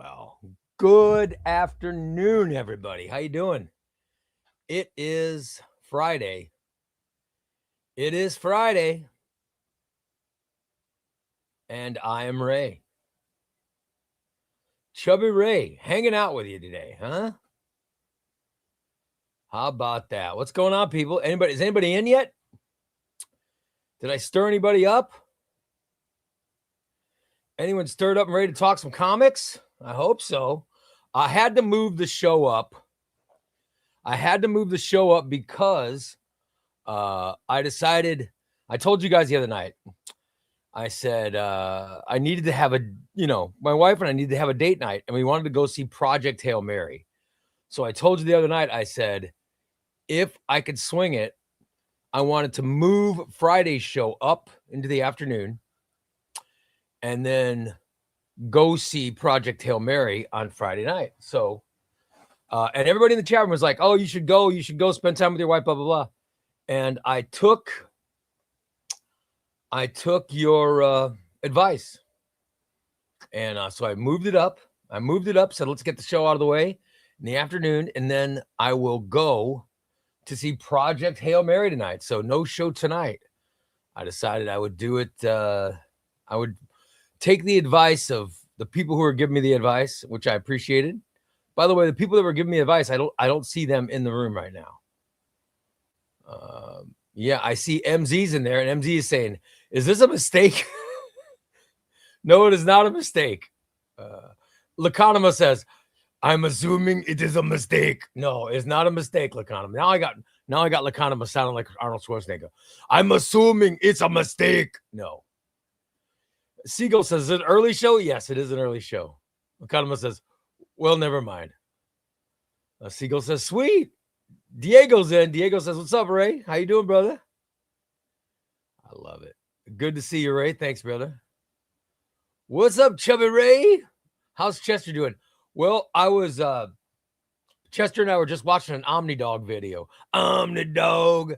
well. Good afternoon, everybody. How you doing? It is Friday. It is Friday, and I am Ray. ChubbyRay, hanging out with you today, huh? How about that? What's going on, people? Is anybody in yet? Did I stir anybody up? Anyone stirred up and ready to talk some comics? I hope so. I had to move the show up. Because I decided, I told you guys the other night, I said I needed to have my wife and I needed to have a date night, and we wanted to go see Project Hail Mary. So I told you the other night, I said, if I could swing it, I wanted to move Friday's show up into the afternoon and then go see Project Hail Mary on Friday night. So, and everybody in the chat room was like, oh, you should go spend time with your wife, blah, blah, blah. And I took your advice. And so I moved it up. Said, let's get the show out of the way in the afternoon. And then I will go to see Project Hail Mary tonight. So no show tonight. I decided I would do it. I would take the advice of the people who were giving me the advice, which I appreciated. By the way, the people that were giving me advice, I don't see them in the room right now. Yeah, I see MZ's in there, and MZ is saying, is this a mistake? No, it is not a mistake. Lacanima says, I'm assuming it is a mistake. No, it's not a mistake, Lacanima. Now I got Lacanima sounding like Arnold Schwarzenegger. I'm assuming it's a mistake. No. Siegel says, is it an early show? Yes, it is an early show. Lacanima says, well, never mind. Siegel says, sweet. Diego's in. Diego says, what's up, Ray? How you doing, brother? I love it. Good to see you, Ray. Thanks, brother. What's up, Chubby Ray? How's Chester doing? Well, I was Chester and I were just watching an Omnidog video. Omnidog.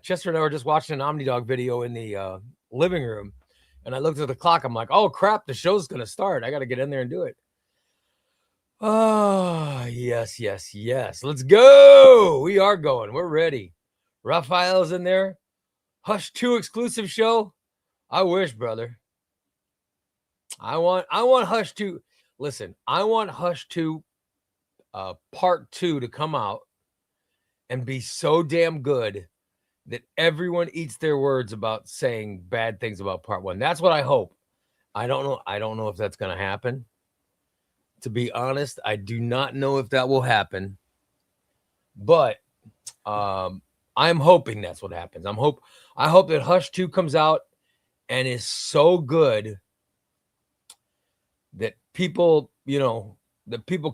Chester and I were just watching an Omnidog video in the living room, and I looked at the clock. I'm like, oh crap, the show's gonna start. I gotta get in there and do it. Oh, yes. Let's go. We are going. We're ready. Raphael's in there. Hush 2 exclusive show. I wish, brother. I want Hush 2. Listen, I want Hush 2 part 2 to come out and be so damn good that everyone eats their words about saying bad things about part 1. That's what I hope. I don't know if that's going to happen. To be honest, I do not know if that will happen, but I'm hoping that's what happens. I hope that Hush 2 comes out and is so good that people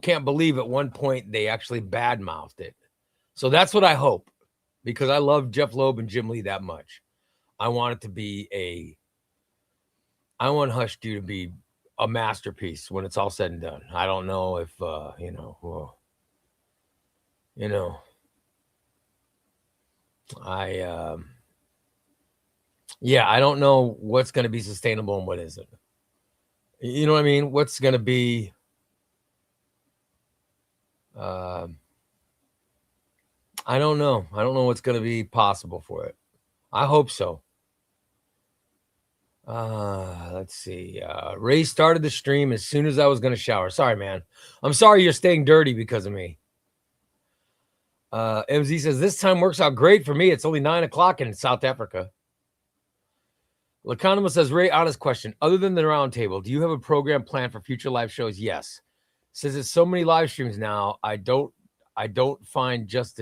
can't believe at one point they actually badmouthed it. So that's what I hope, because I love Jeff Loeb and Jim Lee that much. I want Hush 2 to be a masterpiece when it's all said and done. I don't know if I don't know what's going to be sustainable and what isn't. You know what I mean? What's going to be I don't know. I don't know what's going to be possible for it. I hope so. Let's see. Ray started the stream as soon as I was going to shower. Sorry, man. I'm sorry you're staying dirty because of me. MZ says, this time works out great for me. It's only 9:00 in South Africa. Lacanima says, Ray, honest question. Other than the round table, do you have a program planned for future live shows? Yes. Says it's so many live streams now. I don't find just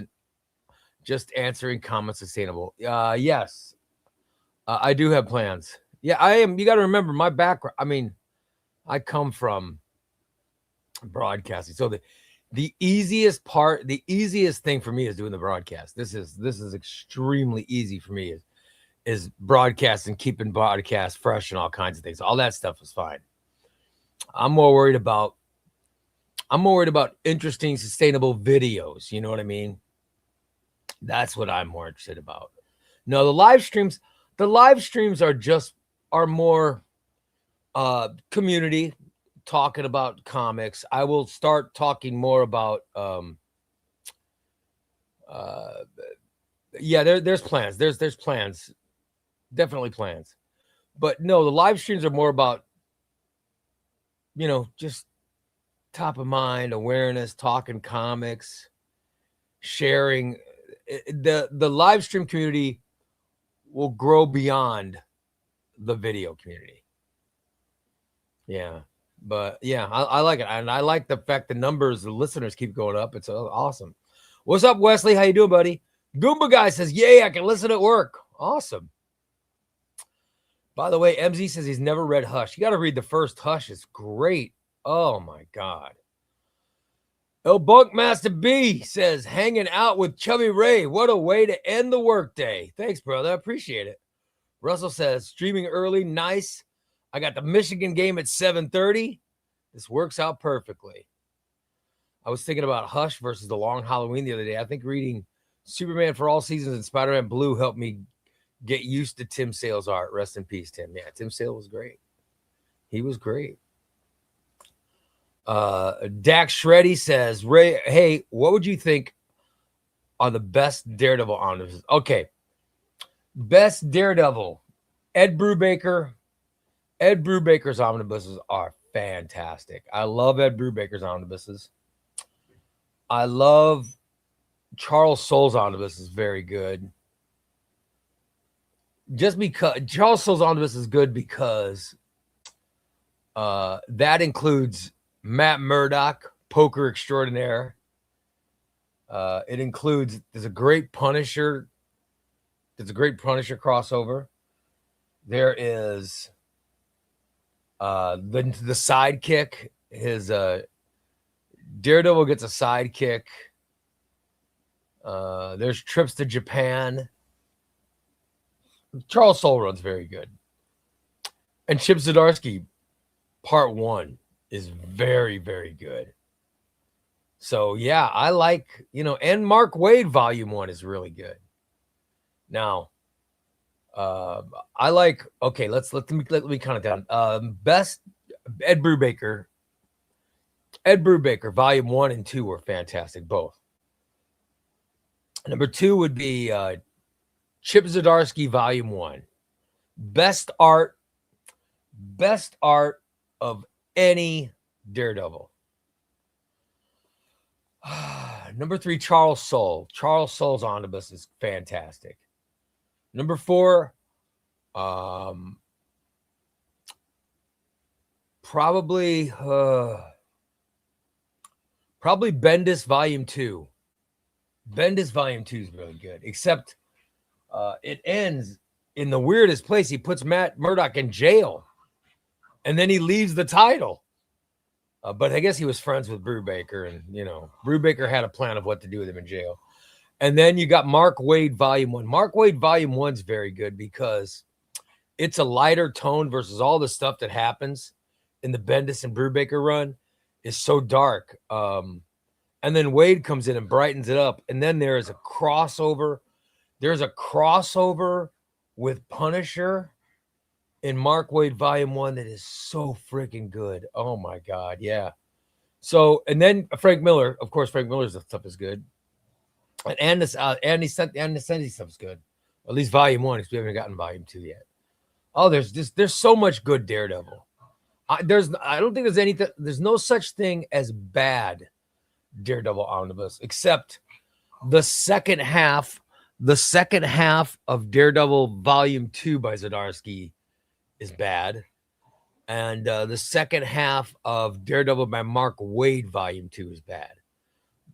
answering comments sustainable. Yes. I do have plans. Yeah, I am. You got to remember my background. I mean, I come from broadcasting. So the easiest thing for me is doing the broadcast. This is extremely easy for me is broadcasting, keeping broadcast fresh and all kinds of things. All that stuff is fine. I'm more worried about interesting, sustainable videos. You know what I mean? That's what I'm more interested about. No, the live streams are more community. talking about comics. I will start talking more about yeah, there's plans. There's plans. Definitely plans. But no, the live streams are more about, just top of mind awareness, talking comics, sharing. The live stream community will grow beyond the video community. Yeah. But yeah, I like it. And I like the fact the numbers, the listeners keep going up. It's awesome. What's up, Wesley? How you doing, buddy? Goomba Guy says, yay, I can listen at work. Awesome. By the way, MZ says he's never read Hush. You got to read the first Hush. It's great. Oh, my God. El Bunkmaster B says, hanging out with ChubbyRay. What a way to end the workday. Thanks, brother. I appreciate it. Russell says, streaming early. Nice. I got the Michigan game at 7:30. This works out perfectly. I was thinking about Hush versus The Long Halloween the other day. I think reading Superman for All Seasons and Spider-Man Blue helped me get used to Tim Sale's art. Rest in peace, Tim. Yeah, Tim Sale was great. He was great. Dax Shreddy says, Ray, hey, what would you think are the best Daredevil omnibuses? Okay. Best Daredevil. Ed Brubaker. Ed Brubaker's omnibuses are fantastic. I love Ed Brubaker's omnibuses. I love Charles Soule's omnibus is very good. Just because Charles Soule's omnibus is good because that includes Matt Murdock, poker extraordinaire. It includes, there's a great Punisher crossover. There is the sidekick. His Daredevil gets a sidekick. There's trips to Japan. Charles Soule runs very good. And Chip Zdarsky, part 1 is very, very good. So yeah, I like, and Mark Waid volume 1 is really good. Now, I like, okay, let me count it down. Best Ed Brubaker volume 1 and 2 were fantastic, both. Number 2 would be Chip Zdarsky volume 1. Best art of any Daredevil. Number 3, Charles Soule. Charles Soule's omnibus is fantastic. Number 4, probably Bendis volume 2. Bendis volume 2 is really good, except it ends in the weirdest place. He puts Matt Murdock in jail, and then he leaves the title. But I guess he was friends with Brubaker, and Brubaker had a plan of what to do with him in jail. And then you got Mark Waid volume 1. Mark Waid volume 1 is very good because it's a lighter tone versus all the stuff that happens in the Bendis and Brubaker run is so dark. And then Waid comes in and brightens it up. And then there is a crossover. There's a crossover with Punisher in Mark Waid volume 1 that is so freaking good. Oh my God. Yeah. So, and then Frank Miller, of course, Frank Miller's stuff is good. And Andy Sensi stuff is good. At least volume 1, because we haven't gotten volume 2 yet. Oh, there's so much good Daredevil. I don't think there's anything. There's no such thing as bad Daredevil omnibus, except the second half of Daredevil volume 2 by Zdarsky is bad, and the second half of Daredevil by Mark Waid volume 2 is bad.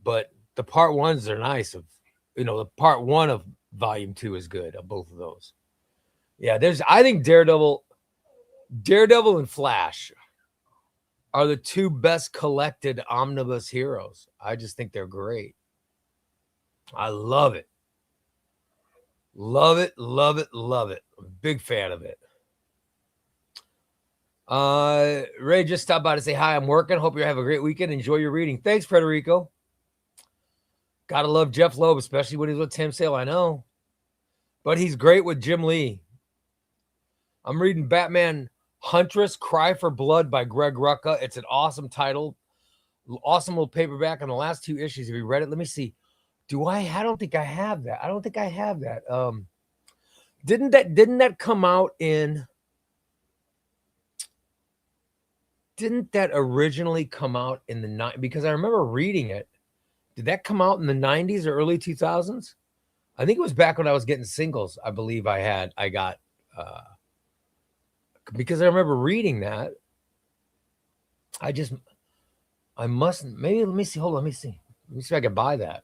But the part 1s are nice. The part 1 of volume 2 is good of both of those. Yeah, I think Daredevil and Flash are the 2 best collected omnibus heroes. I just think they're great. I love it. Love it, love it, love it. I'm a big fan of it. Ray just stopped by to say hi. I'm working. Hope you have a great weekend. Enjoy your reading. Thanks, Federico. Gotta love Jeff Loeb, especially when he's with Tim Sale. I know. But he's great with Jim Lee. I'm reading Batman Huntress, Cry for Blood by Greg Rucka. It's an awesome title. Awesome little paperback. And the last 2 issues, have you read it? Let me see. I don't think I have that. I don't think I have that. Didn't that come out in... Didn't that originally come out in the 90s? Because I remember reading it. Did that come out in the 90s or early 2000s? I think it was back when I was getting singles. I believe I got, because I remember reading that. I mustn't, maybe, let me see. Hold on, let me see if I can buy that.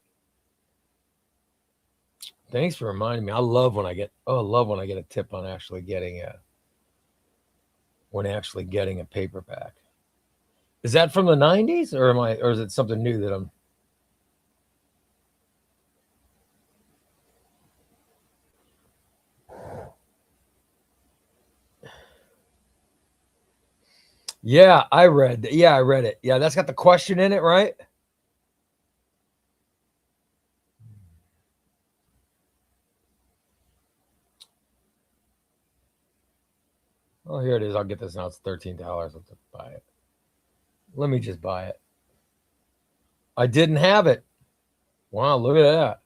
Thanks for reminding me. I love when I get a tip on actually getting a paperback. Is that from the 90s or is it something new that I'm... Yeah, I read it. Yeah, that's got the question in it, right? Oh, here it is. I'll get this now. It's $13. I'll have to buy it. Let me just buy it. I didn't have it. Wow, look at that.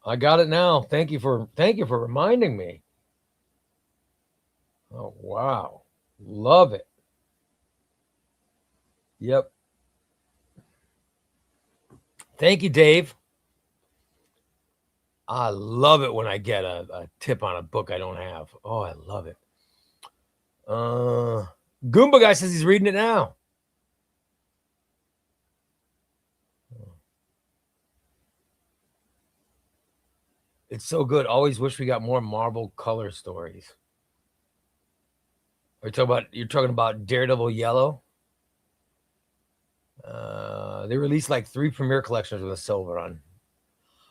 I got it now. Thank you for reminding me. Oh, wow. Love it. Yep. Thank you, Dave. I love it when I get a tip on a book I don't have. Oh, I love it. Goomba Guy says he's reading it now. It's so good. Always wish we got more Marvel color stories. You're talking about Daredevil Yellow. They released like 3 premiere collections with a silver run.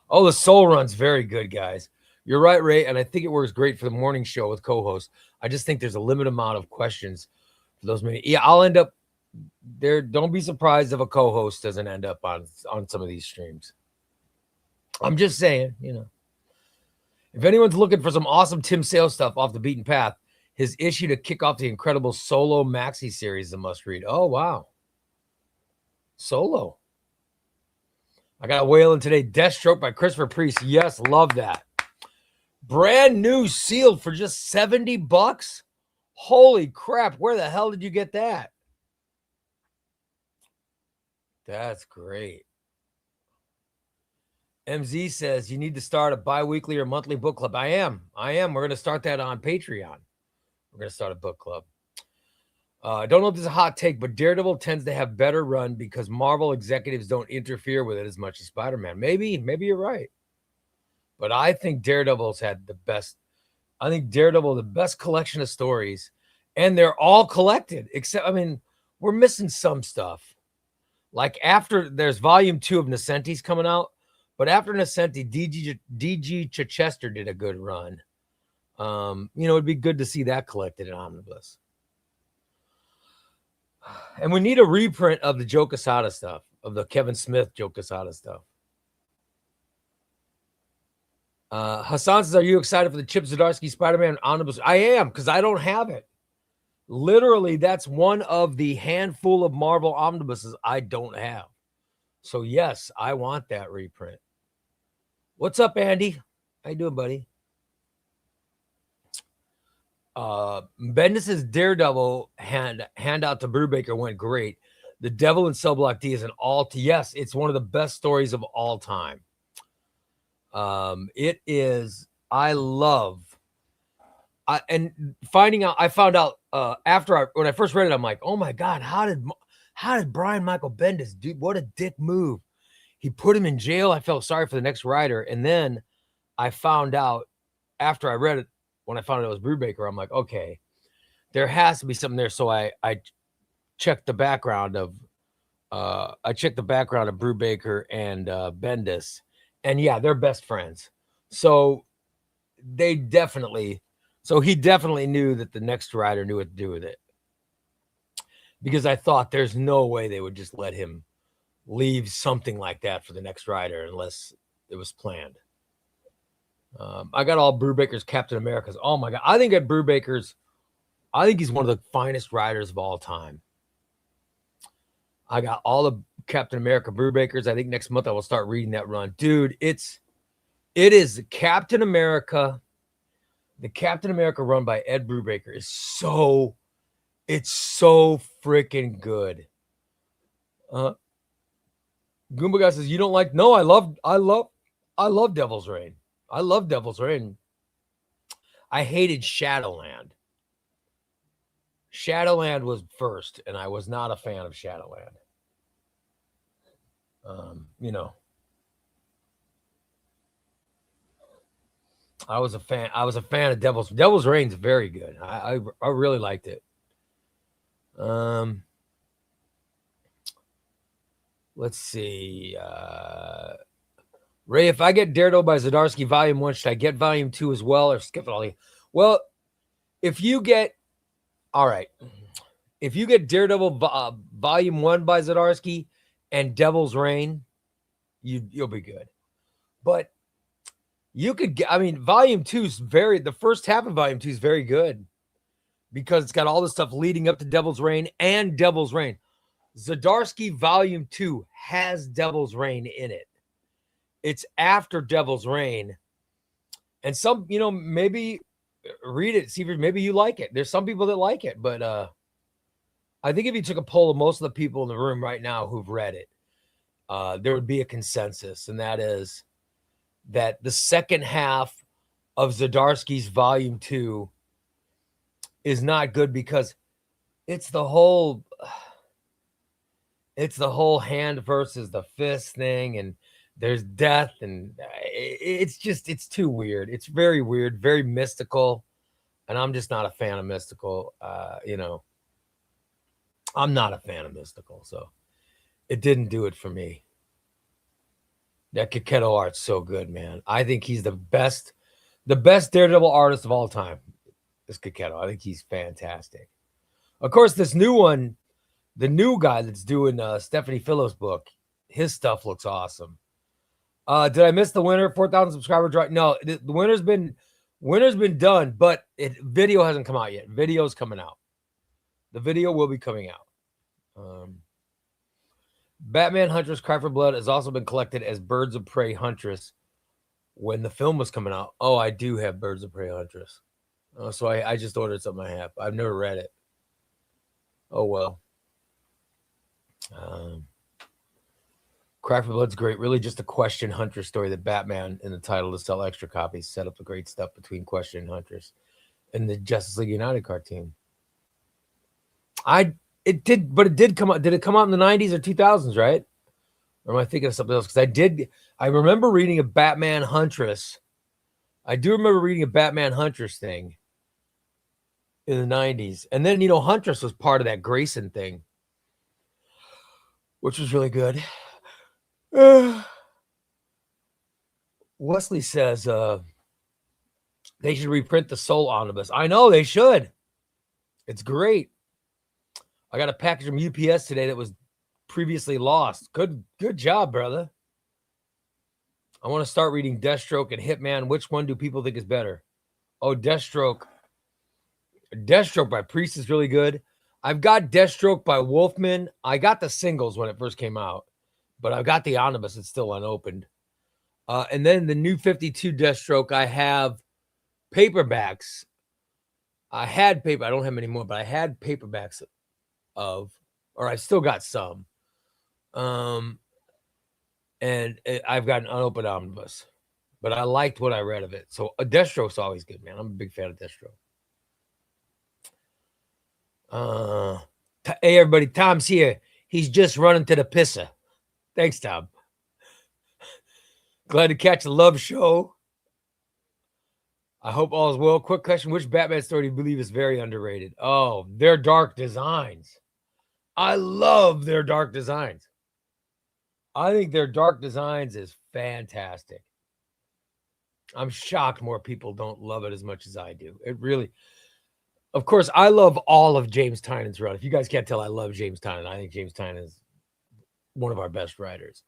Oh, the Soul Run's very good, guys. You're right, Ray, and I think it works great for the morning show with co-hosts. I just think there's a limited amount of questions for those many. Yeah, I'll end up there. Don't be surprised if a co-host doesn't end up on some of these streams. I'm just saying, if anyone's looking for some awesome Tim Sale stuff off the beaten path, his issue to kick off the incredible Solo maxi series is a must read. Oh, wow. Solo. I got a whale in today. Deathstroke by Christopher Priest. Yes, love that. Brand new, sealed for just $70. Holy crap. Where the hell did you get that? That's great. MZ says you need to start a bi-weekly or monthly book club. I am. We're going to start that on Patreon. We're going to start a book club. I don't know if this is a hot take, but Daredevil tends to have better run because Marvel executives don't interfere with it as much as Spider-Man. Maybe you're right. But I think Daredevil's had the best. I think Daredevil, the best collection of stories, and they're all collected. Except, we're missing some stuff. Like after there's volume 2 of Nascenti's coming out, but after Nascenti, DG Chichester did a good run. It'd be good to see that collected in omnibus. And we need a reprint of the Joe Quesada stuff, of the Kevin Smith Joe Quesada stuff. Hassan says, are you excited for the Chip Zdarsky Spider-Man omnibus? I am, because I don't have it. Literally, that's one of the handful of Marvel omnibuses I don't have. So, yes, I want that reprint. What's up, Andy? How you doing, buddy? Bendis' Daredevil handout to Brubaker went great. The Devil in Cell Block D is yes, it's one of the best stories of all time. It is. I found out when I first read it, I'm like, oh my God, how did Brian Michael Bendis do? What a dick move. He put him in jail. I felt sorry for the next writer. And then I found out after I read it, when I found out it was Brubaker, I'm like, okay, there has to be something there. So I checked the background of Brubaker and Bendis, and yeah, they're best friends. So he definitely knew that the next writer knew what to do with it, because I thought there's no way they would just let him leave something like that for the next writer unless it was planned. I got all Brubaker's Captain America's. Oh my God. I think he's one of the finest writers of all time. I got all the Captain America Brubakers. I think next month I will start reading that run. Dude, it is Captain America. The Captain America run by Ed Brubaker is so freaking good. Goomba Guy says, you don't like, no, I love Devil's Reign. I love Devil's Reign. I hated Shadowland. Shadowland was first, and I was not a fan of Shadowland. I was a fan of Devil's Reign's very good. I really liked it. Let's see. Ray, if I get Daredevil by Zdarsky Volume 1, should I get Volume 2 as well or skip it all? Well, if you get Daredevil Volume 1 by Zdarsky and Devil's Reign, you'll be good. But you could get, Volume 2 is the first half of Volume 2 is very good because it's got all the stuff leading up to Devil's Reign and Devil's Reign. Zdarsky Volume 2 has Devil's Reign in it. It's after Devil's Reign. And some, maybe read it, see if maybe you like it. There's some people that like it, but I think if you took a poll of most of the people in the room right now who've read it, there would be a consensus, and that is that the second half of Zdarsky's Volume 2 is not good because it's the whole hand versus the fist thing, and there's death, and it's too weird. It's very weird, very mystical, and I'm just not a fan of mystical. I'm not a fan of mystical, so it didn't do it for me. That Kaketo art's so good, man. I think he's the best Daredevil artist of all time. This Kaketo, I think he's fantastic. Of course, this new one, the new guy that's doing Stephanie Phillips' book, his stuff looks awesome. Did I miss the winner? 4,000 subscriber drive? No, the winner's been done, but video hasn't come out yet. Video's coming out. The video will be coming out. Batman Huntress Cry for Blood has also been collected as Birds of Prey Huntress when the film was coming out. Oh, I do have Birds of Prey Huntress. So I just ordered something I have. I've never read it. Oh, well. Cry for Blood's great. Really just a Question Huntress story that Batman in the title to sell extra copies set up the great stuff between Question and Huntress and the Justice League United cartoon. It did come out. Did it come out in the 90s or 2000s, right? Or am I thinking of something else? Because I remember reading a Batman Huntress. I do remember reading a Batman Huntress thing in the 90s. And then, Huntress was part of that Grayson thing, which was really good. Wesley says they should reprint the Soul Omnibus. I know they should. It's great. I got a package from UPS today that was previously lost. Good job, brother. I want to start reading Deathstroke and Hitman. Which one do people think is better? Oh, Deathstroke. Deathstroke by Priest is really good. I've got Deathstroke by Wolfman. I got the singles when it first came out, but I've got the omnibus. It's still unopened. And then the new 52 Deathstroke, I have paperbacks. I don't have many more, but I had paperbacks or I've still got some. And I've got an unopened omnibus, but I liked what I read of it. So Deathstroke's always good, man. I'm a big fan of Deathstroke. Hey, everybody, Tom's here. He's just running to the pisser. Thanks, Tom. Glad to catch the love show. I hope all is well. Quick question. Which Batman story do you believe is very underrated? Oh, their Dark Designs. I love their Dark Designs. I think their Dark Designs is fantastic. I'm shocked more people don't love it as much as I do. It really, of course, I love all of James Tynan's run. If you guys can't tell, I love James Tynan. I think James Tynan is one of our best writers.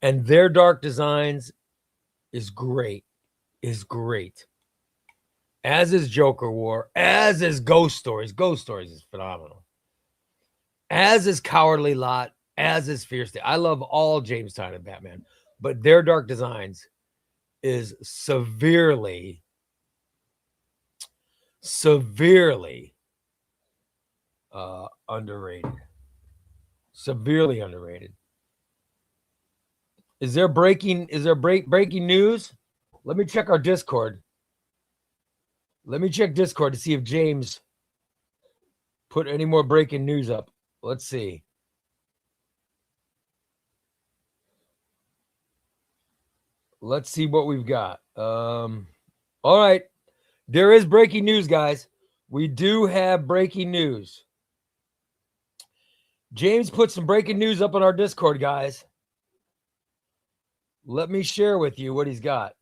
And their Dark Designs is great. is great. As is Joker War, as is Ghost Stories. Ghost Stories is phenomenal. As is Cowardly Lot, as is Fierce Day. I love all James Tynion and Batman, but their Dark Designs is severely underrated. Severely underrated. Is there breaking news? Let me check our Discord. Let me check Discord to see if James put any more breaking news up. Let's see. Let's see what we've got. All right. There is breaking news, guys. We do have breaking news. James put some breaking news up on our Discord, guys. Let me share with you what he's got.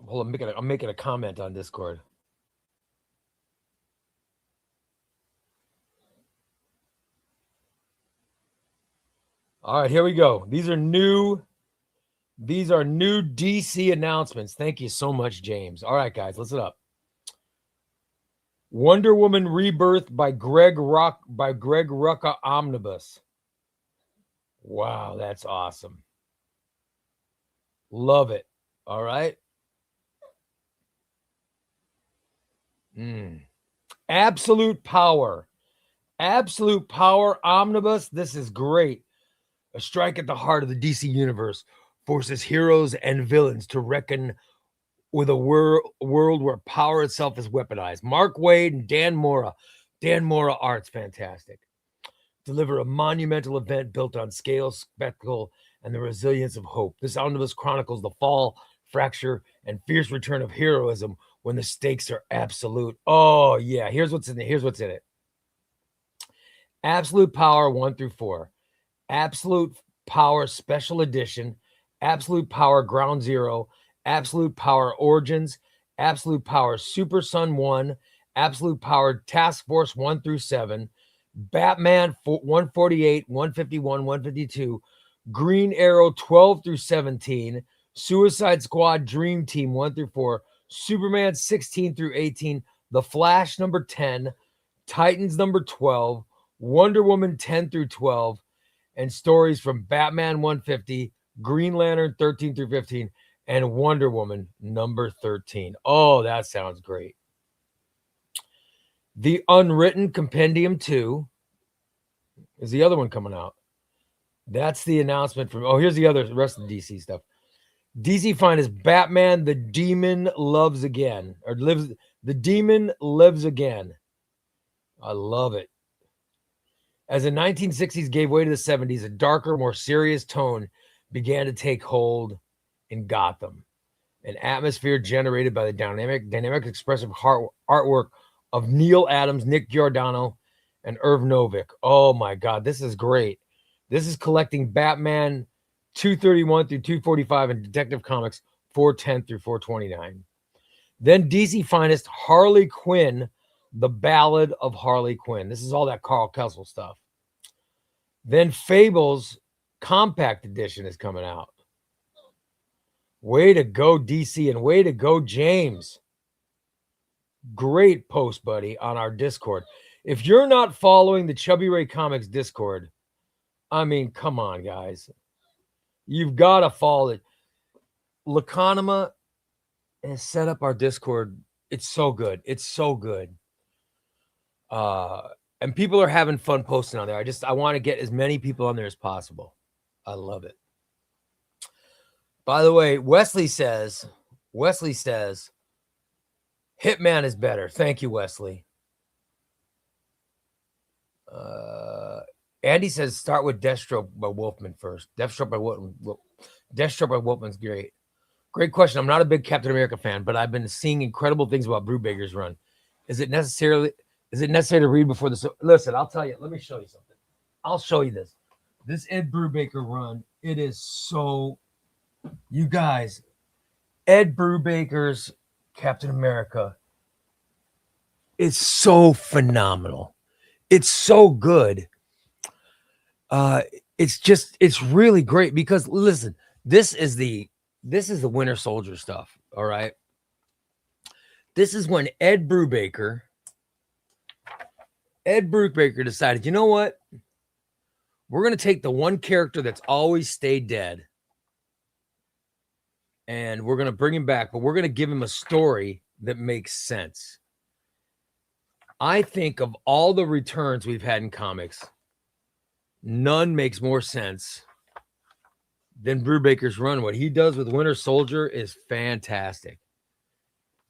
Hold on, I'm making a comment on Discord. All right, here we go. These are new DC announcements. Thank you so much, James. All right, guys, listen up. Wonder Woman Rebirth by Greg Rucka Omnibus. Wow, that's awesome. Love it. All right. Absolute Power Omnibus. This is great. A strike at the heart of the DC universe forces heroes and villains to reckon with a world where power itself is weaponized. Mark Waid and Dan Mora. Dan Mora art's fantastic. Deliver a monumental event built on scale, spectacle, and the resilience of hope. This omnibus chronicles the fall, fracture, and fierce return of heroism when the stakes are absolute. Oh, yeah. Here's what's in it. Absolute Power 1 through 4. Absolute Power Special Edition. Absolute Power Ground Zero. Absolute Power Origins. Absolute Power Super Sun 1. Absolute Power Task Force 1 through 7. Batman 148, 151, 152. Green Arrow 12 through 17. Suicide Squad Dream Team 1 through 4. Superman 16 through 18. The Flash number 10. Titans number 12. Wonder Woman 10 through 12. And stories from Batman 150, Green Lantern 13 through 15, and Wonder Woman number 13. Oh, that sounds great. The Unwritten Compendium 2 is the other one coming out. That's the announcement from. Oh, here's the rest of the DC stuff. DC Finest Batman: The Demon Lives Again. The Demon Lives Again. I love it. As the 1960s gave way to the 70s, a darker, more serious tone began to take hold in Gotham. An atmosphere generated by the dynamic expressive artwork of Neil Adams, Nick Giordano, and Irv Novick. Oh my God, this is great. This is collecting Batman 231 through 245 and Detective Comics 410 through 429. Then DC Finest Harley Quinn, The Ballad of Harley Quinn. This is all that Carl Kessel stuff. Then Fables Compact Edition is coming out. Way to go, DC, and way to go, James. Great post, buddy, on our Discord. If you're not following the ChubbyRay Comics Discord, I mean, come on, guys. You've got to follow it. Laconima has set up our Discord. It's so good. It's so good. And people are having fun posting on there. I want to get as many people on there as possible. I love it. By the way, Wesley says, Hitman is better. Thank you, Wesley. Andy says start with Deathstroke by Wolfman first. Deathstroke by Wolfman's great. Great question. I'm not a big Captain America fan, but I've been seeing incredible things about Brubaker's run. Is it necessary to read before the... Listen, I'll tell you. Let me show you something. I'll show you this. This Ed Brubaker run, it is so... You guys, Ed Brubaker's Captain America is so phenomenal. It's so good. It's really great because listen, this is the Winter Soldier stuff. All right. This is when Ed Brubaker decided, you know what? We're going to take the one character that's always stayed dead and we're going to bring him back, but we're going to give him a story that makes sense. I think of all the returns we've had in comics, none makes more sense than Brubaker's run. What he does with Winter Soldier is fantastic.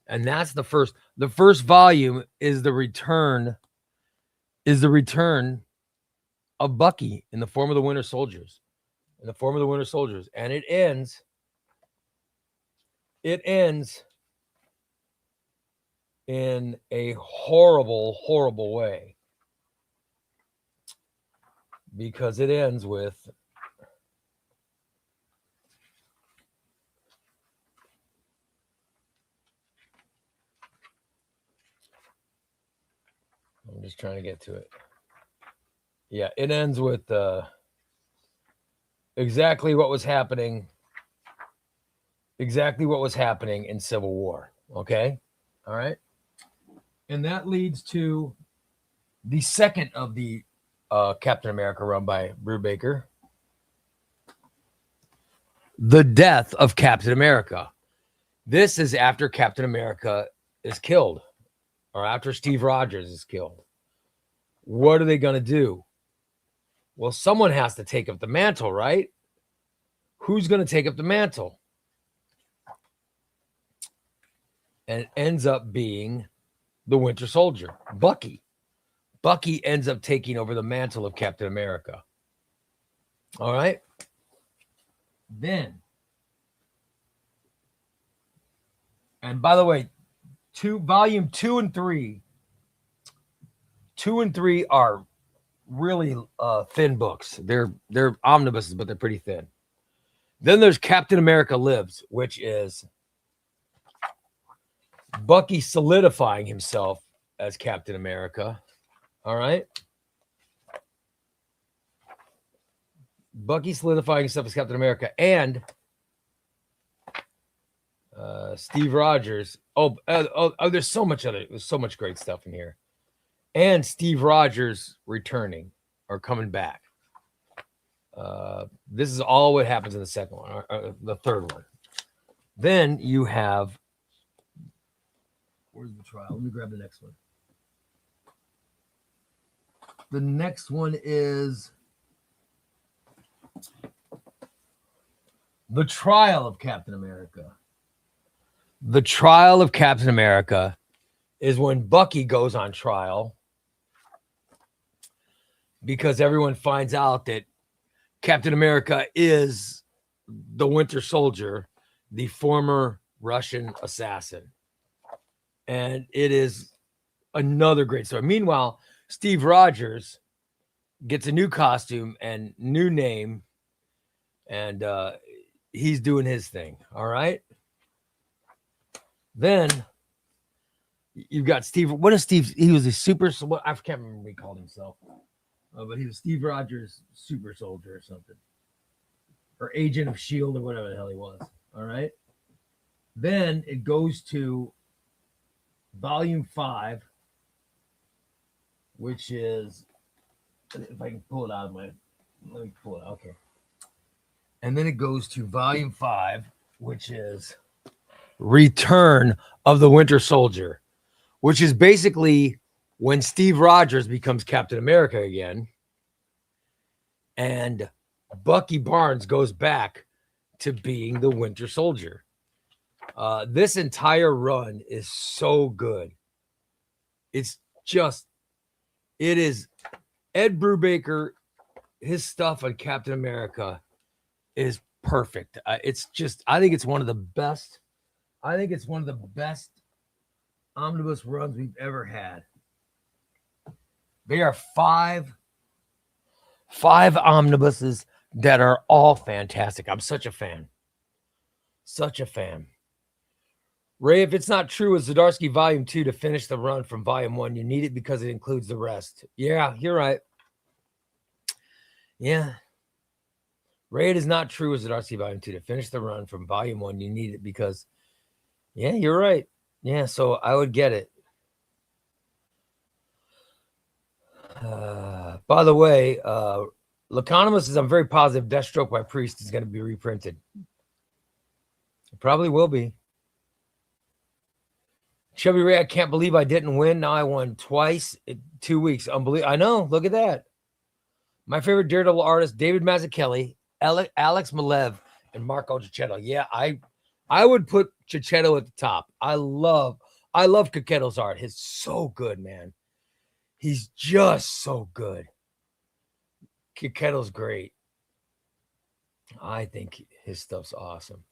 And that's the first volume is the return of Bucky in the form of the Winter Soldiers. And it ends in a horrible, horrible way. Because it ends with I'm just trying to get to it. Yeah, it ends with exactly what was happening in Civil War. Okay? All right? And that leads to the second of the Captain America run by Brubaker. The death of Captain America. This is after Captain America is killed, or after Steve Rogers is killed. What are they going to do? Well, someone has to take up the mantle, right? Who's going to take up the mantle? And it ends up being the Winter Soldier, Bucky. Bucky ends up taking over the mantle of Captain America. All right. Then, and by the way, volume 2 and 3 are really thin books. They're omnibuses, but they're pretty thin. Then there's Captain America Lives, which is Bucky solidifying himself as Captain America. All right. Bucky solidifying himself as Captain America and Steve Rogers. There's so much great stuff in here. And Steve Rogers returning or coming back. This is all what happens in the second one, or the third one. Then you have, where's the trial? Let me grab the next one. The next one is the trial of Captain America. The trial of Captain America is when Bucky goes on trial because everyone finds out that Captain America is the Winter Soldier, the former Russian assassin. And it is another great story. Meanwhile, Steve Rogers gets a new costume and new name, and he's doing his thing. All right. Then you've got Steve. What is Steve? He was a super. I can't remember what he called himself, but he was Steve Rogers' super soldier or something, or agent of S.H.I.E.L.D. or whatever the hell he was. All right. Then it goes to volume 5, which is, if I can pull it out of my, let me pull it out. Okay. And then it goes to volume 5, which is Return of the Winter Soldier, which is basically when Steve Rogers becomes Captain America again. And Bucky Barnes goes back to being the Winter Soldier. This entire run is so good. It is Ed Brubaker. His stuff on Captain America is perfect. I think it's one of the best. I think it's one of the best omnibus runs we've ever had. They are five omnibuses that are all fantastic. I'm such a fan. Such a fan. Ray, if it's not true with Zdarsky Volume 2 to finish the run from Volume 1, you need it because it includes the rest. Yeah, you're right. Yeah. Ray, it is not true as Zdarsky Volume 2. To finish the run from Volume 1, you need it because, yeah, you're right. Yeah, so I would get it. By the way, L'Economist says, I'm very positive Deathstroke by Priest is going to be reprinted. It probably will be. Chubby Ray, I can't believe I didn't win. Now I won twice in 2 weeks. Unbelievable. I know. Look at that. My favorite Daredevil artist, David Mazzucchelli, Alex Malev, and Marco Cicchetto. Yeah, I would put Cicchetto at the top. I love Cicchetto's art. He's so good, man. He's just so good. Cicchetto's great. I think his stuff's awesome.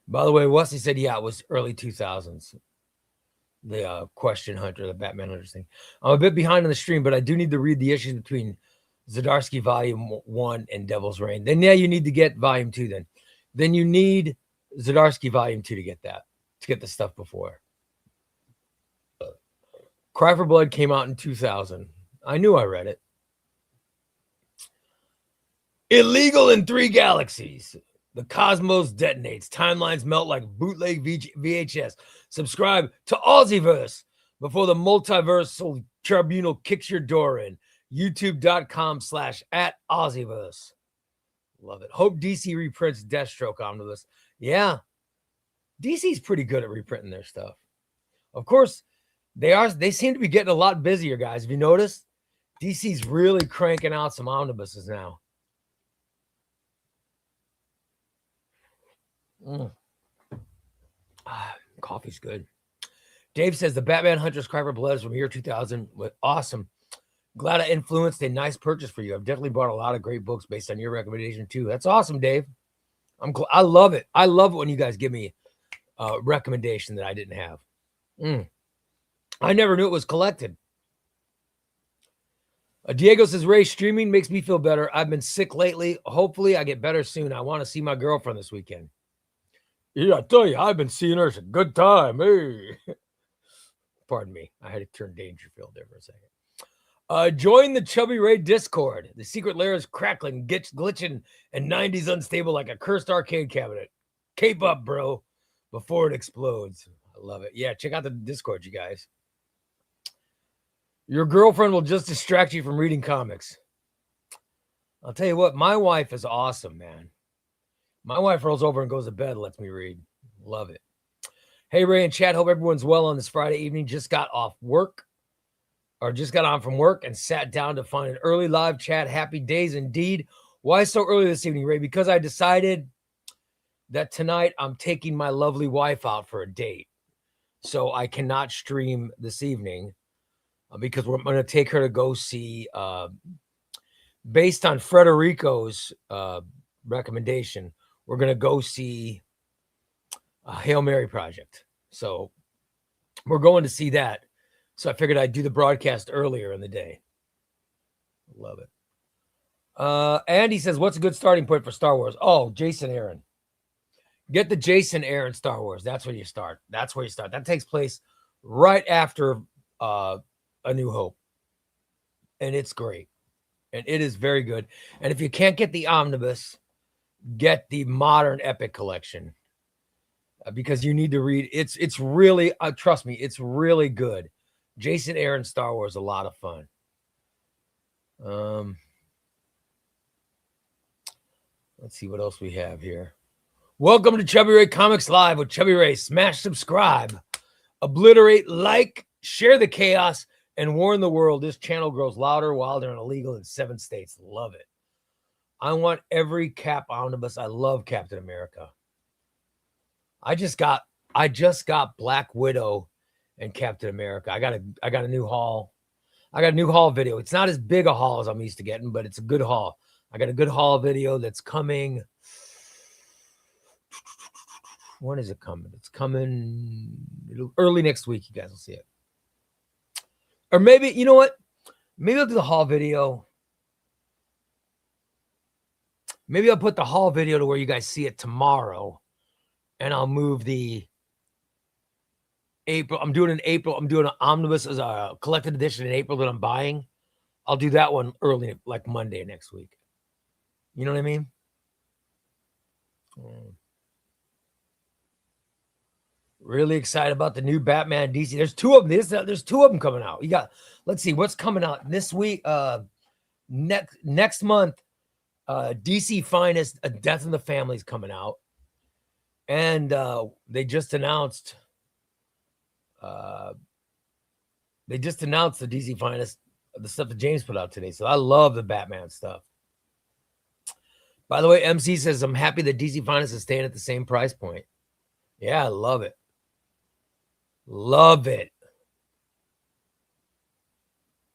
By the way, Wesley said, yeah, it was early 2000s. The Question Hunter, the Batman Hunters thing. I'm a bit behind on the stream, but I do need to read the issues between Zdarsky Volume 1 and Devil's Reign. Then, yeah, you need to get Volume 2 then. Then you need Zdarsky Volume 2 to get that, to get the stuff before. Cry for Blood came out in 2000. I knew I read it. Illegal in 3 galaxies. The cosmos detonates. Timelines melt like bootleg VHS. Subscribe to Aussieverse before the multiversal tribunal kicks your door in. YouTube.com/@Aussieverse. Love it. Hope DC reprints Deathstroke Omnibus. Yeah. DC's pretty good at reprinting their stuff. Of course, they seem to be getting a lot busier, guys. Have you noticed? DC's really cranking out some omnibuses now. Coffee's good. Dave says the Batman Hunters Cry for Blood is from year 2000. Awesome. Glad I influenced a nice purchase for you. I've definitely bought a lot of great books based on your recommendation too. That's awesome, Dave. I love it. I love it when you guys give me a recommendation that I didn't have. I never knew it was collected. Diego says, Ray, streaming makes me feel better. I've been sick lately. Hopefully I get better soon. I want to see my girlfriend this weekend. Yeah, I tell you, I've been seeing her. It's a good time. Hey. Pardon me. I had to turn Dangerfield there for a second. Join the Chubby Ray Discord. The secret lair is crackling, glitching, and 90s unstable like a cursed arcade cabinet. Cape up, bro, before it explodes. I love it. Yeah, check out the Discord, you guys. Your girlfriend will just distract you from reading comics. I'll tell you what, my wife is awesome, man. My wife rolls over and goes to bed and lets me read. Love it. Hey, Ray and chat. Hope everyone's well on this Friday evening. Just got on from work and sat down to find an early live chat. Happy days indeed. Why so early this evening, Ray? Because I decided that tonight I'm taking my lovely wife out for a date. So I cannot stream this evening because we're going to take her to go see, based on Frederico's recommendation, we're going to go see Hail Mary Project. So we're going to see that. So I figured I'd do the broadcast earlier in the day. Love it. Andy says, what's a good starting point for Star Wars? Oh, Jason Aaron. Get the Jason Aaron Star Wars. That's where you start. That takes place right after A New Hope. And it's great. And it is very good. And if you can't get the omnibus, get the modern epic collection. Because you need to read. It's really, trust me, it's really good. Jason Aaron Star Wars, a lot of fun. Let's see what else we have here. Welcome to Chubby Ray Comics Live with Chubby Ray. Smash subscribe, obliterate, like, share the chaos, and warn the world this channel grows louder, wilder, and illegal in 7 states. Love it. I want every Cap omnibus. I love Captain America. I just got Black Widow and Captain America. I got a new haul. I got a new haul video. It's not as big a haul as I'm used to getting, but it's a good haul. I got a good haul video that's coming. When is it coming? It's coming early next week. You guys will see it. Or maybe, you know what? Maybe I'll do the haul video. Maybe I'll put the haul video to where you guys see it tomorrow. And I'll move the April. I'm doing an omnibus as a collected edition in April that I'm buying. I'll do that one early, like Monday next week. You know what I mean? Really excited about the new Batman DC. There's two of them. There's two of them coming out. You got, let's see what's coming out this week. Next month, DC Finest, A Death in the Family is coming out, and they just announced. They just announced the DC Finest, the stuff that James put out today. So I love the Batman stuff. By the way, MC says, I'm happy that DC Finest is staying at the same price point. Yeah, I love it. Love it.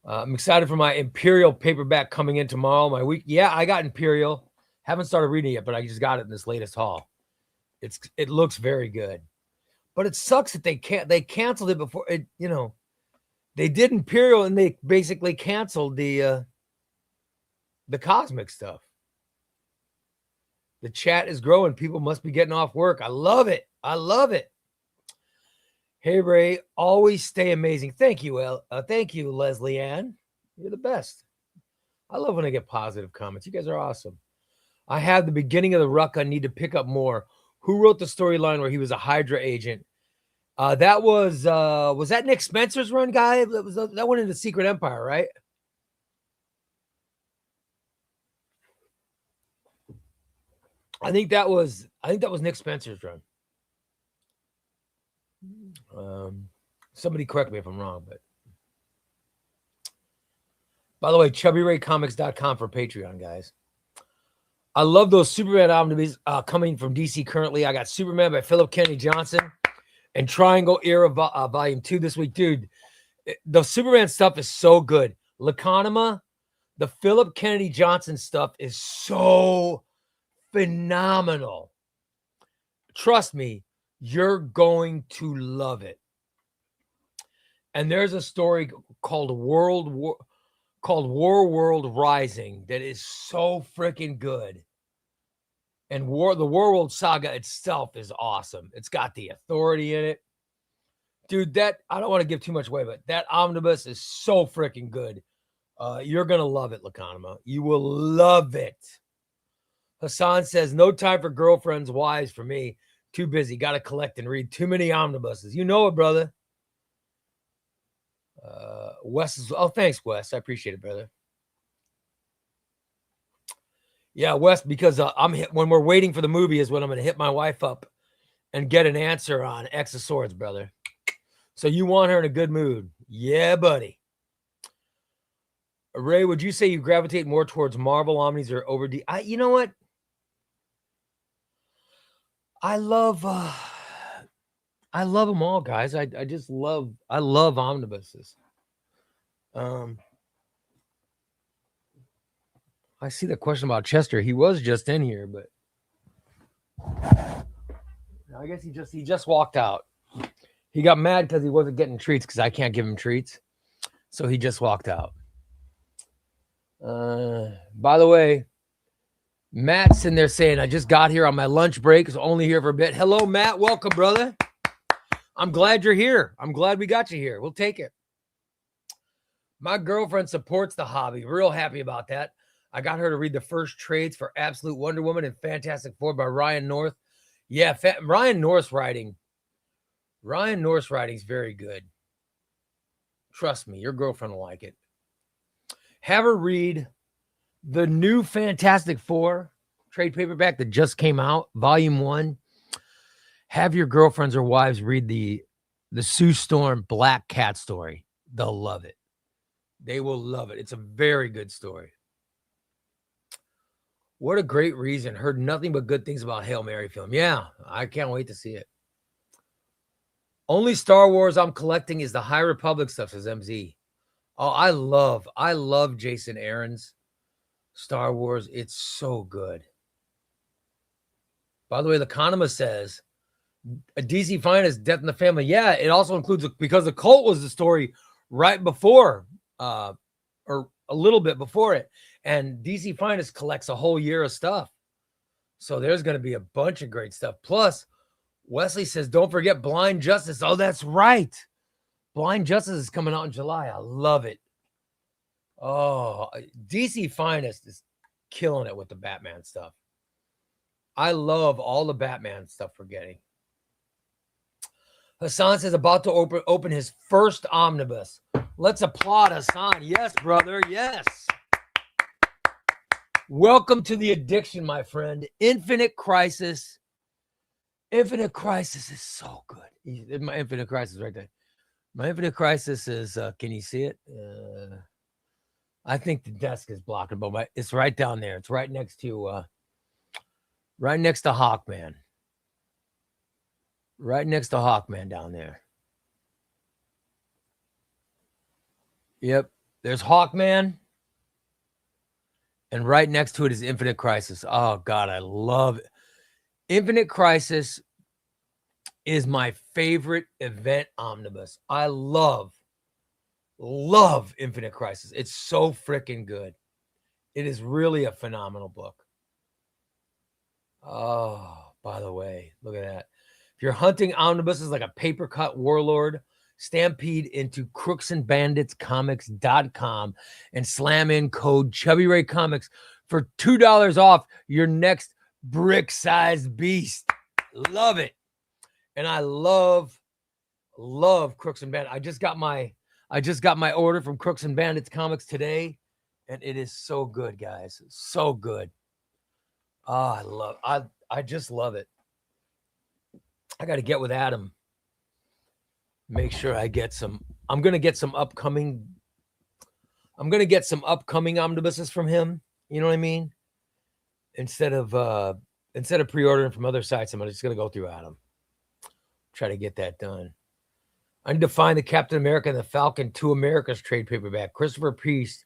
I'm excited for my Imperial paperback coming in tomorrow. My week. Yeah, I got Imperial. Haven't started reading it yet, but I just got it in this latest haul. It looks very good. But it sucks that they canceled it before it, you know. They did Imperial and they basically canceled the cosmic stuff. The chat is growing. People must be getting off work. I love it. I love it. Hey, Ray, always stay amazing. Thank you, thank you, Leslie Ann. You're the best. I love when I get positive comments. You guys are awesome. I have the beginning of the Ruck. I need to pick up more. Who wrote the storyline where he was a Hydra agent? That was that Nick Spencer's run guy? That went into Secret Empire, right? I think that was Nick Spencer's run. Somebody correct me if I'm wrong, but by the way, ChubbyRayComics.com for Patreon, guys. I love those Superman omnibus coming from DC currently. I got Superman by Philip Kennedy Johnson and Triangle Era Volume 2 this week. Dude, the Superman stuff is so good. L'Economia, the Philip Kennedy Johnson stuff is so phenomenal. Trust me, you're going to love it. And there's a story called War World Rising that is so freaking good. And the War World Saga itself is awesome. It's got the Authority in it. Dude, that I don't want to give too much away, but that omnibus is so freaking good. You're going to love it, L'Economia. You will love it. Hassan says, no time for girlfriends, wives for me. Too busy. Got to collect and read too many omnibuses. You know it, brother. Wes is, oh, thanks, Wes. I appreciate it, brother. Yeah, Wes, because when we're waiting for the movie is when I'm going to hit my wife up and get an answer on X of Swords, brother. So you want her in a good mood. Yeah, buddy. Ray, would you say you gravitate more towards Marvel Omnis or over D? You know what? I love them all, guys. I love omnibuses. I see the question about Chester. He was just in here, but I guess he just walked out. He got mad because he wasn't getting treats because I can't give him treats. So he just walked out. By the way, Matt's in there saying, I just got here on my lunch break, so only here for a bit. Hello, Matt. Welcome, brother. I'm glad you're here. I'm glad we got you here. We'll take it. My girlfriend supports the hobby. Real happy about that. I got her to read the first trades for Absolute Wonder Woman and Fantastic Four by Ryan North. Yeah, Ryan North's writing is very good. Trust me, your girlfriend will like it. Have her read the new Fantastic Four trade paperback that just came out, Volume 1. Have your girlfriends or wives read the Sue Storm Black Cat story. They'll love it. They will love it. It's a very good story. What a great reason. Heard nothing but good things about Hail Mary film. Yeah, I can't wait to see it. Only Star Wars I'm collecting is the High Republic stuff, says MZ. Oh, I love Jason Aaron's Star Wars. It's so good. By the way, L'Economia says, a DC Finest, Death in the Family. Yeah, it also includes, because the Cult was the story right before, or a little bit before it. And DC Finest collects a whole year of stuff. So there's going to be a bunch of great stuff. Plus, Wesley says, don't forget Blind Justice. Oh, that's right. Blind Justice is coming out in July. I love it. Oh, DC Finest is killing it with the Batman stuff. I love all the Batman stuff we're getting. Hassan says about to open his first omnibus. Let's applaud Hassan. Yes, brother. Yes. Welcome to the addiction, my friend. Infinite Crisis. Infinite Crisis is so good. My Infinite Crisis right there. My Infinite Crisis is, can you see it? I think the desk is blocking, but it's right down there. It's right next to Hawkman. Right next to Hawkman down there. Yep. There's Hawkman. And right next to it is Infinite Crisis. Oh, God, I love it. Infinite Crisis is my favorite event omnibus. I love Infinite Crisis. It's so freaking good. It is really a phenomenal book. Oh, by the way, look at that. If you're hunting omnibuses like a paper cut warlord, stampede into crooksandbanditscomics.com and slam in code ChubbyRay Comics for $2 off your next brick-sized beast. Love it. And I love Crooks and Bandits. I just got my order from Crooks and Bandits Comics today, and it is so good, guys. So good. Oh, I just love it. I got to get with Adam. Make sure I get some. I'm going to get some upcoming omnibuses from him. You know what I mean? Instead of pre-ordering from other sites, I'm just going to go through Adam. Try to get that done. I need to find the Captain America and the Falcon 2 Americas trade paperback. Christopher Priest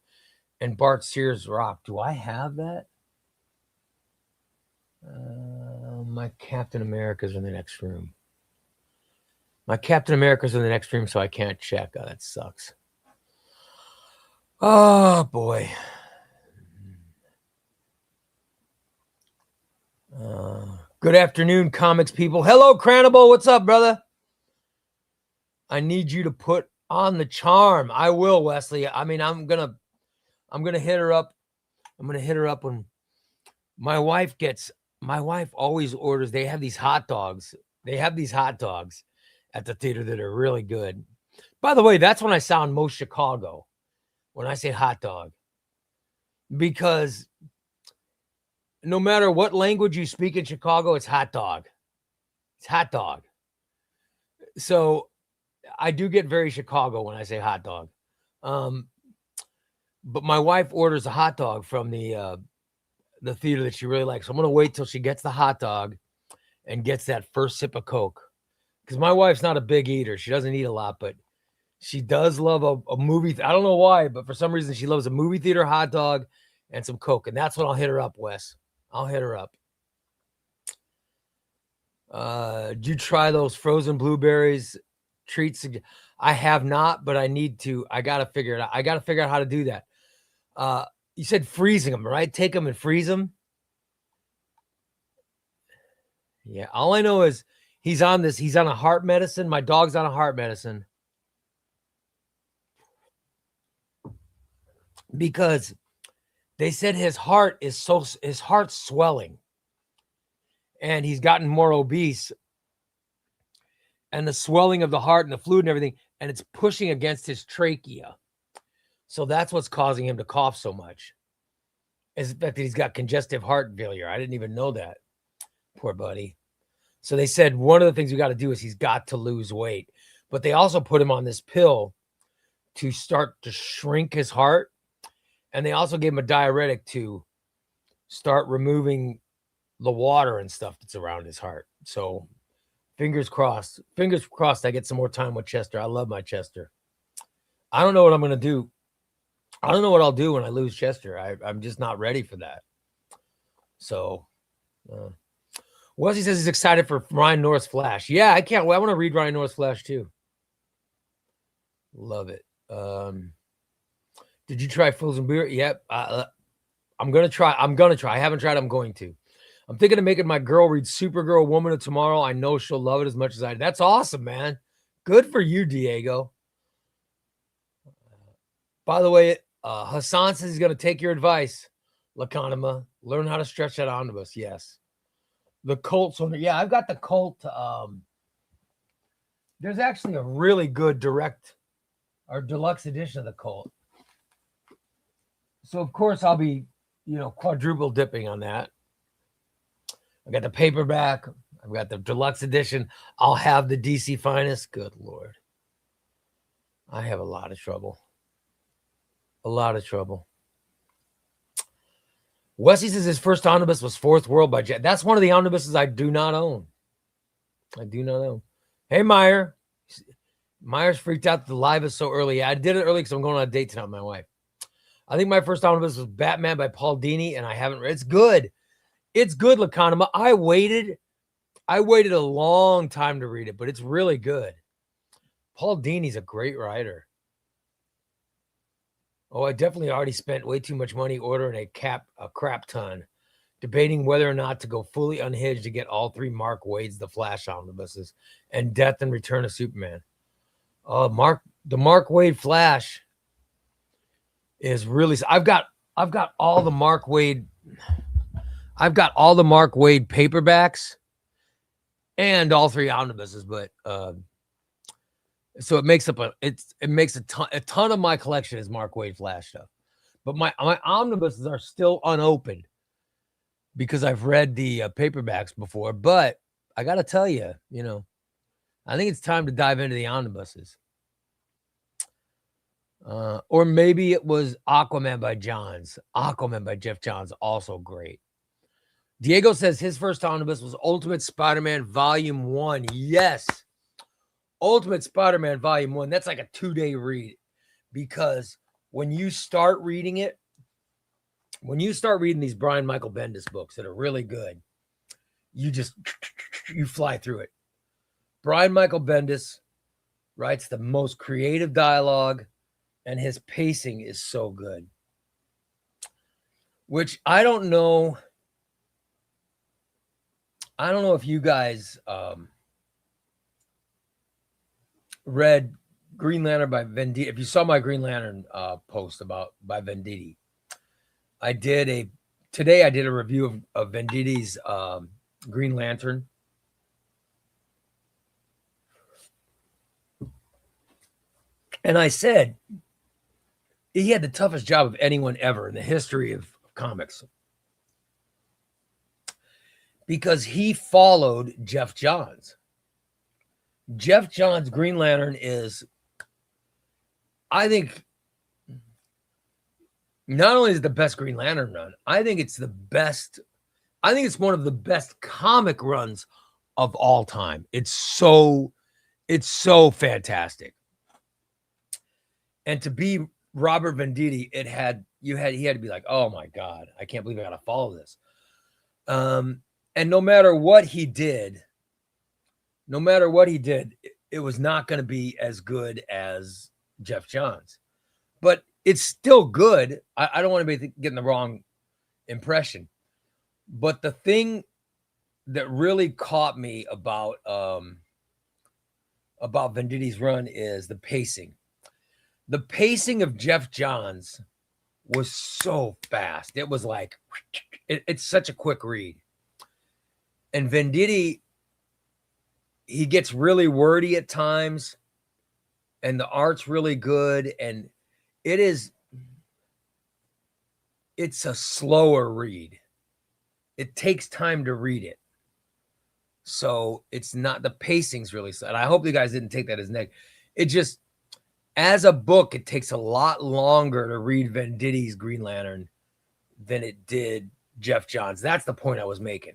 and Bart Sears Rock. Do I have that? My Captain America's in the next room. My Captain America's in the next room, so I can't check. Oh, that sucks. Oh, boy. Good afternoon, comics people. Hello, Cranable. What's up, brother? I need you to put on the charm. I will, Wesley. I mean, I'm gonna hit her up. I'm gonna hit her up when my wife always orders. They have these hot dogs. At the theater that are really good. By the way, that's when I sound most Chicago, when I say hot dog. Because no matter what language you speak in Chicago, it's hot dog. It's hot dog. So I do get very Chicago when I say hot dog. But my wife orders a hot dog from the theater that she really likes. So I'm going to wait till she gets the hot dog and gets that first sip of Coke. Because my wife's not a big eater. She doesn't eat a lot, but she does love a movie. I don't know why, but for some reason she loves a movie theater hot dog and some Coke. And that's when I'll hit her up, Wes. I'll hit her up. Did you try those frozen blueberries treats? I have not, but I need to. I got to figure it out. I got to figure out how to do that. You said freezing them, right? Take them and freeze them. Yeah. All I know is he's on a heart medicine. My dog's on a heart medicine. Because they said his heart's swelling. And he's gotten more obese. And the swelling of the heart and the fluid and everything, and it's pushing against his trachea. So that's what's causing him to cough so much. Is the fact that he's got congestive heart failure. I didn't even know that. Poor buddy. So they said one of the things we got to do is he's got to lose weight. But they also put him on this pill to start to shrink his heart. And they also gave him a diuretic to start removing the water and stuff that's around his heart. So fingers crossed. Fingers crossed I get some more time with Chester. I love my Chester. I don't know what I'm going to do. I don't know what I'll do when I lose Chester. I'm just not ready for that. So, Wesley says he's excited for Ryan North's Flash. Yeah, I can't wait. I want to read Ryan North's Flash too. Love it. Did you try frozen beer? Yep. I'm going to try. I haven't tried. I'm going to. I'm thinking of making my girl read Supergirl Woman of Tomorrow. I know she'll love it as much as I do. That's awesome, man. Good for you, Diego. By the way, Hassan says he's going to take your advice, Lakanima. Learn how to stretch that omnibus. Yes. The Colts one. Yeah, I've got the Colt. There's actually a really good direct or deluxe edition of the Colt. So, of course, I'll be, quadruple dipping on that. I got the paperback. I've got the deluxe edition. I'll have the DC Finest. Good Lord. I have a lot of trouble. A lot of trouble. Wesley says his first omnibus was Fourth World by Jet. That's one of the omnibuses I do not own. I do not own. Hey, Meyer. Meyer's freaked out that the live is so early. Yeah, I did it early because I'm going on a date tonight with my wife. I think my first omnibus was Batman by Paul Dini, and I haven't read. It's good. It's good, Lakanima. I waited a long time to read it, but it's really good. Paul Dini's a great writer. Oh, I definitely already spent way too much money ordering a crap ton, debating whether or not to go fully unhinged to get all three Mark Waid's The Flash omnibuses and Death and Return of Superman. The Mark Waid Flash is really. I've got all the Mark Waid. I've got all the Mark Waid paperbacks and all three omnibuses, but so it makes up a ton of my collection is Mark Waid Flash stuff. But my omnibuses are still unopened because I've read the paperbacks before. But I got to tell you, I think it's time to dive into the omnibuses. Or maybe it was Aquaman by Johns. Aquaman by Jeff Johns, also great. Diego says his first omnibus was Ultimate Spider-Man Volume 1. Yes. Ultimate Spider-Man Volume 1. That's like a 2-day read. Because when you start reading these Brian Michael Bendis books that are really good, you fly through it. Brian Michael Bendis writes the most creative dialogue, and his pacing is so good. Which I don't know if you guys read Green Lantern by Venditti. If you saw my Green Lantern post by Venditti, today I did a review of Venditti's Green Lantern. And I said he had the toughest job of anyone ever in the history of comics. Because he followed Jeff Johns. Jeff Johns' Green Lantern is, I think, not only is it the best Green Lantern run, I think it's one of the best comic runs of all time. It's so fantastic. And to be Robert Venditti, he had to be like, oh my God, I can't believe I got to follow this. And no matter what he did, it was not going to be as good as Jeff Johns. But it's still good. I don't want to be getting the wrong impression. But the thing that really caught me about Venditti's run is the pacing. The pacing of Jeff Johns was so fast. It was like, it's such a quick read. And Venditti, he gets really wordy at times, and the art's really good, and it's a slower read. It takes time to read it. So it's not, the pacing's really slow. And I hope you guys didn't take that as negative. It just, as a book, it takes a lot longer to read Venditti's Green Lantern than it did Jeff Johns. That's the point I was making.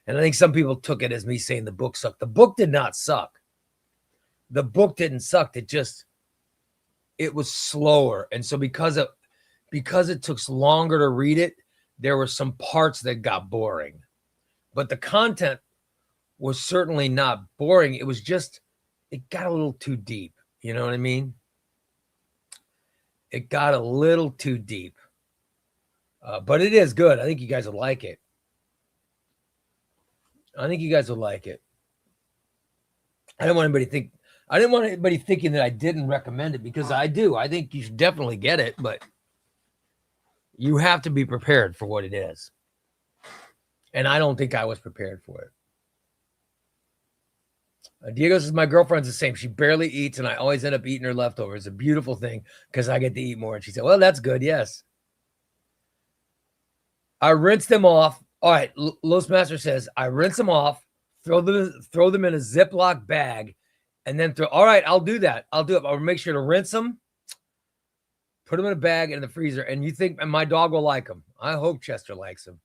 And I think some people took it as me saying the book sucked. The book did not suck. The book didn't suck. It was slower. And so because it took longer to read it, there were some parts that got boring. But the content was certainly not boring. It was just, it got a little too deep. You know what I mean? It got a little too deep. But it is good. I think you guys will like it. I didn't want anybody thinking that I didn't recommend it, because I do. I think you should definitely get it, but You have to be prepared for what it is. And I don't think I was prepared for it. Diego says, my girlfriend's the same. She barely eats, and I always end up eating her leftovers. It's a beautiful thing because I get to eat more. And she said, well, that's good. Yes. I rinse them off. All right. Los Master says, I rinse them off, throw them in a Ziploc bag, and then all right, I'll do that. I'll do it. I'll make sure to rinse them, put them in a bag in the freezer. And you think my dog will like them. I hope Chester likes them.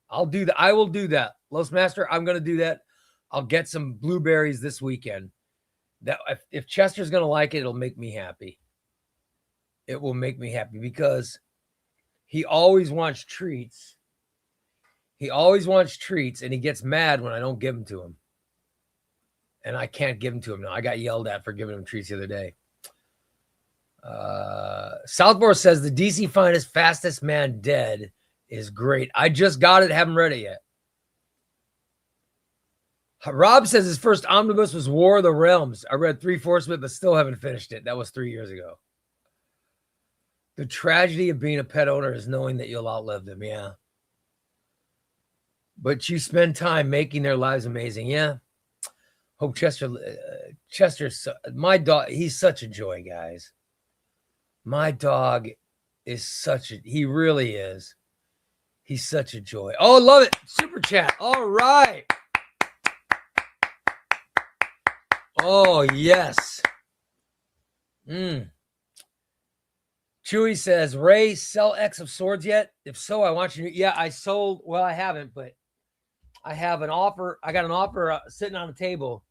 I'll do that. I will do that. Los Master, I'm going to do that. I'll get some blueberries this weekend. That if Chester's going to like it, it'll make me happy. It will make me happy because he always wants treats. He always wants treats, and he gets mad when I don't give them to him. And I can't give them to him now. I got yelled at for giving him treats the other day. Southmore says the DC Finest Fastest Man Dead is great. I just got it. Haven't read it yet. Rob says his first omnibus was War of the Realms. I read 3/4 of it, but still haven't finished it. That was 3 years ago. The tragedy of being a pet owner is knowing that you'll outlive them. Yeah. But you spend time making their lives amazing. Yeah. Hope Chester's my dog. He's such a joy, guys. My dog is he really is. He's such a joy. Oh, love it. Super chat. All right. Oh, yes. Chewy says, Ray, sell X of Swords yet? If so, I want you to. Yeah, I sold. Well, I haven't, but I have an offer. I got an offer sitting on the table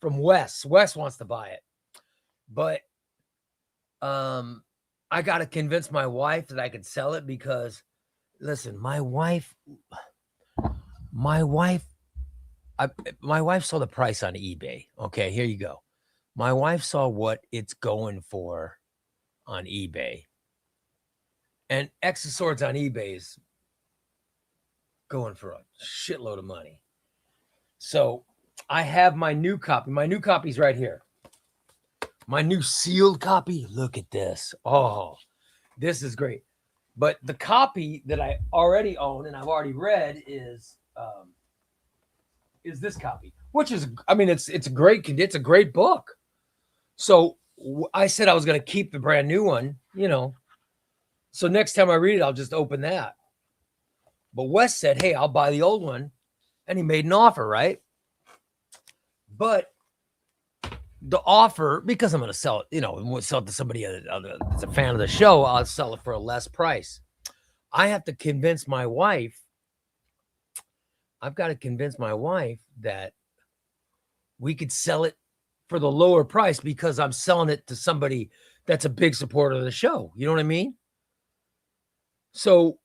from Wes. Wes wants to buy it. But I got to convince my wife that I could sell it because, listen, my wife saw the price on eBay. Okay, here you go. My wife saw what it's going for on eBay. And X of Swords on eBay is going for a shitload of money. So I have my new copy. My new copy's right here. My new sealed copy. Look at this. Oh, this is great. But the copy that I already own and I've already read is this copy, which is, I mean, it's a great book. So I said I was going to keep the brand new one, you know. So next time I read it, I'll just open that. But Wes said, hey, I'll buy the old one. And he made an offer, right? But the offer, because I'm going to sell it, you know, sell it to somebody that's a fan of the show, I'll sell it for a less price. I have to convince my wife. I've got to convince my wife that we could sell it for the lower price because I'm selling it to somebody that's a big supporter of the show. You know what I mean? So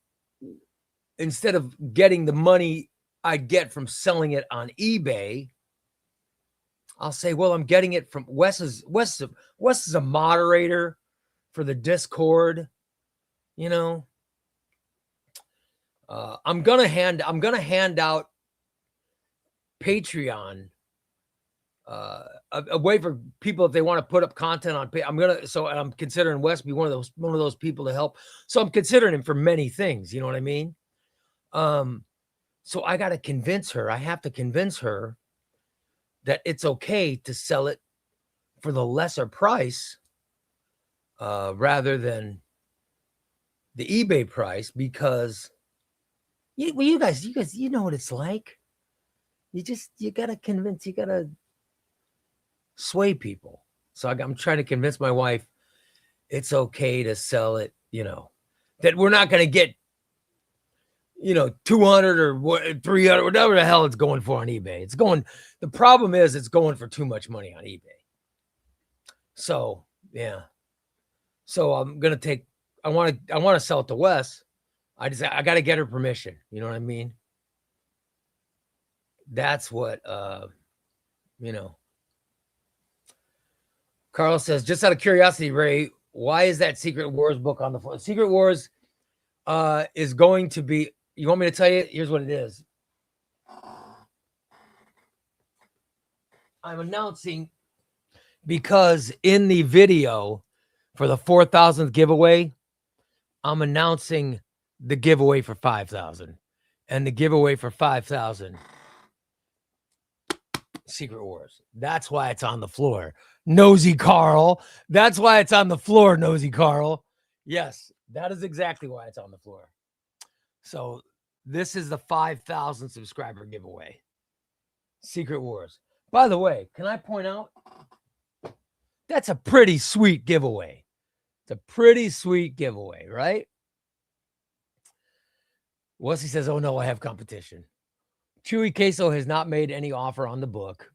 instead of getting the money I get from selling it on eBay, I'll say, well, I'm getting it from Wes is a moderator for the Discord, you know. I'm gonna hand out Patreon, a way for people if they want to put up content on. I'm considering Wes be one of those people to help. So I'm considering him for many things. You know what I mean? So I got to convince her. I have to convince her that it's okay to sell it for the lesser price, rather than the eBay price, because you guys, you know what it's like. You got to convince, you got to sway people. So I'm trying to convince my wife it's okay to sell it, you know, that we're not going to get, you know, 200 or 300, whatever the hell it's going for on eBay. The problem is it's going for too much money on eBay. So, yeah. So I'm going to I want to sell it to Wes. I got to get her permission. You know what I mean? That's what, you know. Carl says, just out of curiosity, Ray, why is that Secret Wars book on the floor? Secret Wars is going to be, you want me to tell you? Here's what it is. I'm announcing, because in the video for the 4,000th giveaway, I'm announcing the giveaway for 5,000. And the giveaway for 5,000 Secret Wars. That's why it's on the floor. Nosy Carl. That's why it's on the floor, Nosy Carl. Yes, that is exactly why it's on the floor. So this is the 5,000 subscriber giveaway. Secret Wars. By the way, can I point out? That's a pretty sweet giveaway. It's a pretty sweet giveaway, right? Wesley says, oh no, I have competition. Chewy Queso has not made any offer on the book.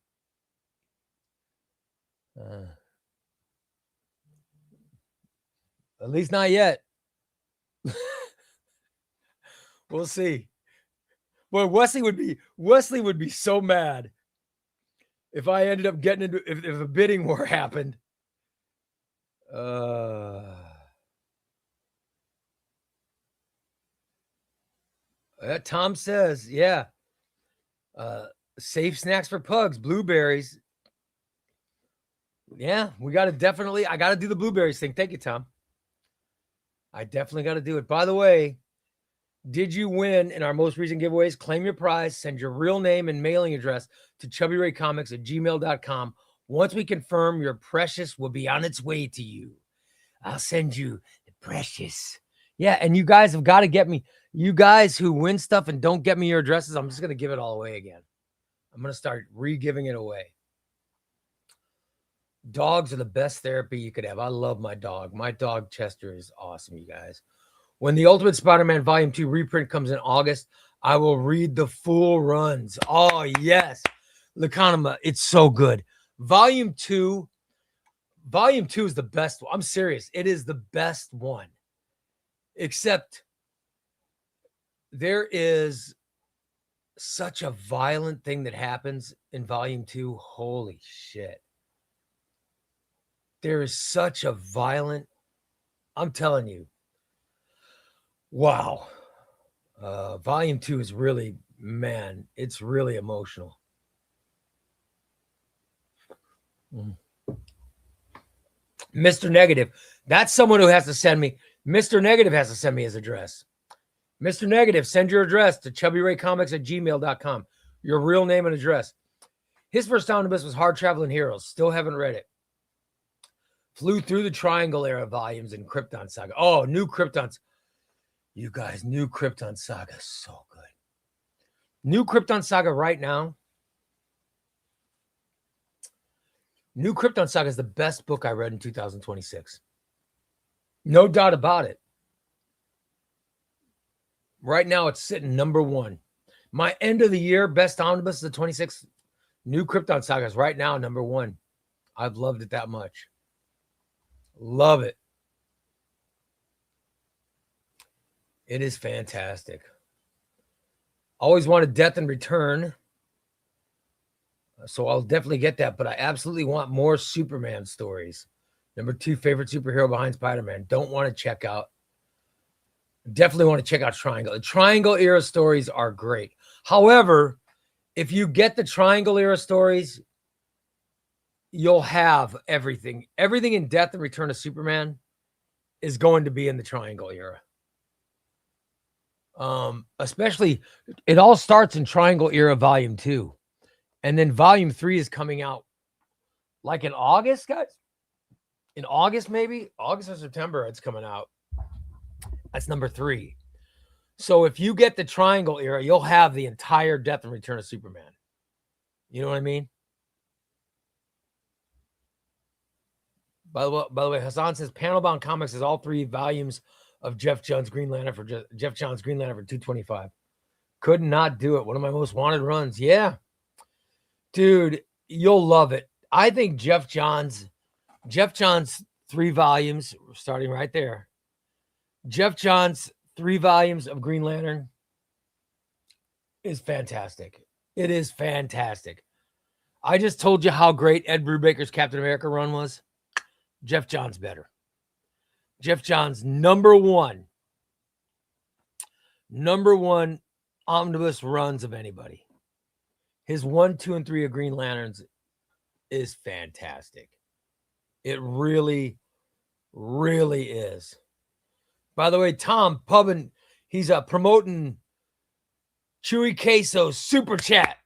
At least not yet. We'll see. Boy, Wesley would be so mad if I ended up getting into if a bidding war happened. Tom says, yeah. Safe snacks for pugs, blueberries. Yeah, I got to do the blueberries thing. Thank you, Tom. I definitely got to do it. By the way, did you win in our most recent giveaways? Claim your prize. Send your real name and mailing address to ChubbyRayComics@gmail.com. Once we confirm, your precious will be on its way to you. I'll send you the precious. Yeah, and you guys have got to get me. You guys who win stuff and don't get me your addresses, I'm just going to give it all away again. I'm going to start re-giving it away. Dogs are the best therapy you could have. I love my dog. My dog, Chester, is awesome, you guys. When the Ultimate Spider-Man Volume 2 reprint comes in August, I will read the full runs. Oh, yes. Lacanema, it's so good. Volume 2 is the best one. I'm serious. It is the best one. Except there is such a violent thing that happens in Volume 2. Holy shit. There is such a violent, I'm telling you. Wow. Volume 2 is really, man, it's really emotional. Mr. Negative. That's someone who has to send me. Mr. Negative has to send me his address. Mr. Negative, send your address to ChubbyRayComics@gmail.com. Your real name and address. His first omnibus was Hard Traveling Heroes. Still haven't read it. Flew through the Triangle era volumes in Krypton Saga. Oh, New Krypton. You guys, New Krypton Saga is so good. New Krypton Saga right now. New Krypton Saga is the best book I read in 2026. No doubt about it. Right now, it's sitting number one. My end of the year best omnibus is the 26th. New Krypton Saga is right now number one. I've loved it that much. Love it. It is fantastic. Always wanted Death and Return. So I'll definitely get that, but I absolutely want more Superman stories. Number 2 favorite superhero behind Spider-Man. Don't want to check out. Definitely want to check out Triangle. The Triangle era stories are great. However, if you get the Triangle era stories, you'll have everything. Everything in Death and Return of Superman is going to be in the Triangle era. Especially, it all starts in Triangle era Volume 2. And then Volume 3 is coming out like in August, guys. In August, maybe? August or September, it's coming out. That's number 3. So if you get the Triangle era, you'll have the entire Death and Return of Superman. You know what I mean? By the way, Hassan says Panelbound Comics has all 3 volumes of Jeff Johns' Green Lantern for $225. Could not do it. One of my most wanted runs. Yeah. Dude, you'll love it. I think Jeff Johns 3 volumes, starting right there. Jeff Johns 3 volumes of Green Lantern is fantastic. It is fantastic. I just told you how great Ed Brubaker's Captain America run was. Jeff Johns better. Jeff Johns number one omnibus runs of anybody. His 1, 2, and 3 of Green Lanterns is fantastic. It really, really is. By the way, Tom Pubbin, he's promoting Chewy Queso's super chat.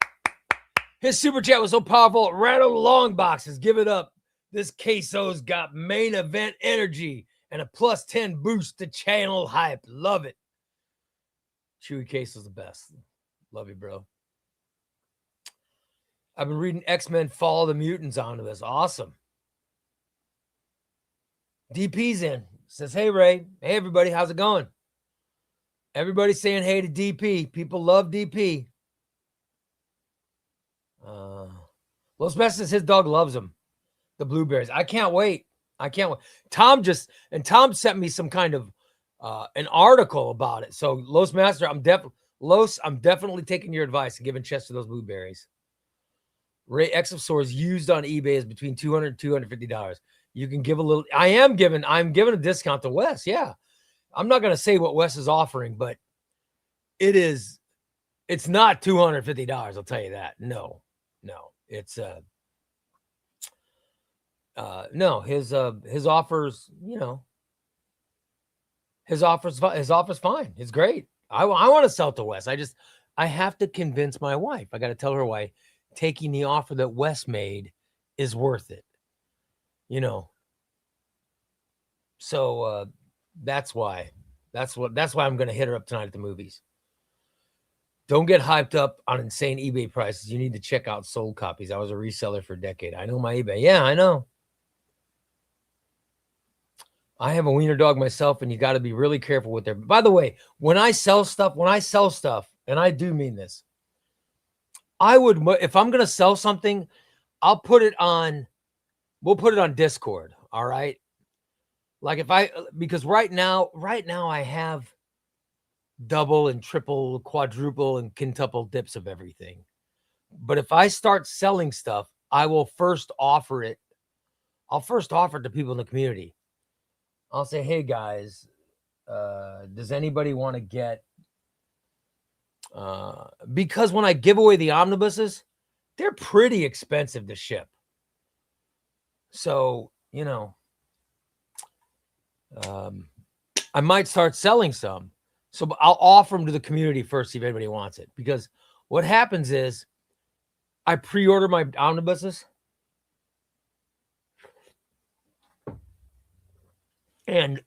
His super chat was so powerful, it rattled long boxes. Give it up. This Queso's got main event energy and a plus 10 boost to channel hype. Love it. Chewy Queso's the best. Love you, bro. I've been reading X-Men Fall of the Mutants onto this. Awesome. DP's in. Says, hey, Ray. Hey, everybody. How's it going? Everybody's saying hey to DP. People love DP. Los Messes, his dog loves him. The blueberries. I can't wait. Tom sent me some kind of an article about it. So Los Master, I'm definitely taking your advice and giving Chester those blueberries. Ray X of Swords used on eBay is between $200 and $250. You can give a little. I'm giving a discount to Wes. Yeah. I'm not going to say what Wes is offering, but it's not $250. I'll tell you that. No, it's no, his offers, his offer's fine. It's great. I want to sell to Wes. I have to convince my wife. I got to tell her why taking the offer that Wes made is worth it. So that's why I'm going to hit her up tonight at the movies. Don't get hyped up on insane eBay prices. You need to check out sold copies. I was a reseller for a decade. I know my eBay. Yeah, I know. I have a wiener dog myself, and you got to be really careful with their. By the way, when I sell stuff, and I do mean this, if I'm going to sell something, we'll put it on Discord. All right. Like because right now I have double and triple, quadruple and quintuple dips of everything. But if I start selling stuff, I will first offer it. I'll first offer it to people in the community. I'll say, hey guys, does anybody want to get, because when I give away the omnibuses, they're pretty expensive to ship. So, I might start selling some. So I'll offer them to the community first, see if anybody wants it. Because what happens is I pre-order my omnibuses. And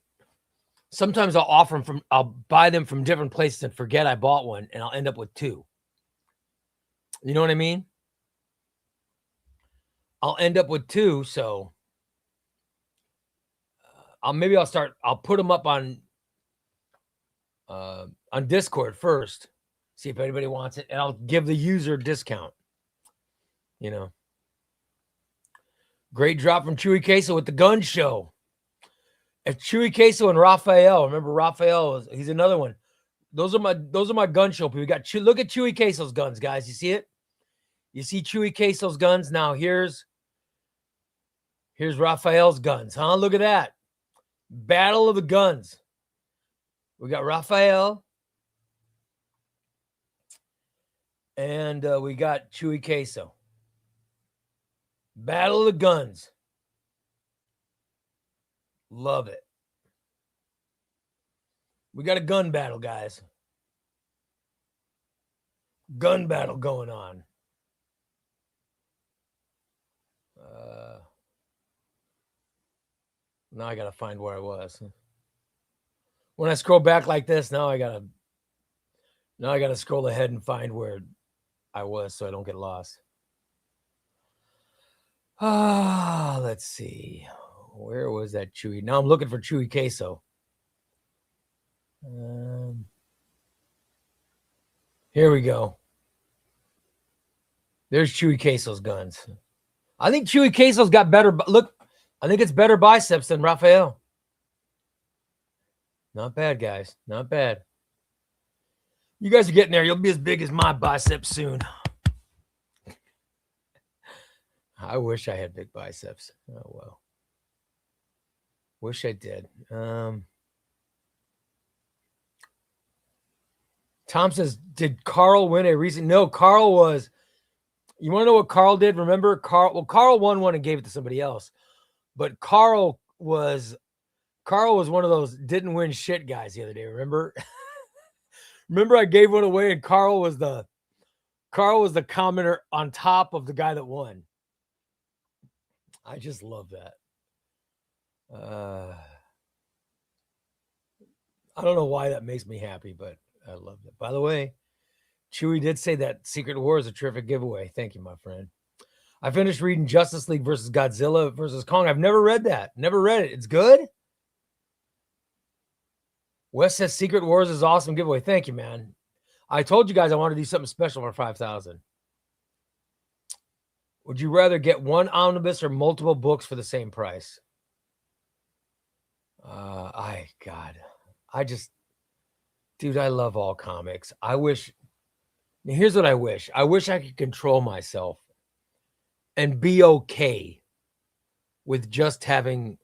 sometimes I'll buy them from different places and forget I bought one, and I'll end up with two. You know what I mean? I'll end up with two. So I'll put them up on Discord first, see if anybody wants it, and I'll give the user a discount. Great drop from Chewy Queso with the gun show. At Chewy Queso and Raphael. Remember Raphael? He's another one. Those are my gun show people. Look at Chewy Queso's guns, guys. You see it? You see Chewy Queso's guns? Now here's Raphael's guns, huh? Look at that. Battle of the guns. We got Raphael. And we got Chewy Queso. Battle of the guns. Love it. We got a gun battle, guys. Gun battle going on. Now I got to find where I was. When I scroll back like this, now I got to scroll ahead and find where I was so I don't get lost. Let's see. Where was that Chewy? Now I'm looking for Chewy Queso. Here we go. There's Chewy Queso's guns. I think Chewy Queso's got better. Look, I think it's better biceps than Raphael. Not bad, guys. Not bad. You guys are getting there. You'll be as big as my biceps soon. I wish I had big biceps. Oh, well. Wish I did. Tom says, did Carl win a recent? No, Carl was. You want to know what Carl did? Remember, Carl won one and gave it to somebody else. But Carl Carl was one of those didn't win shit guys the other day. Remember? Remember I gave one away and Carl was the commenter on top of the guy that won. I just love that. I don't know why that makes me happy, but I love it. By the way, Chewy did say that Secret War is a terrific giveaway. Thank you, my friend. I finished reading Justice League versus Godzilla versus Kong. I've never read that. Never read it. It's good. Wes says Secret Wars is awesome giveaway. Thank you, man. I told you guys I want to do something special for 5,000. Would you rather get one omnibus or multiple books for the same price? Dude, I love all comics. Here's what I wish. I wish I could control myself and be okay with just having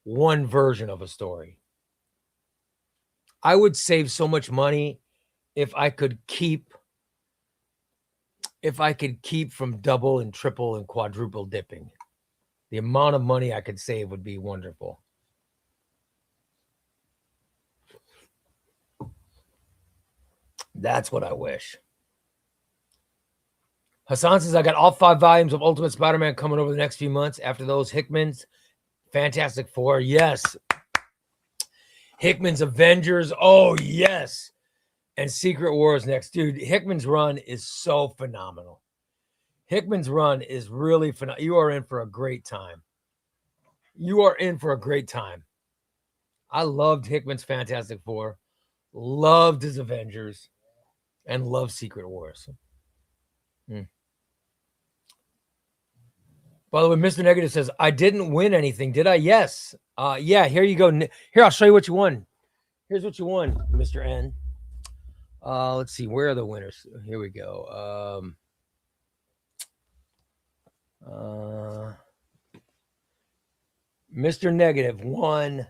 one version of a story. I would save so much money if I could keep from double and triple and quadruple dipping. The amount of money I could save would be wonderful. That's what I wish. Hassan says, I got all 5 volumes of Ultimate Spider-Man coming over the next few months. After those, Hickman's Fantastic Four. Yes. Hickman's Avengers. Oh, yes. And Secret Wars next. Dude, Hickman's run is so phenomenal. Hickman's run is really phenomenal. You are in for a great time. I loved Hickman's Fantastic Four. Loved his Avengers. And loved Secret Wars. By the way, Mr. Negative says, I didn't win anything, did I? Yes. Yeah, here you go. Here, I'll show you what you won. Here's what you won, Mr. N. Let's see. Where are the winners? Here we go. Mr. Negative won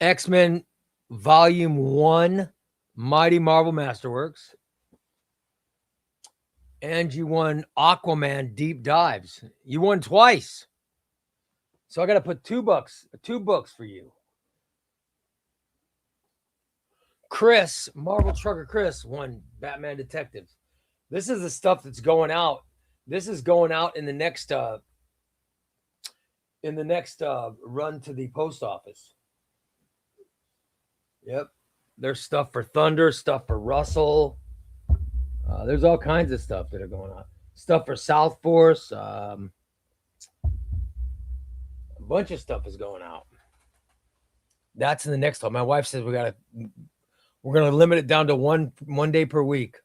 X-Men Volume 1, Mighty Marvel Masterworks. And you won Aquaman Deep Dives. You won twice. So I got to put two books for you. Chris, Marvel Trucker Chris, won Batman Detectives. This is the stuff that's going out. This is going out in the next run to the post office. Yep. There's stuff for Thunder, stuff for Russell. There's all kinds of stuff that are going on. Stuff for South Force. A bunch of stuff is going out. That's in the next one. My wife says we're gonna limit it down to one day per week.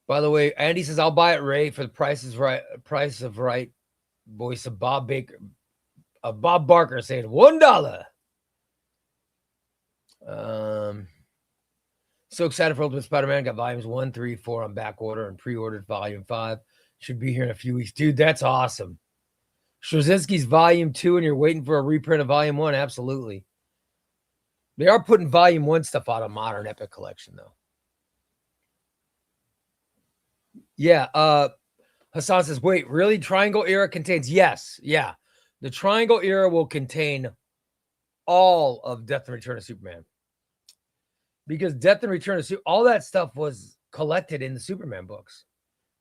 By the way, Andy says I'll buy it, Ray, for the price of right. Voice of Bob Barker saying $1. So excited for Ultimate Spider-Man. Got volumes 1, 3, 4 on back order and pre-ordered volume 5. Should be here in a few weeks. Dude, that's awesome. Straczynski's volume 2 and you're waiting for a reprint of volume 1. Absolutely. They are putting volume 1 stuff out of Modern Epic Collection, though. Yeah. Hassan says, wait, really? Triangle Era contains? Yes. Yeah. The Triangle Era will contain all of Death and Return of Superman. Because Death and Return of Superman, all that stuff was collected in the Superman books.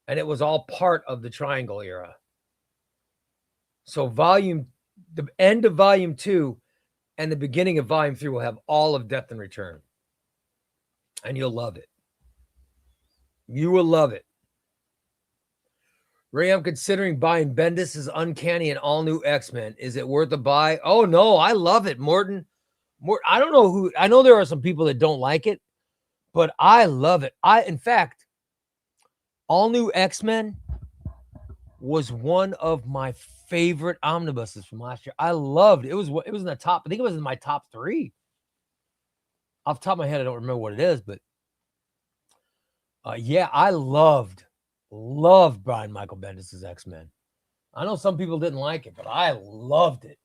And it was all part of the Triangle Era. So the end of volume 2 and the beginning of volume 3 will have all of Death and Return. And you'll love it. You will love it. Ray, I'm considering buying Bendis' Uncanny and All New X-Men. Is it worth a buy? Oh, no, I love it, Morton. I don't know I know there are some people that don't like it, but I love it. In fact, All New X-Men was one of my favorite omnibuses from last year. I loved it. It was in the top. I think it was in my top 3. Off the top of my head, I don't remember what it is, but yeah, I loved Brian Michael Bendis' X-Men. I know some people didn't like it, but I loved it.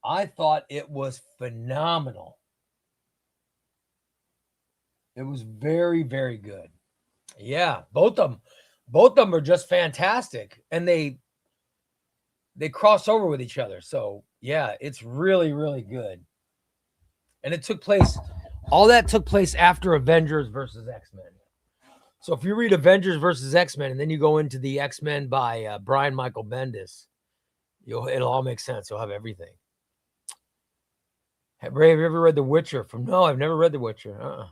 I thought it was phenomenal. It was very, very good. Yeah, both of them are just fantastic. And they cross over with each other. So yeah, it's really, really good. And it took place, all that took place after Avengers versus X-Men. So if you read Avengers versus X-Men and then you go into the X-Men by Brian Michael Bendis, it'll all make sense. You'll have everything. Ray, have you ever read The Witcher? No, I've never read The Witcher.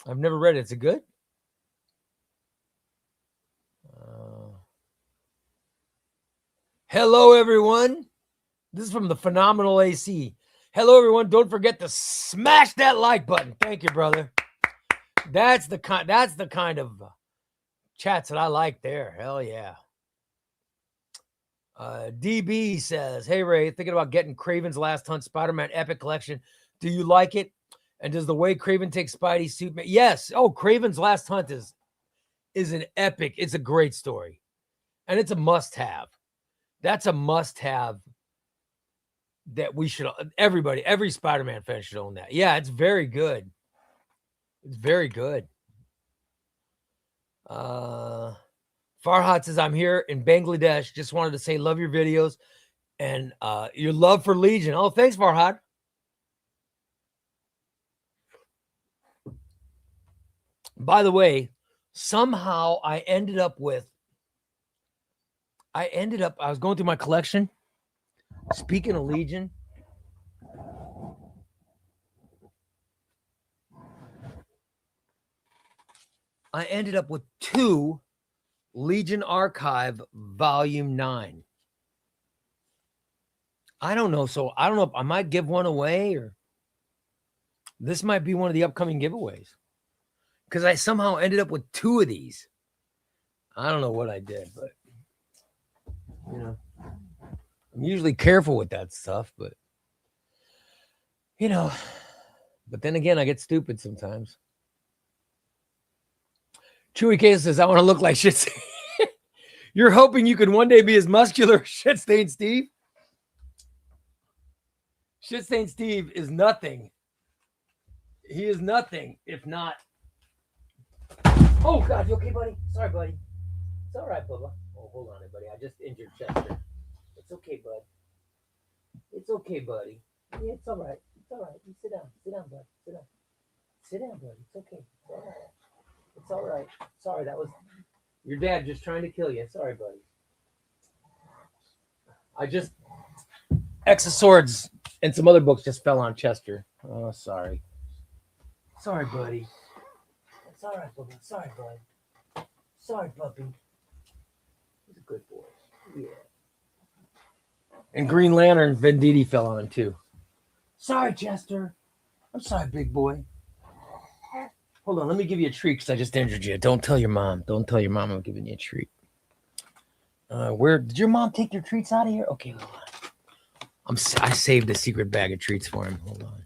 I've never read it. Is it good? Hello, everyone. This is from the Phenomenal AC. Hello, everyone. Don't forget to smash that like button. Thank you, brother. That's the kind of chats that I like there. Hell yeah. DB says, hey, Ray, thinking about getting Craven's Last Hunt Spider-Man Epic Collection. Do you like it? And does the way Craven takes Spidey's suit? Yes. Oh, Craven's Last Hunt is an epic. It's a great story. And it's a must-have. That's a must-have that we should, every Spider-Man fan should own that. Yeah, it's very good. It's very good. Farhad says, I'm here in Bangladesh. Just wanted to say, love your videos and your love for Legion. Oh, thanks, Farhad. By the way, somehow I was going through my collection. Speaking of Legion, I ended up with 2 Legion Archive Volume 9. I don't know. So I don't know if I might give one away or this might be one of the upcoming giveaways. Because I somehow ended up with 2 of these. I don't know what I did, but you know, I'm usually careful with that stuff, but you know, but then again, I get stupid sometimes. Chewy Case says, I want to look like shit. You're hoping you can one day be as muscular as Shit Stain Steve? Shit Stain Steve is nothing. He is nothing if not. Oh, God, you okay, buddy? Sorry, buddy. It's all right, Bubba. Oh, hold on, buddy. I just injured Chester. It's okay, bud. It's okay, buddy. Yeah, it's all right. It's all right. You sit down. Sit down, bud. Sit down. Sit down, buddy. It's okay. It's all right. It's all right. Sorry, that was your dad just trying to kill you. Sorry, buddy. I just X of Swords and some other books just fell on Chester. Oh, sorry. Sorry, buddy. It's all right, Bubba. Sorry, bud. Sorry, puppy. He's a good boy. Yeah. And Green Lantern Venditti fell on him too. Sorry, Chester. I'm sorry, big boy. Hold on, let me give you a treat because I just injured you. Don't tell your mom. Don't tell your mom I'm giving you a treat. Where did your mom take your treats out of here? Okay, hold on. I saved a secret bag of treats for him. Hold on.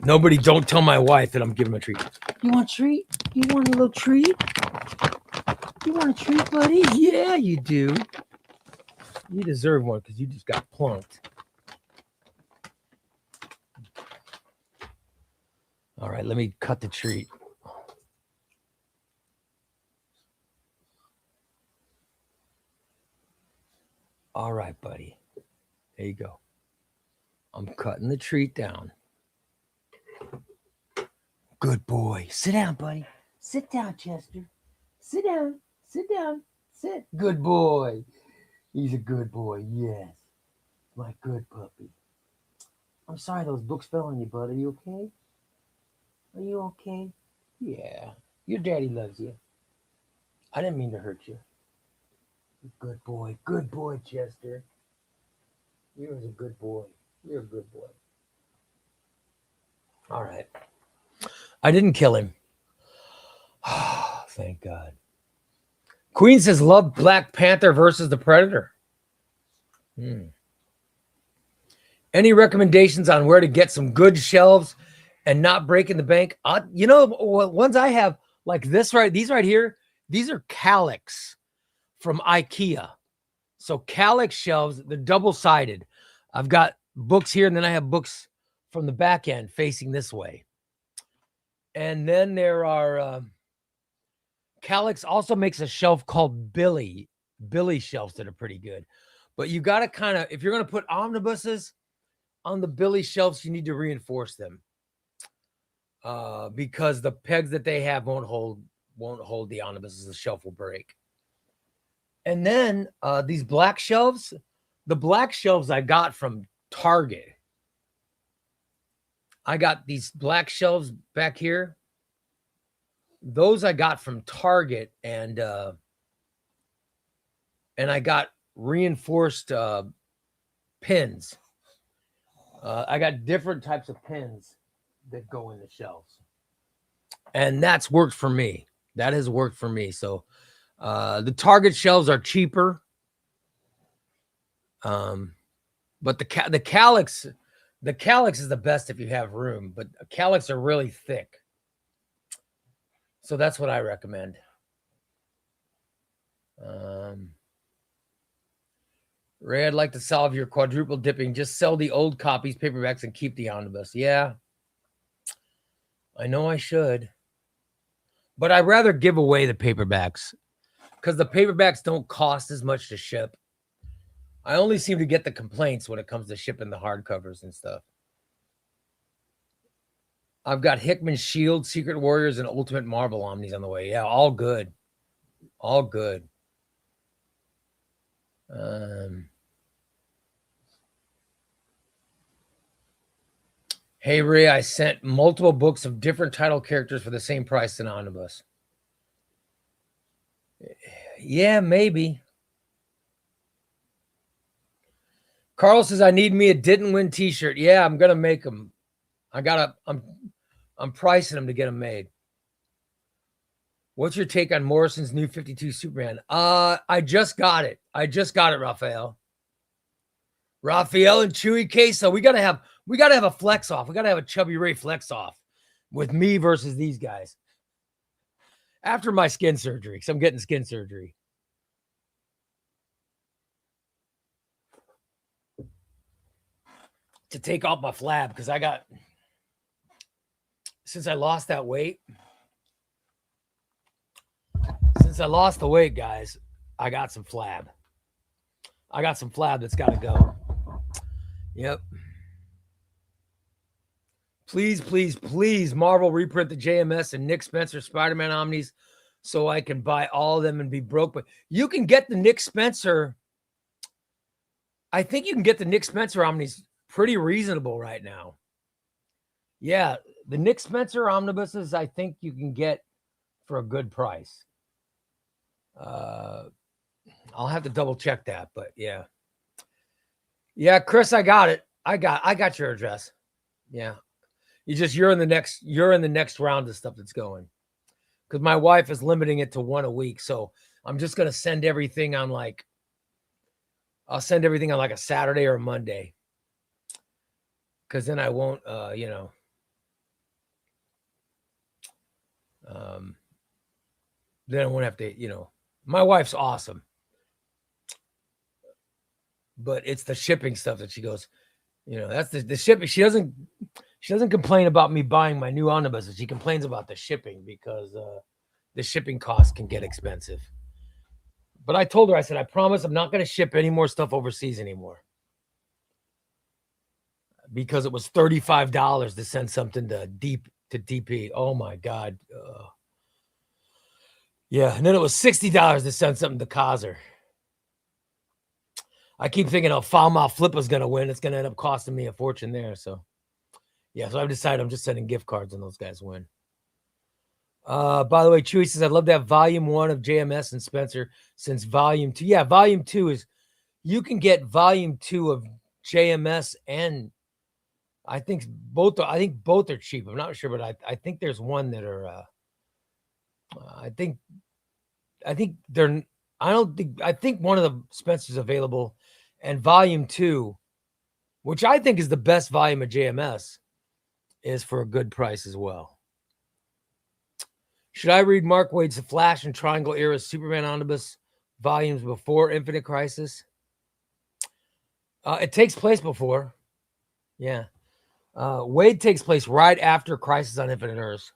Nobody, don't tell my wife that I'm giving him a treat. You want a treat? You want a little treat? You want a treat, buddy? Yeah, you do. You deserve one because you just got plunked. All right, let me cut the treat. All right, buddy. There you go. I'm cutting the treat down. Good boy. Sit down, buddy. Sit down, Chester. Sit down. Sit down. Sit. Good boy. He's a good boy. Yes. My good puppy. I'm sorry those books fell on you, bud. Are you okay? Are you okay? Yeah. Your daddy loves you. I didn't mean to hurt you. Good boy. Good boy, Chester. You're a good boy. You're a good boy. All right. I didn't kill him. Oh, thank God. Queen says, love Black Panther versus the Predator. Any recommendations on where to get some good shelves and not breaking the bank? You know, ones I have like these right here, these are Calyx from IKEA. So Calyx shelves, they're double-sided. I've got books here, and then I have books from the back end facing this way. And then there are, Calyx also makes a shelf called Billy. Billy shelves that are pretty good. But you got to kind of, if you're going to put omnibuses on the Billy shelves, you need to reinforce them because the pegs that they have won't hold the omnibuses. The shelf will break. And then these black shelves, the black shelves I got from Target. I got these black shelves back here. Those I got from Target, and I got reinforced pins. I got different types of pins that go in the shelves, and that's worked for me. That has worked for me. So the Target shelves are cheaper, but the Calyx is the best if you have room. But Calyx are really thick, so that's what I recommend. Ray, I'd like to solve your quadruple dipping. Just sell the old copies, paperbacks, and keep the omnibus. Yeah, I know I should. But I'd rather give away the paperbacks because the paperbacks don't cost as much to ship. I only seem to get the complaints when it comes to shipping the hardcovers and stuff. I've got Hickman Shield, Secret Warriors, and Ultimate Marvel Omnis on the way. Yeah, all good. All good. Hey, Ray, I sent multiple books of different title characters for the same price than Omnibus. Yeah, maybe. Carl says, I need me a didn't win t-shirt. Yeah, I'm going to make them. I'm pricing them to get them made. What's your take on Morrison's new 52 Superman? I just got it. Raphael. Raphael and Chewy Queso. We gotta have a flex off. We gotta have a ChubbyRay flex off with me versus these guys. After my skin surgery, because I'm getting skin surgery. To take off my flab, because since I lost that weight. Since I lost the weight, guys, I got some flab. That's got to go. Yep. Please, Marvel reprint the JMS and Nick Spencer Spider-Man Omnis so I can buy all of them and be broke. But you can get the Nick Spencer. I think you can get the Nick Spencer Omnis pretty reasonable right now. Yeah, the Nick Spencer omnibuses, I think you can get for a good price. I'll have to double check that, but yeah. Yeah, Chris, I got it. I got your address. Yeah. You're in the next round of stuff that's going. Because my wife is limiting it to one a week. So I'm just gonna send everything on I'll send everything on like a Saturday or a Monday. Because then I won't then I won't have to, my wife's awesome. But it's the shipping stuff that she goes, that's the shipping. She doesn't complain about me buying my new omnibuses. She complains about the shipping because the shipping costs can get expensive. But I told her, I said, I promise I'm not going to ship any more stuff overseas anymore. Because it was $35 to send something to DP. Oh my God. Yeah. And then it was $60 to send something to Kaiser. I keep thinking, Falmouth Flip was going to win. It's going to end up costing me a fortune there. So, yeah. So I've decided I'm just sending gift cards when those guys win. By the way, Chewy says, I'd love to have volume 1 of JMS and Spencer since volume 2. Yeah, volume 2 is, you can get volume 2 of JMS and I think both are cheap. I'm not sure, but I think there's one that are, I think one of the Spencer's available, and volume 2, which I think is the best volume of JMS, is for a good price as well. Should I read Mark Waid's The Flash and Triangle Era Superman Omnibus volumes before Infinite Crisis? It takes place before. Yeah. Waid takes place right after Crisis on Infinite Earths.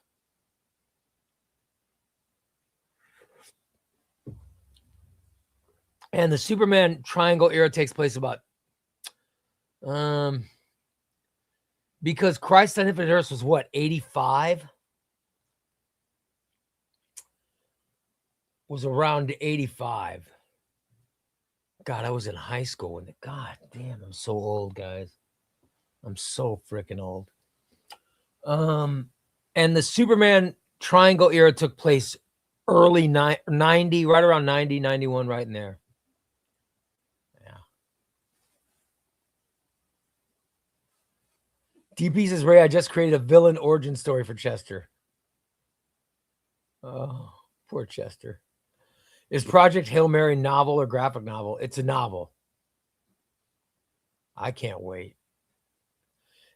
And the Superman triangle era takes place about because Christ on Infinite Earth was what, 85? Was around 85. God, I was in high school when God damn, I'm so old, guys. I'm so freaking old. And the Superman triangle era took place early 90, right around 90, 91, right in there. Yeah. DP says, Ray, I just created a villain origin story for Chester. Oh, poor Chester. Is Project Hail Mary novel or graphic novel? It's a novel. I can't wait.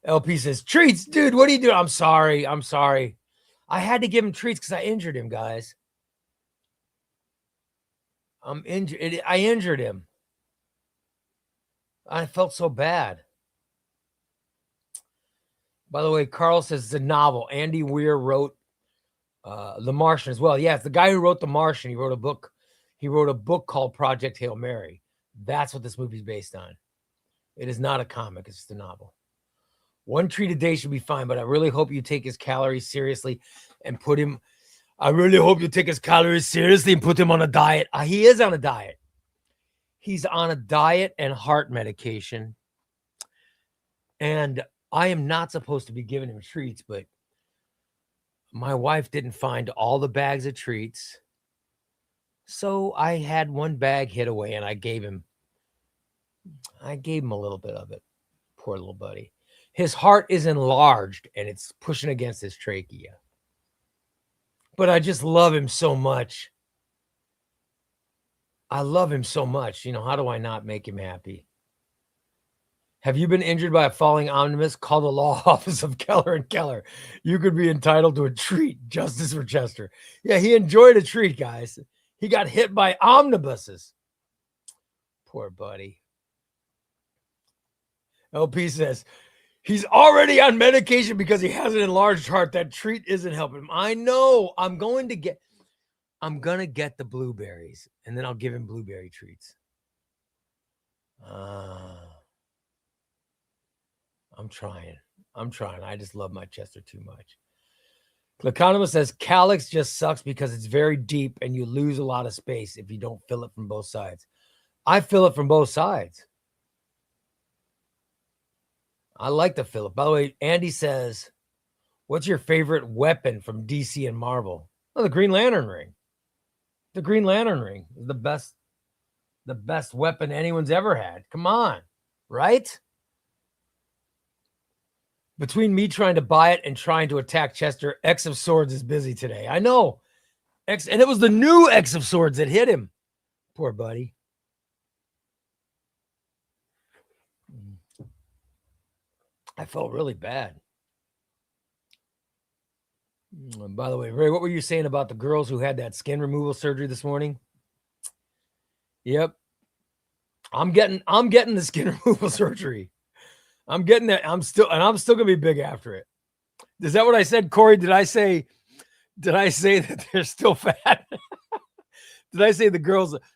LP says, treats, dude, what are you doing? I'm sorry. I had to give him treats because I injured him, guys. I'm injured. I injured him. I felt so bad. By the way, Carl says it's a novel. Andy Weir wrote The Martian as well. Yeah, it's the guy who wrote The Martian. He wrote a book. He wrote a book called Project Hail Mary. That's what this movie's based on. It is not a comic. It's just a novel. 1 treat a day should be fine, but I really hope you take his calories seriously and put him. I really hope you take his calories seriously and put him on a diet. He is on a diet. He's on a diet and heart medication. And I am not supposed to be giving him treats, but my wife didn't find all the bags of treats. So I had 1 bag hid away and I gave him a little bit of it. Poor little buddy. His heart is enlarged and it's pushing against his trachea. But I just love him so much. I love him so much. How do I not make him happy? Have you been injured by a falling omnibus? Call the law office of Keller and Keller. You could be entitled to a treat. Justice for Chester. Yeah, he enjoyed a treat, guys. He got hit by omnibuses. Poor buddy. LP says, he's already on medication because he has an enlarged heart. That treat isn't helping him. I know. I'm going to get the blueberries, and then I'll give him blueberry treats. I'm trying. I just love my Chester too much. Laconima says, Calyx just sucks because it's very deep and you lose a lot of space if you don't fill it from both sides. I fill it from both sides. I like to fill it. By the way, Andy says, what's your favorite weapon from DC and Marvel? Oh, the Green Lantern ring. The Green Lantern ring is the best weapon anyone's ever had. Come on, right? Between me trying to buy it and trying to attack Chester, X of Swords is busy today. I know. And it was the new X of Swords that hit him. Poor buddy. I felt really bad. By the way, Ray, what were you saying about the girls who had that skin removal surgery this morning? Yep. I'm getting the skin removal surgery. I'm getting that. I'm still gonna be big after it. Is that what I said, Corey? Did I say that they're still fat? Did I say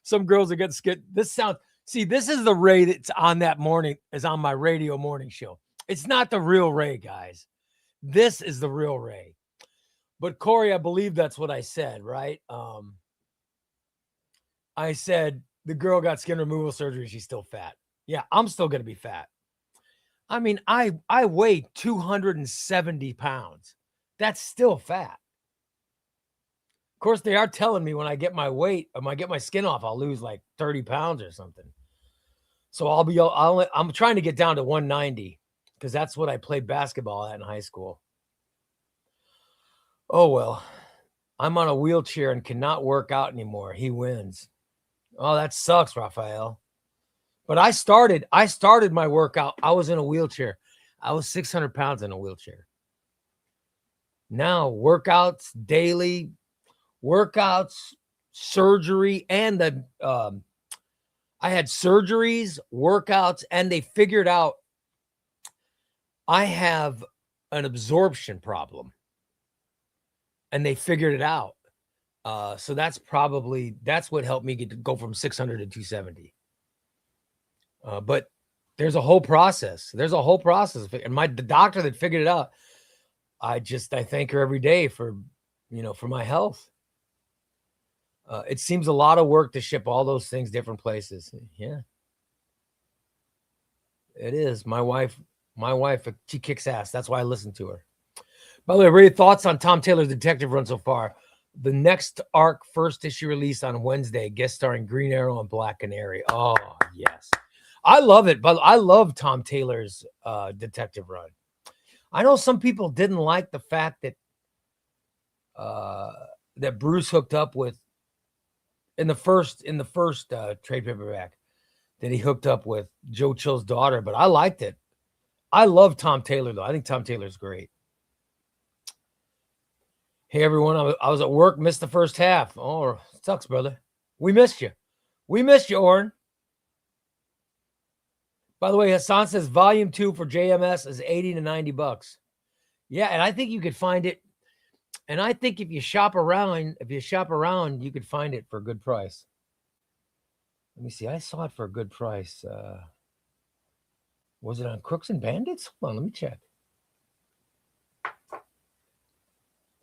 some girls are getting skin? This is the Ray that's on on my radio morning show. It's not the real Ray, guys. This is the real Ray. But Corey, I believe that's what I said, right? I said the girl got skin removal surgery. She's still fat. Yeah, I'm still going to be fat. I mean, I weigh 270 pounds. That's still fat. Of course, they are telling me when I get my weight, when I get my skin off, I'll lose like 30 pounds or something. So I'm trying to get down to 190 because that's what I played basketball at in high school. Oh, well, I'm on a wheelchair and cannot work out anymore. He wins. Oh, that sucks, Raphael. But I started my workout. I was in a wheelchair. I was 600 pounds in a wheelchair. Now, workouts, daily workouts, surgery, and I had surgeries, workouts, and they figured out I have an absorption problem. And they figured it out. So that's what helped me go from 600 to 270. But there's a whole process. And the doctor that figured it out, I thank her every day for my health. It seems a lot of work to ship all those things different places. Yeah, it is. My wife, she kicks ass. That's why I listen to her. By the way, Ray, thoughts on Tom Taylor's detective run so far? The next arc first issue release on Wednesday, guest starring Green Arrow and Black Canary. Oh, yes. I love it, but I love Tom Taylor's detective run. I know some people didn't like the fact that that Bruce hooked up with in the first trade paperback that he hooked up with Joe Chill's daughter, but I liked it. I love Tom Taylor, though. I think Tom Taylor's great. Hey, everyone. I was at work, missed the first half. Oh, sucks, brother. We missed you. Oren. By the way, Hassan says volume 2 for JMS is $80 to $90. Yeah, and I think you could find it. And I think if you shop around, you could find it for a good price. Let me see. I saw it for a good price. Was it on Crooks and Bandits? Hold on, let me check.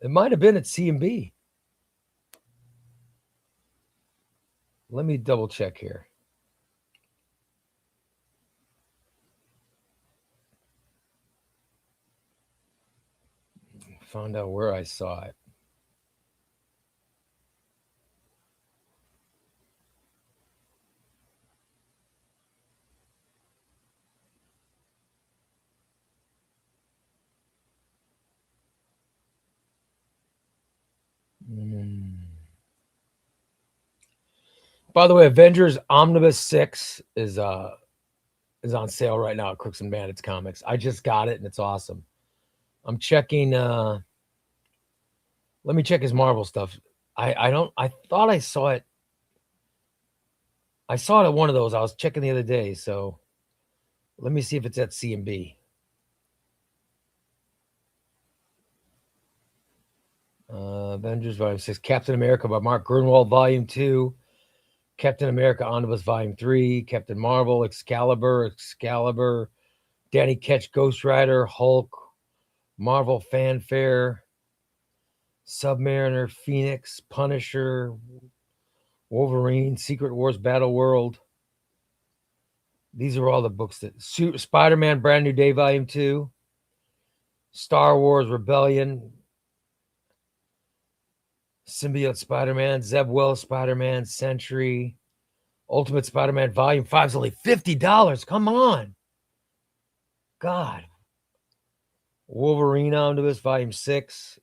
It might have been at C&B. Let me double check here. Found out where I saw it. By the way, Avengers Omnibus 6 is on sale right now at Crooks and Bandits Comics. I just got it and it's awesome. I'm checking. Let me check his Marvel stuff. I thought I saw it. I saw it at one of those. I was checking the other day. So let me see if it's at C&B. Avengers Volume 6. Captain America by Mark Gruenwald Volume 2. Captain America Omnibus Volume 3. Captain Marvel, Excalibur, Danny Ketch, Ghost Rider, Hulk, Marvel Fanfare, Submariner, Phoenix, Punisher, Wolverine, Secret Wars, Battle World. These are all the books that Spider-Man Brand New Day Volume 2, Star Wars Rebellion, Symbiote Spider-Man, Zeb Wells Spider-Man, Sentry, Ultimate Spider-Man Volume 5 is only $50. Come on. God. Wolverine Omnibus Volume 6.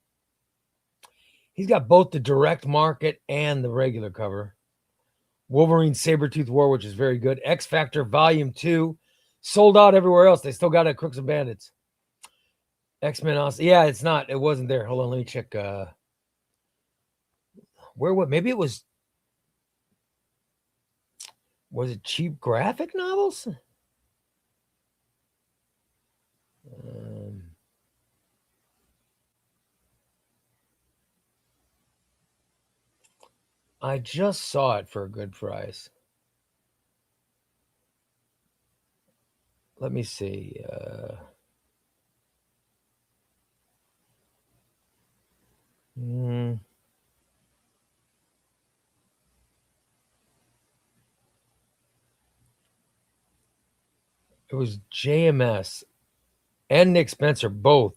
He's got both the direct market and the regular cover. Wolverine Sabretooth War, which is very good. X Factor Volume 2. Sold out everywhere else. They still got it at Crooks and Bandits. X-Men also. Yeah, it's not. It wasn't there. Hold on. Let me check. Maybe it was. Was it cheap graphic novels? I just saw it for a good price. Let me see. It was JMS and Nick Spencer both.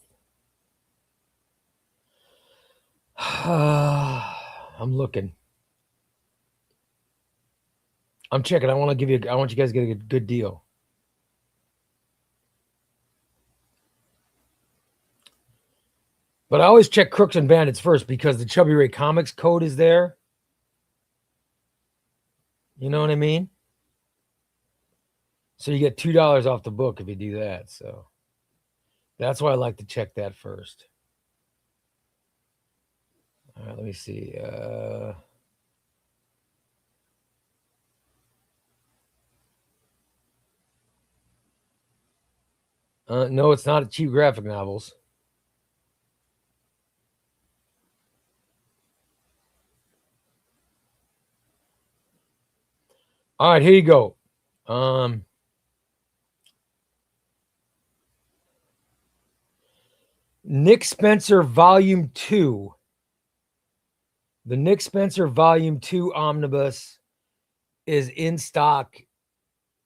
I'm looking. I'm checking. I want you guys to get a good deal. But I always check Crooks and Bandits first because the ChubbyRay Comics code is there. You know what I mean? So you get $2 off the book if you do that. So that's why I like to check that first. All right, let me see. No, it's not cheap graphic novels. All right, here you go. Nick Spencer Volume 2. The Nick Spencer Volume 2 omnibus is in stock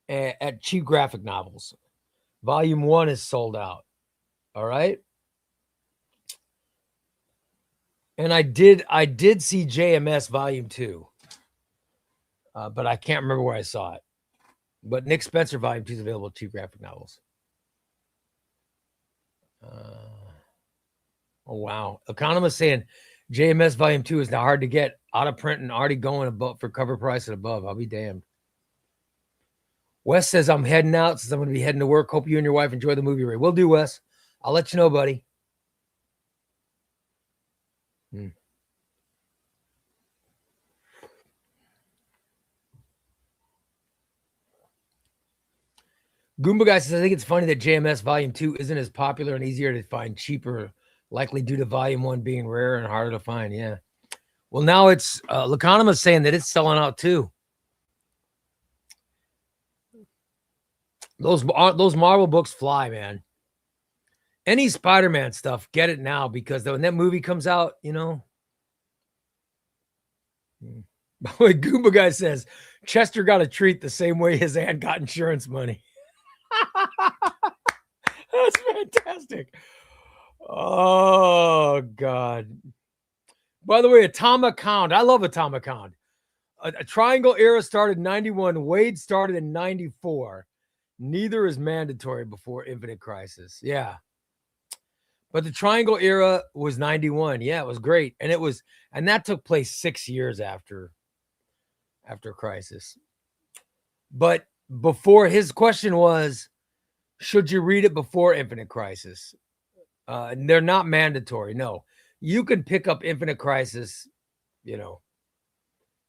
at Cheap Graphic Novels. Volume 1 is sold out. All right. And I did see JMS Volume 2. But I can't remember where I saw it. But Nick Spencer Volume 2 is available at Cheap Graphic Novels. Oh, wow. Economist saying JMS Volume 2 is now hard to get, out of print and already going above for cover price and above. I'll be damned. Wes says, I'm heading out since I'm going to be heading to work. Hope you and your wife enjoy the movie, Ray. Will do, Wes. I'll let you know, buddy. Goomba Guy says, I think it's funny that JMS Volume 2 isn't as popular and easier to find, cheaper, likely due to Volume 1 being rare and harder to find. Yeah. Well, now it's Laconoma's saying that it's selling out too. Those Marvel books fly, man. Any Spider-Man stuff, get it now, because when that movie comes out, you know. By the way, Goomba Guy says Chester got a treat the same way his aunt got insurance money. That's fantastic. Oh, God. By the way, Atomic Hound. I love Atomic Hound. A Triangle era started in 91. Wade started in 94. Neither is mandatory before Infinite Crisis. Yeah. But the Triangle era was 91. Yeah, it was great. And that took place 6 years after Crisis. But before, his question was, should you read it before Infinite Crisis? They're not mandatory. No, you can pick up Infinite Crisis. You know,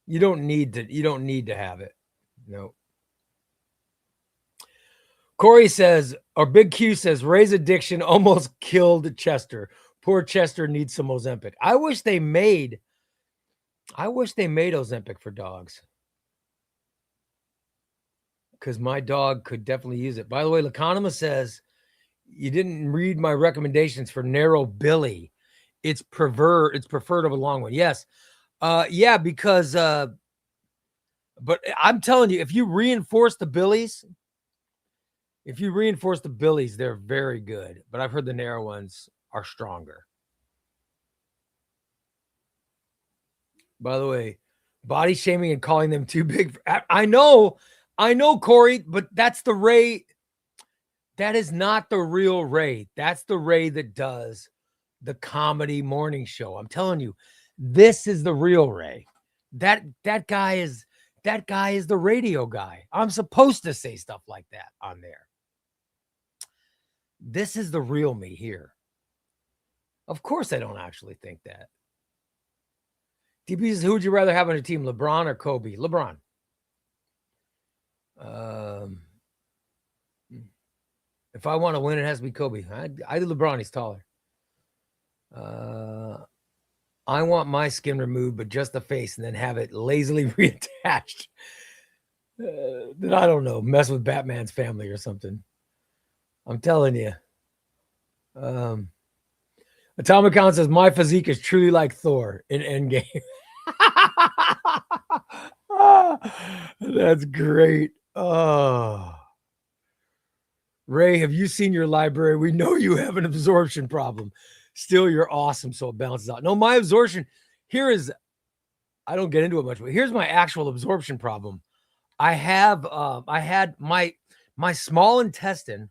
you don't need to have it. No. Corey says, or Big Q says, Ray's addiction almost killed Chester. Poor Chester needs some Ozempic. I wish they made Ozempic for dogs, because my dog could definitely use it. By the way, Laconoma says, you didn't read my recommendations for Narrow Billy. It's preferred over long one. Yes. Yeah, because but I'm telling you, if you reinforce the Billies, they're very good. But I've heard the narrow ones are stronger. By the way, body shaming and calling them too big. I know, Corey, but that's the Ray. That is not the real Ray. That's the Ray that does the comedy morning show. I'm telling you, this is the real Ray. That guy is the radio guy. I'm supposed to say stuff like that on there. This is the real me here. Of course, I don't actually think that. DP says, who would you rather have on your team, LeBron or Kobe? LeBron. If I want to win, it has to be Kobe. I do LeBron. He's taller. I want my skin removed, but just the face, and then have it lazily reattached. Then I don't know, mess with Batman's family or something. I'm telling you. Atomic Count says, my physique is truly like Thor in Endgame. That's great. Oh. Ray, have you seen your library? We know you have an absorption problem. Still, you're awesome, so it balances out. No, my absorption here is, I don't get into it much, but here's my actual absorption problem. I had my small intestine,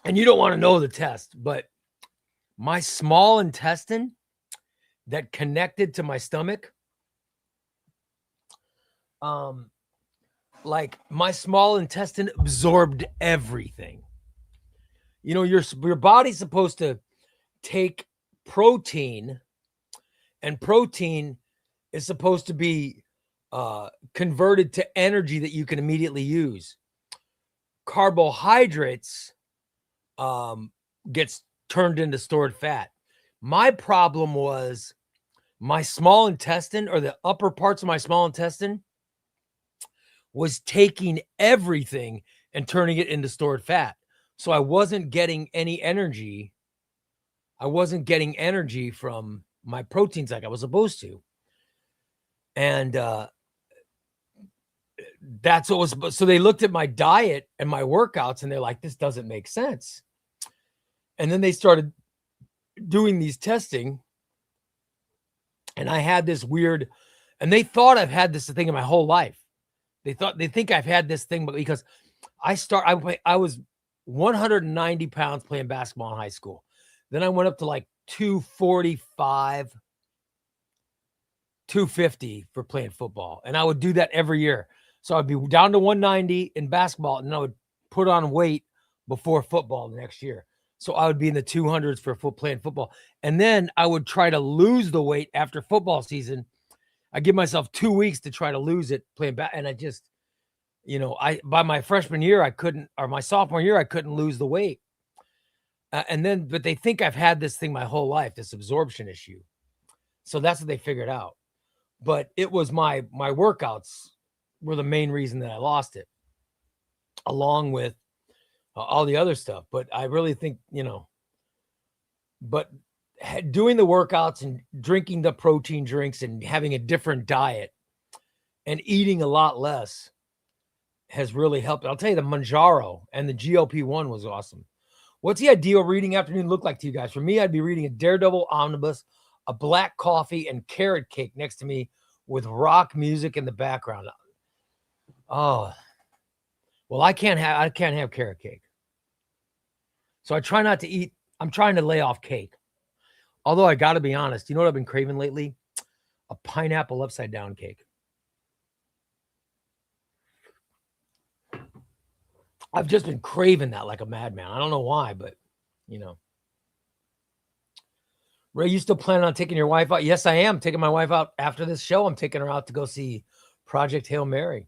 and you don't want to know the test, but my small intestine that connected to my stomach, like my small intestine absorbed everything. You know, your body's supposed to take protein, and protein is supposed to be converted to energy that you can immediately use. Carbohydrates gets turned into stored fat. My problem was my small intestine, or the upper parts of my small intestine, was taking everything and turning it into stored fat. So I wasn't getting any energy. I wasn't getting energy from my proteins like I was supposed to. And that's what was, so they looked at my diet and my workouts and they're like, this doesn't make sense. And then they started doing these testing, and I had this weird, and they thought I've had this thing in my whole life. They think I've had this thing, but because I was 190 pounds playing basketball in high school. Then I went up to like 245, 250 for playing football. And I would do that every year. So I'd be down to 190 in basketball, and then I would put on weight before football the next year. So I would be in the 200s for playing football. And then I would try to lose the weight after football season. I give myself 2 weeks to try to lose it playing back. And I just, by my freshman year, I couldn't, or my sophomore year, I couldn't lose the weight. But they think I've had this thing my whole life, this absorption issue. So that's what they figured out. But it was my workouts were the main reason that I lost it, along with all the other stuff. But I really think, but doing the workouts and drinking the protein drinks and having a different diet and eating a lot less has really helped. I'll tell you, the Manjaro and the GLP-1 was awesome. What's the ideal reading afternoon look like to you guys? For me, I'd be reading a Daredevil omnibus, a black coffee, and carrot cake next to me with rock music in the background. Oh, well, I can't have carrot cake. So I try not to eat. I'm trying to lay off cake. Although I got to be honest, you know what I've been craving lately? A pineapple upside down cake. I've just been craving that like a madman. I don't know why, but Ray, you still planning on taking your wife out? Yes, I am taking my wife out after this show. I'm taking her out to go see Project Hail Mary.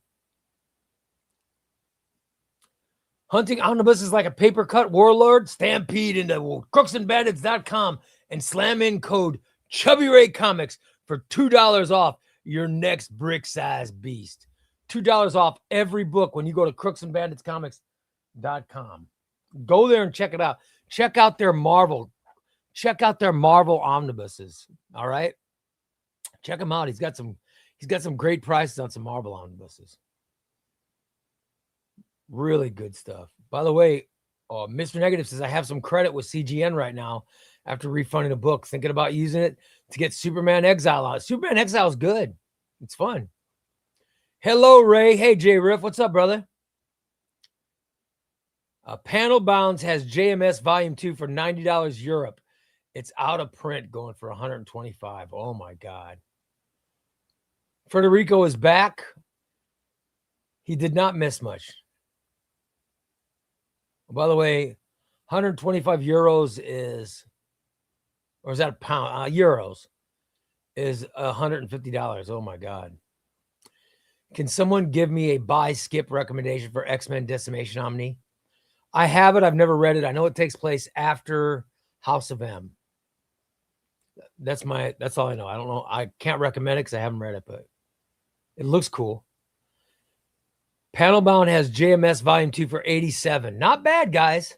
Hunting omnibus is like a paper cut warlord. Stampede into crooksandbandits.com and slam in code ChubbyRay Comics for $2 off your next brick-sized beast. $2 off every book when you go to crooksandbanditscomics.com. Go there and check it out. Check out their Marvel omnibuses. All right. Check them out. He's got some great prices on some Marvel omnibuses. Really good stuff. By the way, Mr. Negative says I have some credit with CGN right now after refunding a book, thinking about using it to get Superman Exile out. Superman Exile is good. It's fun. Hello, Ray. Hey, J Riff. What's up, brother? Panel Bounds has JMS Volume 2 for $90 Europe. It's out of print, going for $125. Oh, my God. Federico is back. He did not miss much. By the way, 125 euros is, or is that a pound? Euros is $150. Oh, my God. Can someone give me a buy skip recommendation for X-Men Decimation Omni? I have it. I've never read it. I know it takes place after House of M. That's all I know. I don't know. I can't recommend it because I haven't read it, but it looks cool. Panelbound has JMS Volume 2 for $87. Not bad, guys.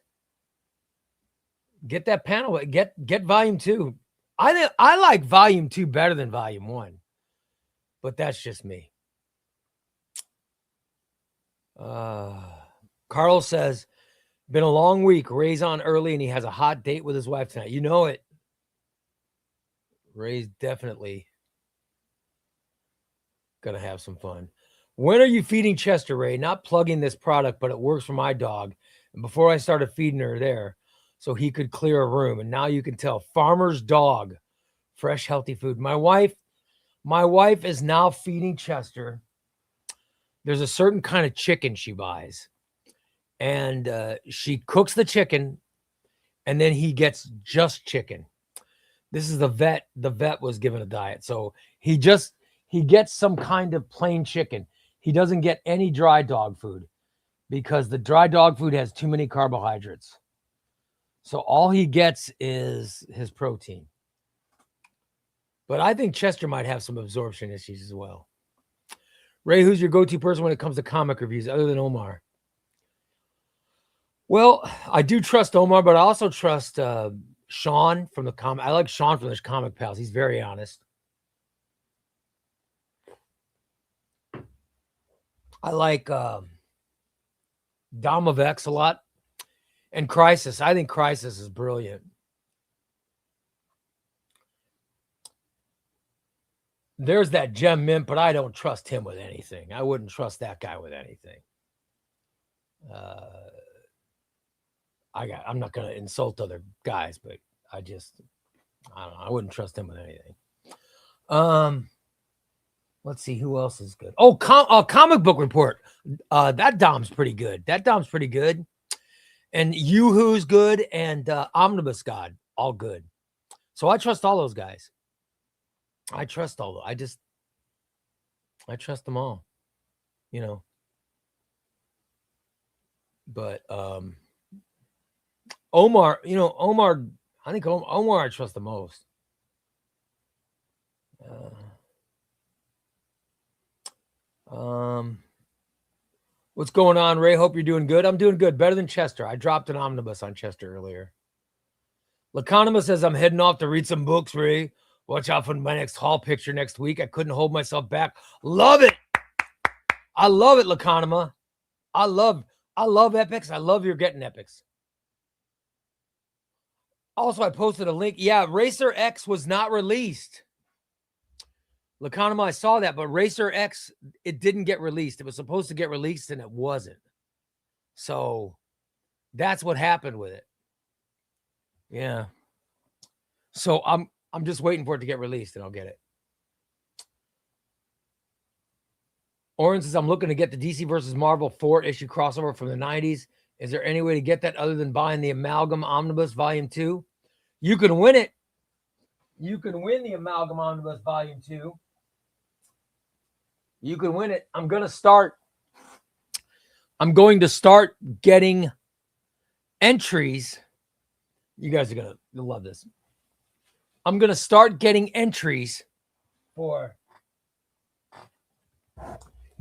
Get that panel. Get Volume 2. I like Volume 2 better than Volume 1, but that's just me. Carl says, been a long week. Ray's on early and he has a hot date with his wife tonight. You know it. Ray's definitely gonna have some fun. When are you feeding Chester, Ray? Not plugging this product, but it works for my dog. And before I started feeding her there, so he could clear a room. And now you can tell, farmer's dog, fresh, healthy food. My wife is now feeding Chester. There's a certain kind of chicken she buys. And she cooks the chicken, and then he gets just chicken. This is the vet. The vet was given a diet. So he gets some kind of plain chicken. He doesn't get any dry dog food because the dry dog food has too many carbohydrates. So all he gets is his protein. But I think Chester might have some absorption issues as well. Ray, who's your go-to person when it comes to comic reviews other than Omar? Well, I do trust Omar, but I also trust Sean from the comic. I like Sean from the Comic Pals. He's very honest. I like Dom of X a lot. And Crisis. I think Crisis is brilliant. There's that Gem Mint, but I don't trust him with anything. I wouldn't trust that guy with anything. I'm not going to insult other guys, but I don't know. I wouldn't trust him with anything. Let's see who else is good. Oh, Comic Book Report. That Dom's pretty good. And Yoo-Hoo's good, and Omnibus God, all good. So I trust all those guys. I trust them all, you know. But Omar, I think Omar I trust the most. What's going on, Ray? Hope you're doing good. I'm doing good. Better than Chester. I dropped an omnibus on Chester earlier. Laconima says, I'm heading off to read some books, Ray. Watch out for my next haul picture next week. I couldn't hold myself back. Love it. I love it, Laconima. I love epics. I love you're getting epics. Also, I posted a link. Yeah, Racer X was not released. Laconima, I saw that, but Racer X, it didn't get released. It was supposed to get released, and it wasn't. So that's what happened with it. Yeah. So I'm just waiting for it to get released, and I'll get it. Orange says, I'm looking to get the DC versus Marvel 4-issue crossover from the 90s. Is there any way to get that other than buying the Amalgam Omnibus Volume 2? You can win it. You can win the Amalgam Omnibus Volume 2. You can win it. I'm going to start getting entries. You guys are going to love this. I'm going to start getting entries for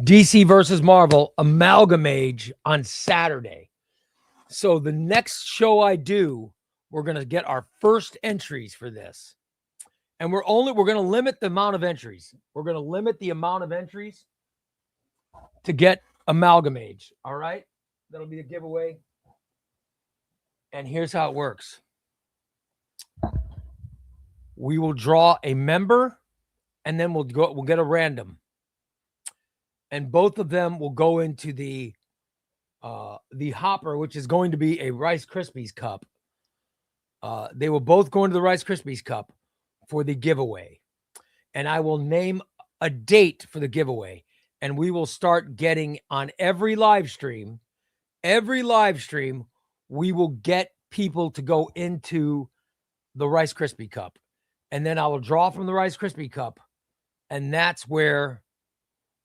DC versus Marvel Amalgamage on Saturday. So the next show I do, we're going to get our first entries for this. And we're going to limit the amount of entries. We're going to limit the amount of entries to get Amalgamage. All right? That'll be the giveaway. And here's how it works. We will draw a member, and then we'll get a random. And both of them will go into the hopper, which is going to be a Rice Krispies cup. They will both go into the Rice Krispies cup for the giveaway. And I will name a date for the giveaway. And we will start getting on every live stream, we will get people to go into the Rice Krispie cup. And then I will draw from the Rice Krispie cup. And that's where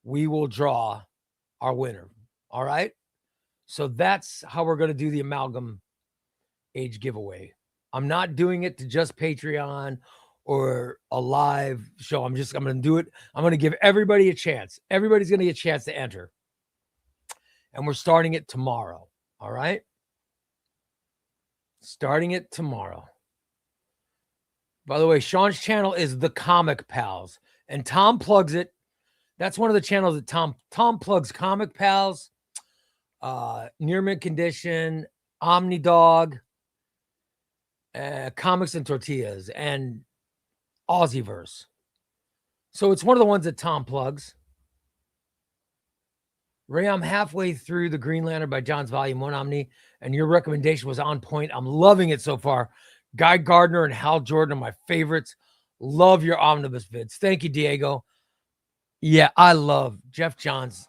we will draw our winner. All right. So that's how we're going to do the Amalgam Age giveaway. I'm not doing it to just Patreon or a live show. I'm going to do it. I'm going to give everybody a chance. Everybody's going to get a chance to enter. And we're starting it tomorrow. All right. Starting it tomorrow. By the way, Sean's channel is The Comic Pals. And Tom plugs it. That's one of the channels that Tom plugs. Comic Pals, Near Mint Condition, Omni Dog, Comics and Tortillas, and Aussieverse. So it's one of the ones that Tom plugs. Ray, I'm halfway through the Green Lantern by John's Volume 1 Omni, and your recommendation was on point. I'm loving it so far. Guy Gardner and Hal Jordan are my favorites. Love your omnibus vids. Thank you, Diego. Yeah, I love Jeff Johns.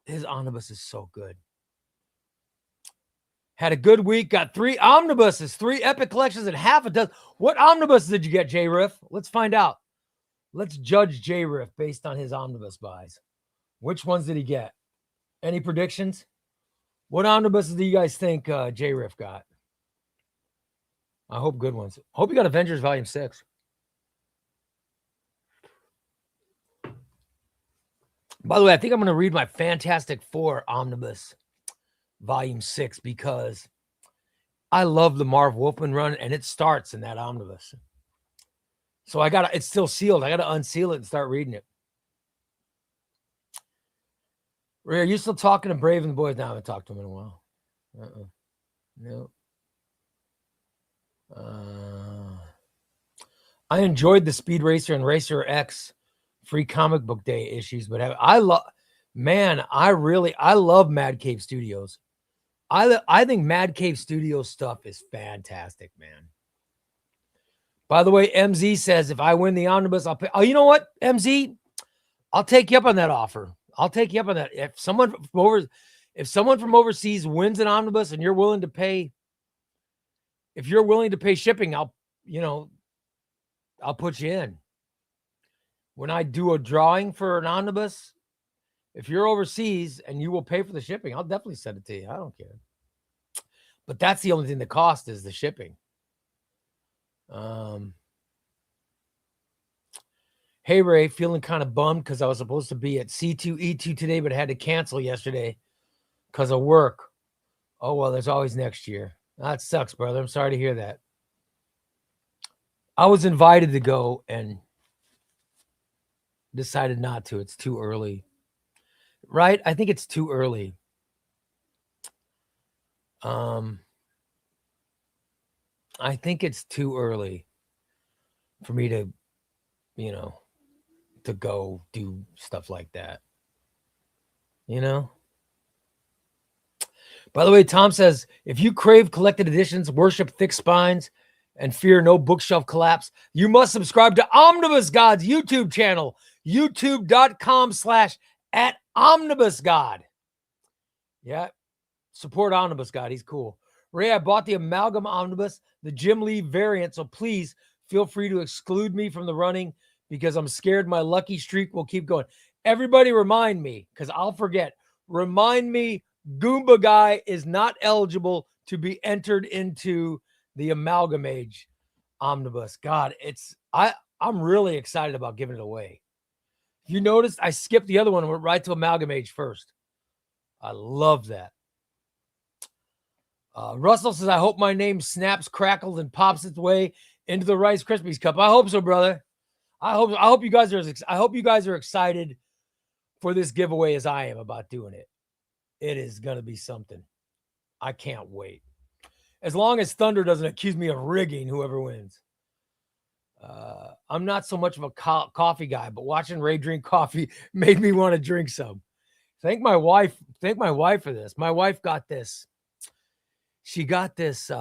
His omnibus is so good. Had a good week. Got 3 omnibuses, 3 epic collections, and half a dozen. What omnibus did you get, J Riff? Let's find out. Let's judge J Riff based on his omnibus buys. Which ones did he get? Any predictions? What omnibuses do you guys think J Riff got? I hope good ones. Hope you got Avengers Volume 6. By the way, I think I'm going to read my Fantastic Four Omnibus Volume 6 because I love the Marv Wolfman run, and it starts in that omnibus. So it's still sealed. I got to unseal it and start reading it. Ray, are you still talking to Brave and the boys? No, I haven't talked to them in a while. No. I enjoyed the Speed Racer and Racer X free comic book day issues, but I love Mad Cave Studios. I think Mad Cave Studios stuff is fantastic, man. By the way, MZ says if I win the omnibus, I'll pay. Oh, you know what, MZ? I'll take you up on that offer. I'll take you up on that. If someone from overseas wins an omnibus and you're willing to pay, shipping, I'll put you in. When I do a drawing for an omnibus, if you're overseas and you will pay for the shipping, I'll definitely send it to you. I don't care. But that's the only thing that costs is the shipping. Hey, Ray, feeling kind of bummed because I was supposed to be at C2E2 today, but had to cancel yesterday because of work. Oh, well, there's always next year. That sucks, brother. I'm sorry to hear that. I was invited to go and decided not to. It's too early. Right? I think it's too early. I think it's too early for me to, to go do stuff like that. By the way, Tom says, if you crave collected editions, worship thick spines, and fear no bookshelf collapse, you must subscribe to Omnibus God's YouTube channel, youtube.com/@OmnibusGod. Yeah, support Omnibus God. He's cool. Ray, I bought the Amalgam Omnibus, the Jim Lee variant, so please feel free to exclude me from the running because I'm scared my lucky streak will keep going. Everybody remind me, because I'll forget. Remind me, Goomba Guy is not eligible to be entered into the Amalgam Age Omnibus. God, I'm really excited about giving it away. If you noticed, I skipped the other one and went right to Amalgam Age first. I love that. Russell says, I hope my name snaps, crackles, and pops its way into the Rice Krispies cup. I hope so, brother. I hope you guys are excited for this giveaway as I am about doing it. It is going to be something. I can't wait. As long as Thunder doesn't accuse me of rigging whoever wins. I'm not so much of a coffee guy, but watching Ray drink coffee made me want to drink some. Thank my wife for this. My wife got this. She got this,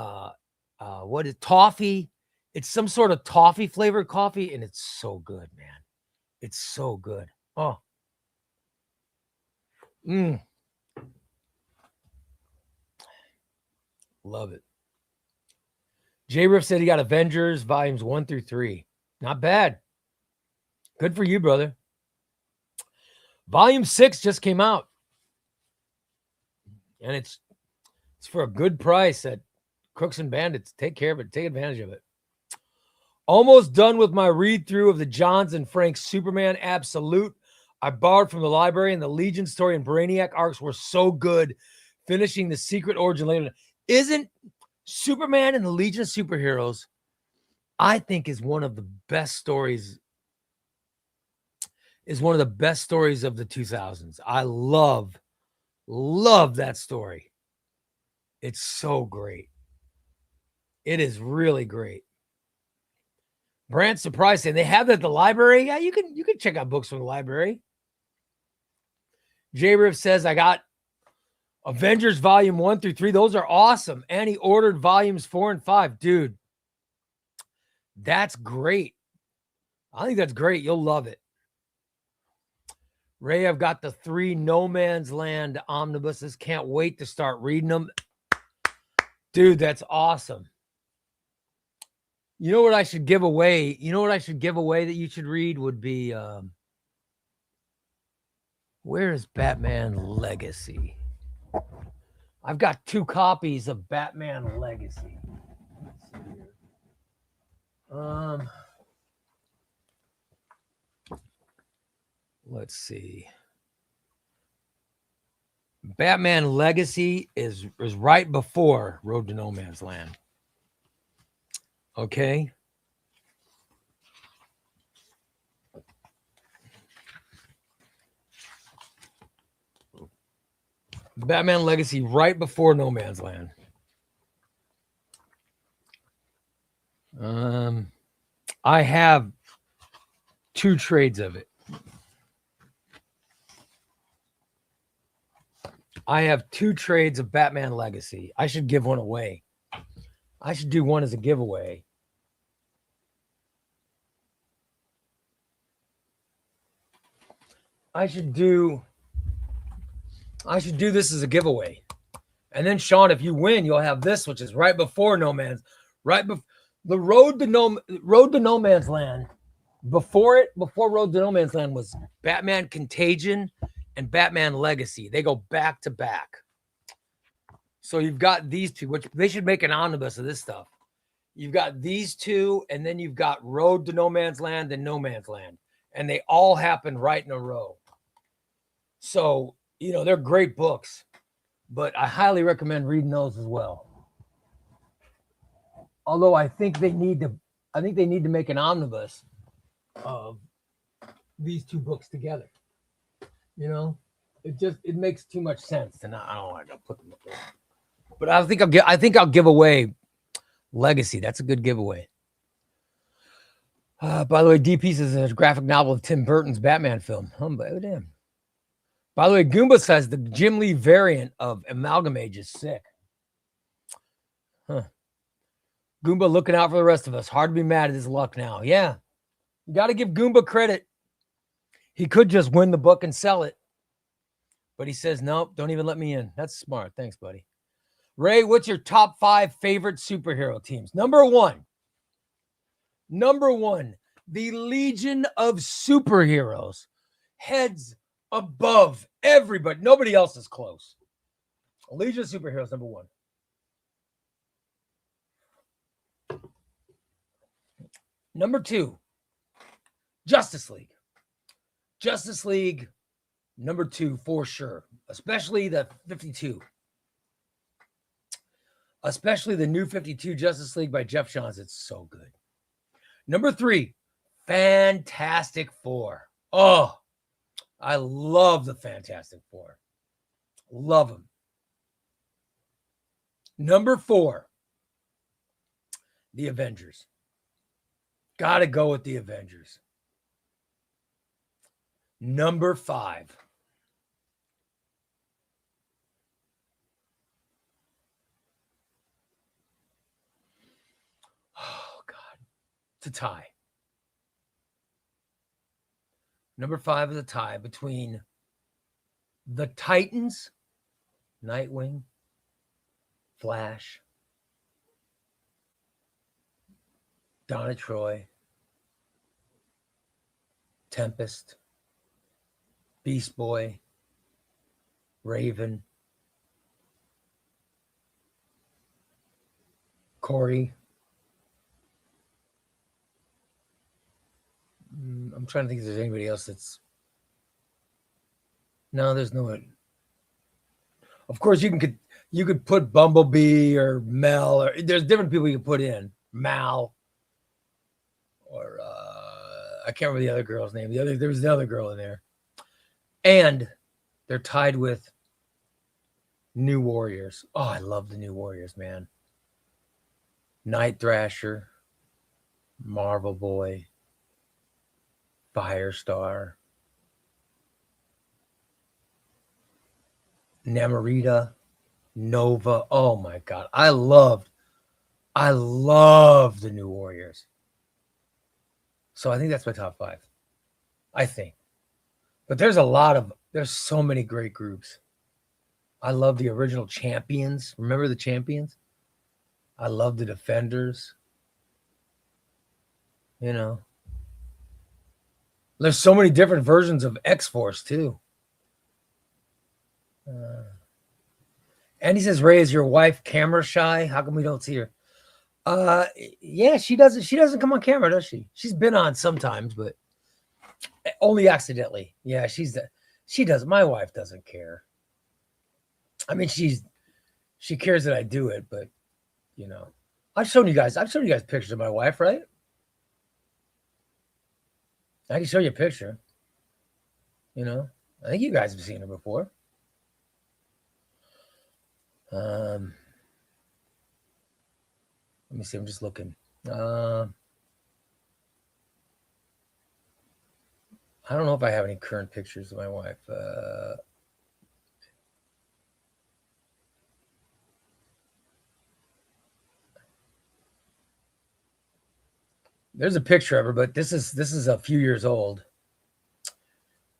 what is toffee? It's some sort of toffee flavored coffee, and it's so good, man. It's so good. Oh. Love it. J Riff said he got Avengers volumes 1 through 3. Not bad. Good for you, brother. Volume 6 just came out. And it's for a good price at Crooks and Bandits. Take care of it. Take advantage of it. Almost done with my read through of the Johns and Frank Superman Absolute. I borrowed from the library, and the Legion story and Brainiac arcs were so good. Finishing the Secret Origin later. Isn't Superman and the Legion of Superheroes, I think, is one of the best stories. Is one of the best stories of the 2000s. I love that story. It's so great. It is really great. Brant surprised saying they have that at the library. Yeah, you can check out books from the library. J Riff says I got Avengers volume 1 through 3. Those are awesome. And he ordered volumes 4 and 5. Dude, that's great. I think that's great. You'll love it. Ray, I've got the 3 No Man's Land omnibuses. Can't wait to start reading them. Dude, that's awesome. You know what I should give away? That you should read would be, where is Batman Legacy? I've got 2 copies of Batman Legacy. Let's see. Batman Legacy is right before Road to No Man's Land. Okay. Batman Legacy right before No Man's Land. I have 2 trades of it. I have 2 trades of Batman Legacy. I should give one away. I should do one as a giveaway. I should do this as a giveaway. And then Sean, if you win, you'll have this, which is right before No Man's, the Road to No Man's Land. Before Road to No Man's Land was Batman Contagion and Batman Legacy. They go back to back. So you've got these 2, which they should make an omnibus of this stuff. You've got these 2, and then you've got Road to No Man's Land and No Man's Land. And they all happen right in a row. So, they're great books, but I highly recommend reading those as well. Although I think they need to make an omnibus of these 2 books together. It makes too much sense, and I don't want to put them up there. But I think I'll give away Legacy. That's a good giveaway. By the way, D Pieces is a graphic novel of Tim Burton's Batman film. Oh, damn. By the way, Goomba says the Jim Lee variant of Amalgamage is sick. Huh. Goomba looking out for the rest of us. Hard to be mad at his luck now. Yeah. You got to give Goomba credit. He could just win the book and sell it. But he says, nope, don't even let me in. That's smart. Thanks, buddy. Ray, what's your top 5 favorite superhero teams? Number one, the Legion of Superheroes. Heads above everybody. Nobody else is close. Legion of Superheroes, number 1. Number 2, Justice League. Justice League, number 2 for sure. Especially the 52. Especially the new 52 Justice League by Jeff Johns. It's so good. Number 3, Fantastic Four. Oh, I love the Fantastic Four. Love them. Number 4, the Avengers. Got to go with the Avengers. Number 5. Oh, God. It's a tie. Number 5 is a tie between the Titans, Nightwing, Flash, Donna Troy, Tempest, Beast Boy, Raven, Corey. I'm trying to think if there's anybody else that's... No, there's no one. Of course, you could put Bumblebee or Mel, or there's different people you can put in. Mal, or I can't remember the other girl's name. There was the other girl in there, and they're tied with New Warriors. Oh, I love the New Warriors, man. Night Thrasher, Marvel Boy, Firestar, Namorita, Nova. Oh my God. I love the New Warriors. So I think that's my top 5. I think. But there's so many great groups. I love the original Champions. Remember the Champions? I love the Defenders. There's so many different versions of X-Force too. And he says, Ray, is your wife camera shy? How come we don't see her? Yeah, she doesn't come on camera, does she? She's been on sometimes, but only accidentally. Yeah, she does. My wife doesn't care. I mean, she cares that I do it, but you know, I've shown you guys pictures of my wife, right? I can show you a picture. You know, I think you guys have seen her before. Let me see. I'm just looking. I don't know if I have any current pictures of my wife. There's a picture of her, but this is a few years old.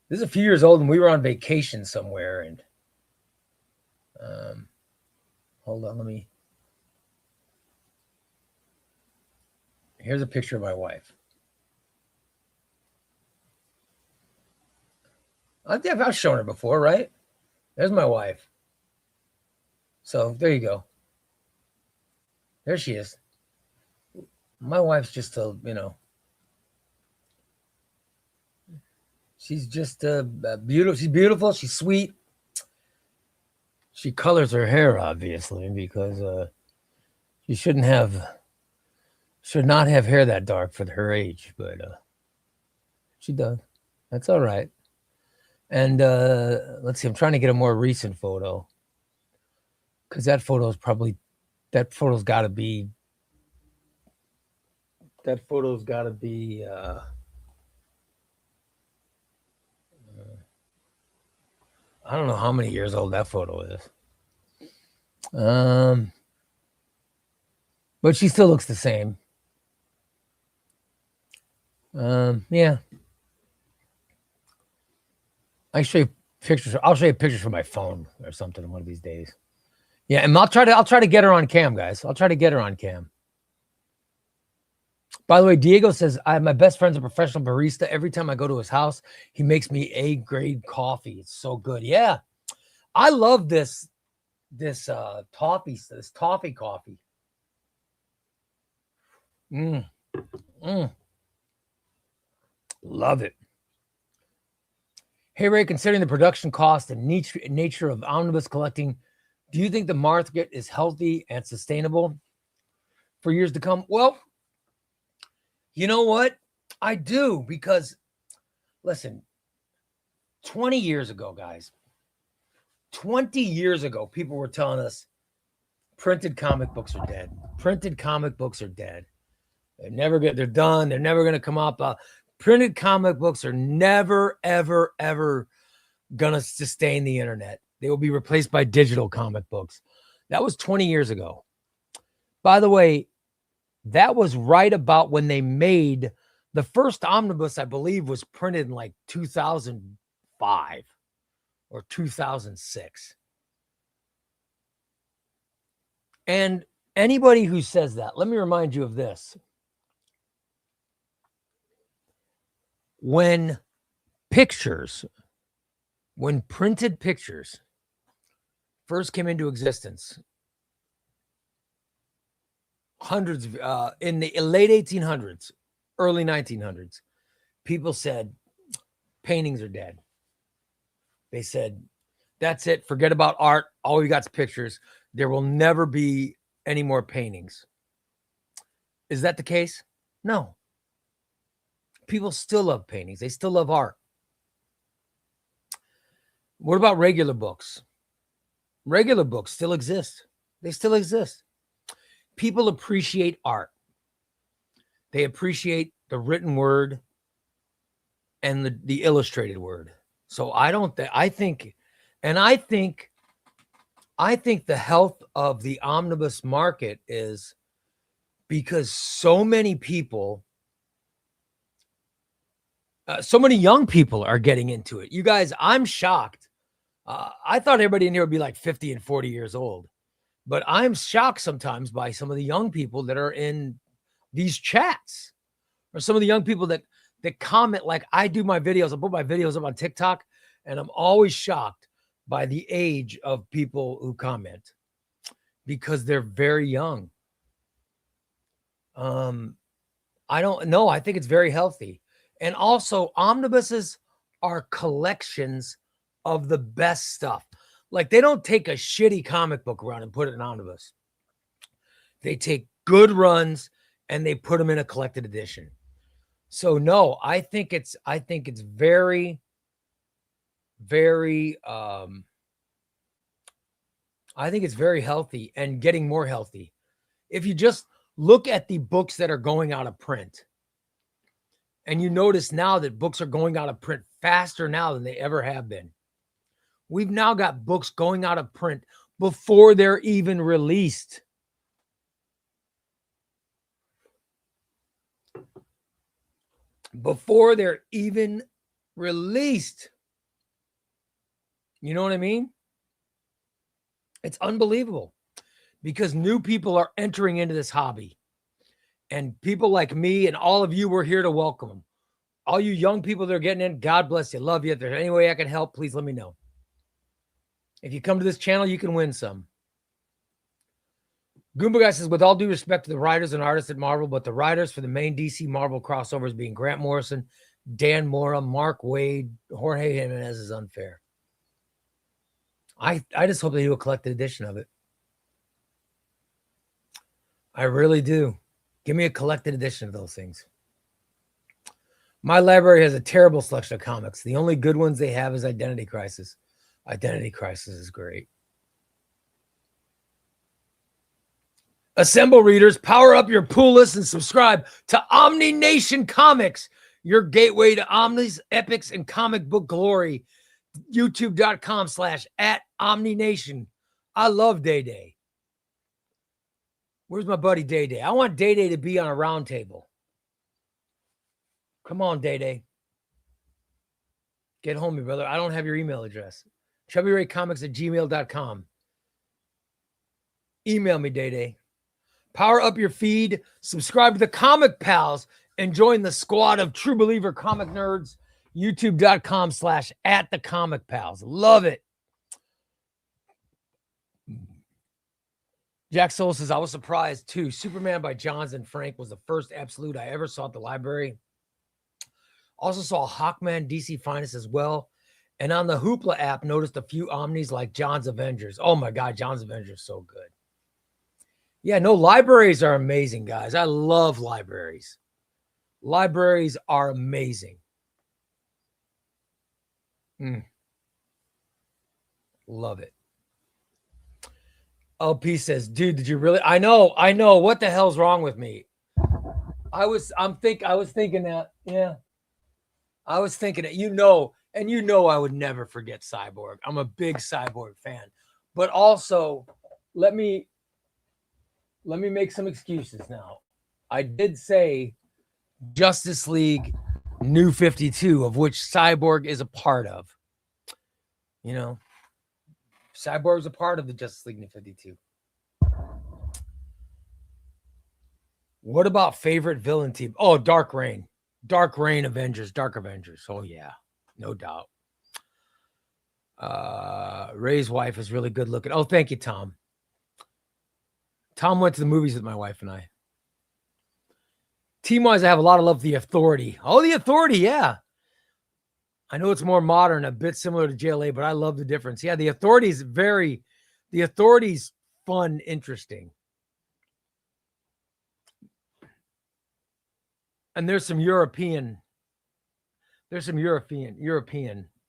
This is a few years old, and we were on vacation somewhere. And hold on, let me. Here's a picture of my wife. I've shown her before, right? There's my wife. So there you go. There she is. My wife's just a, she's just beautiful. She's beautiful. She's sweet. She colors her hair, obviously, because she should not have hair that dark for her age, but she does. That's all right. And let's see, I'm trying to get a more recent photo, because that photo's got to be I don't know how many years old that photo is. But she still looks the same. Yeah. I'll show you pictures from my phone or something one of these days. Yeah, and I'll try to get her on cam, guys. I'll try to get her on cam. By the way, Diego says, my best friend's a professional barista. Every time I go to his house, he makes me A-grade coffee. It's so good. Yeah. I love this toffee coffee. Love it. Hey, Ray, considering the production cost and nature of omnibus collecting, do you think the market is healthy and sustainable for years to come? Well, you know what? I do, because, listen, 20 years ago, guys, 20 years ago, people were telling us printed comic books are dead. Printed comic books are dead. They're done. They're never going to come up. Printed comic books are never, ever, ever going to sustain the internet. They will be replaced by digital comic books. That was 20 years ago. By the way, that was right about when they made the first omnibus, I believe, was printed in like 2005 or 2006. And anybody who says that, let me remind you of this. When printed pictures first came into existence, hundreds in the late 1800s, early 1900s, people said paintings are dead. They said, that's it. Forget about art. All we got is pictures. There will never be any more paintings. Is that the case? No. People still love paintings. They still love art. What about regular books? Regular books still exist. They still exist. People appreciate art. They appreciate the written word and the illustrated word. So I think the health of the omnibus market is because so many people, so many young people are getting into it. You guys, I'm shocked. I thought everybody in here would be like 50 and 40 years old. But I'm shocked sometimes by some of the young people that are in these chats, or some of the young people that comment. Like, I do my videos. I put my videos up on TikTok, and I'm always shocked by the age of people who comment because they're very young. I don't know. I think it's very healthy. And also, omnibuses are collections of the best stuff. Like, they don't take a shitty comic book run and put it in omnibus. They take good runs and they put them in a collected edition. So no, I think it's very, very, I think it's very healthy and getting more healthy. If you just look at the books that are going out of print, and you notice now that books are going out of print faster now than they ever have been. We've now got books going out of print before they're even released. Before they're even released. You know what I mean? It's unbelievable because new people are entering into this hobby. And people like me and all of you, we're here to welcome them. All you young people that are getting in, God bless you. Love you. If there's any way I can help, please let me know. If you come to this channel, you can win some. Goomba Guy says, with all due respect to the writers and artists at Marvel, but the writers for the main DC Marvel crossovers being Grant Morrison, Dan Mora, Mark Waid, Jorge Jimenez is unfair. I just hope they do a collected edition of it. I really do. Give me a collected edition of those things. My library has a terrible selection of comics. The only good ones they have is Identity Crisis. Identity Crisis is great. Assemble readers, power up your pull list and subscribe to Omni Nation Comics, your gateway to Omni's, epics, and comic book glory. YouTube.com/@OmniNation. I love Day Day. Where's my buddy Day Day? I want Day Day to be on a round table. Come on, Day Day. Get home, brother. I don't have your email address. ChubbyRayComics@gmail.com. Email me, Day Day. Power up your feed. Subscribe to the Comic Pals and join the squad of true believer comic nerds. YouTube.com/@theComicPals. Love it. Jack Soul says, I was surprised too. Superman by Johns and Frank was the first absolute I ever saw at the library. Also saw Hawkman, DC Finest as well. And on the Hoopla app, noticed a few Omnis like John's Avengers. Oh my God, John's Avengers, so good. Yeah, no, libraries are amazing, guys. I love libraries. Libraries are amazing. Love it. LP says, dude, did you really? I know. What the hell's wrong with me? I was thinking that. Yeah. I was thinking that, I would never forget Cyborg. I'm a big Cyborg fan. But also, let me make some excuses now. I did say Justice League New 52, of which Cyborg is a part of. Cyborg's a part of the Justice League New 52. What about favorite villain team? Oh, Dark Reign. Dark Reign Avengers. Dark Avengers. Oh, yeah. No doubt. Ray's wife is really good looking. Oh, thank you, Tom. Tom went to the movies with my wife and I. Team-wise, I have a lot of love for The Authority. Oh, The Authority, yeah. I know it's more modern, a bit similar to JLA, but I love the difference. Yeah, The Authority's fun, interesting. And there's some European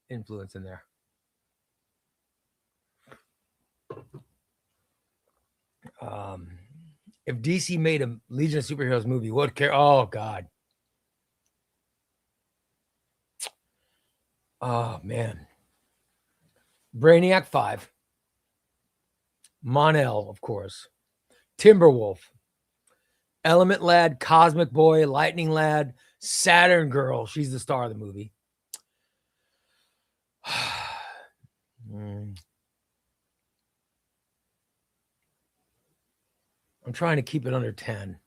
influence in there. If DC made a Legion of Superheroes movie, what care? Oh God. Oh man. Brainiac 5. Mon-El, of course. Timberwolf. Element Lad, Cosmic Boy, Lightning Lad, Saturn Girl. She's the star of the movie. I'm trying to keep it under 10.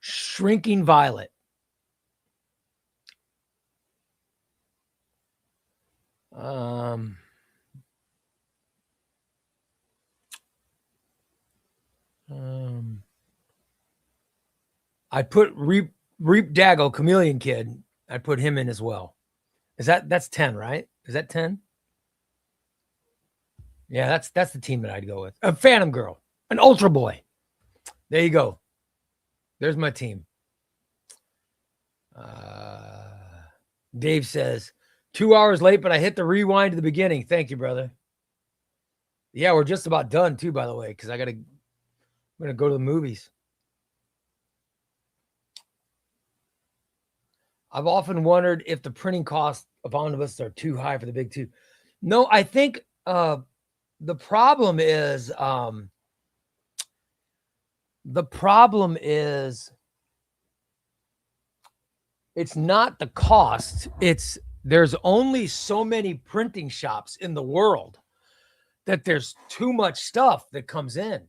Shrinking Violet. I put Reap Daggle, Chameleon Kid. I put him in as well. That's 10, right? Is that 10? Yeah, that's the team that I'd go with. A Phantom Girl, an Ultra Boy. There you go. There's my team. Dave says 2 hours late, but I hit the rewind to the beginning. Thank you, brother. Yeah, we're just about done too, by the way, because I'm gonna go to the movies. I've often wondered if the printing costs of omnibuses are too high for the big two. No, I think the problem is it's not the cost. It's there's only so many printing shops in the world that there's too much stuff that comes in.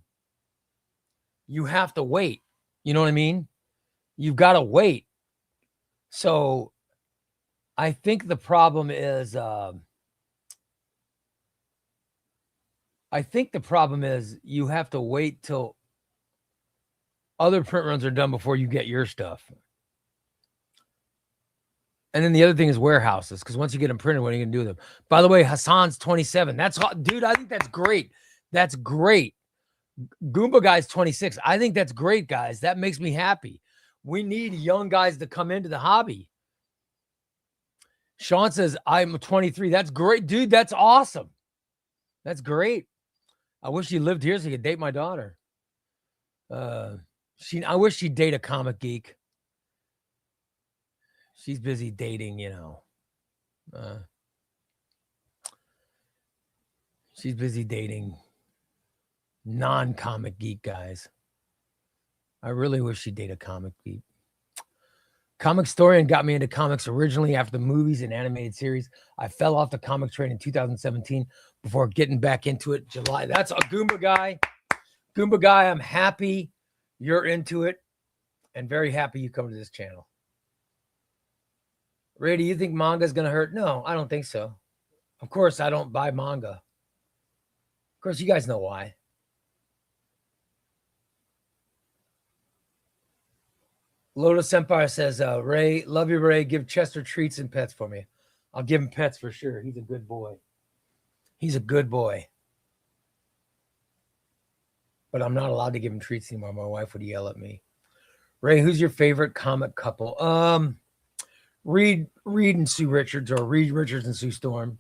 You have to wait. You know what I mean? You've got to wait. So I think the problem is you have to wait till other print runs are done before you get your stuff. And then the other thing is warehouses, because once you get them printed, what are you going to do with them? By the way, Hassan's 27. That's hot. Dude, I think that's great. That's great. Goomba Guy's 26. I think that's great, guys. That makes me happy. We need young guys to come into the hobby. Sean says, I'm 23. That's great. Dude, that's awesome. That's great. I wish you lived here so you could date my daughter. I wish she'd date a comic geek. She's busy dating, she's busy dating non-comic geek guys. I really wish she'd date a comic geek. Comic Historian got me into comics originally after the movies and animated series. I fell off the comic train in 2017 before getting back into it July. That's a Goomba Guy. Goomba Guy, I'm happy you're into it and very happy you come to this channel. Ray, do you think manga is going to hurt? No, I don't think so. Of course, I don't buy manga. Of course, you guys know why. Lotus Empire says, Ray, love you, Ray. Give Chester treats and pets for me. I'll give him pets for sure. He's a good boy. He's a good boy. But I'm not allowed to give him treats anymore. My wife would yell at me. Ray, who's your favorite comic couple? Reed and Sue Richards, or Reed Richards and Sue Storm.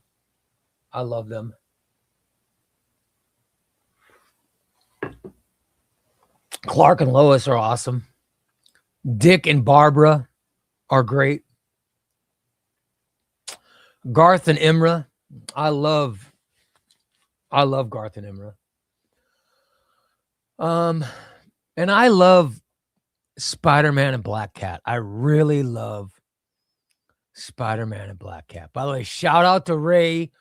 I love them. Clark and Lois are awesome. Dick and Barbara are great. Garth and Imra. I love Garth and Imra. And I love Spider-Man and Black Cat. I really love Spider-Man and Black Cat. By the way, shout out to Ray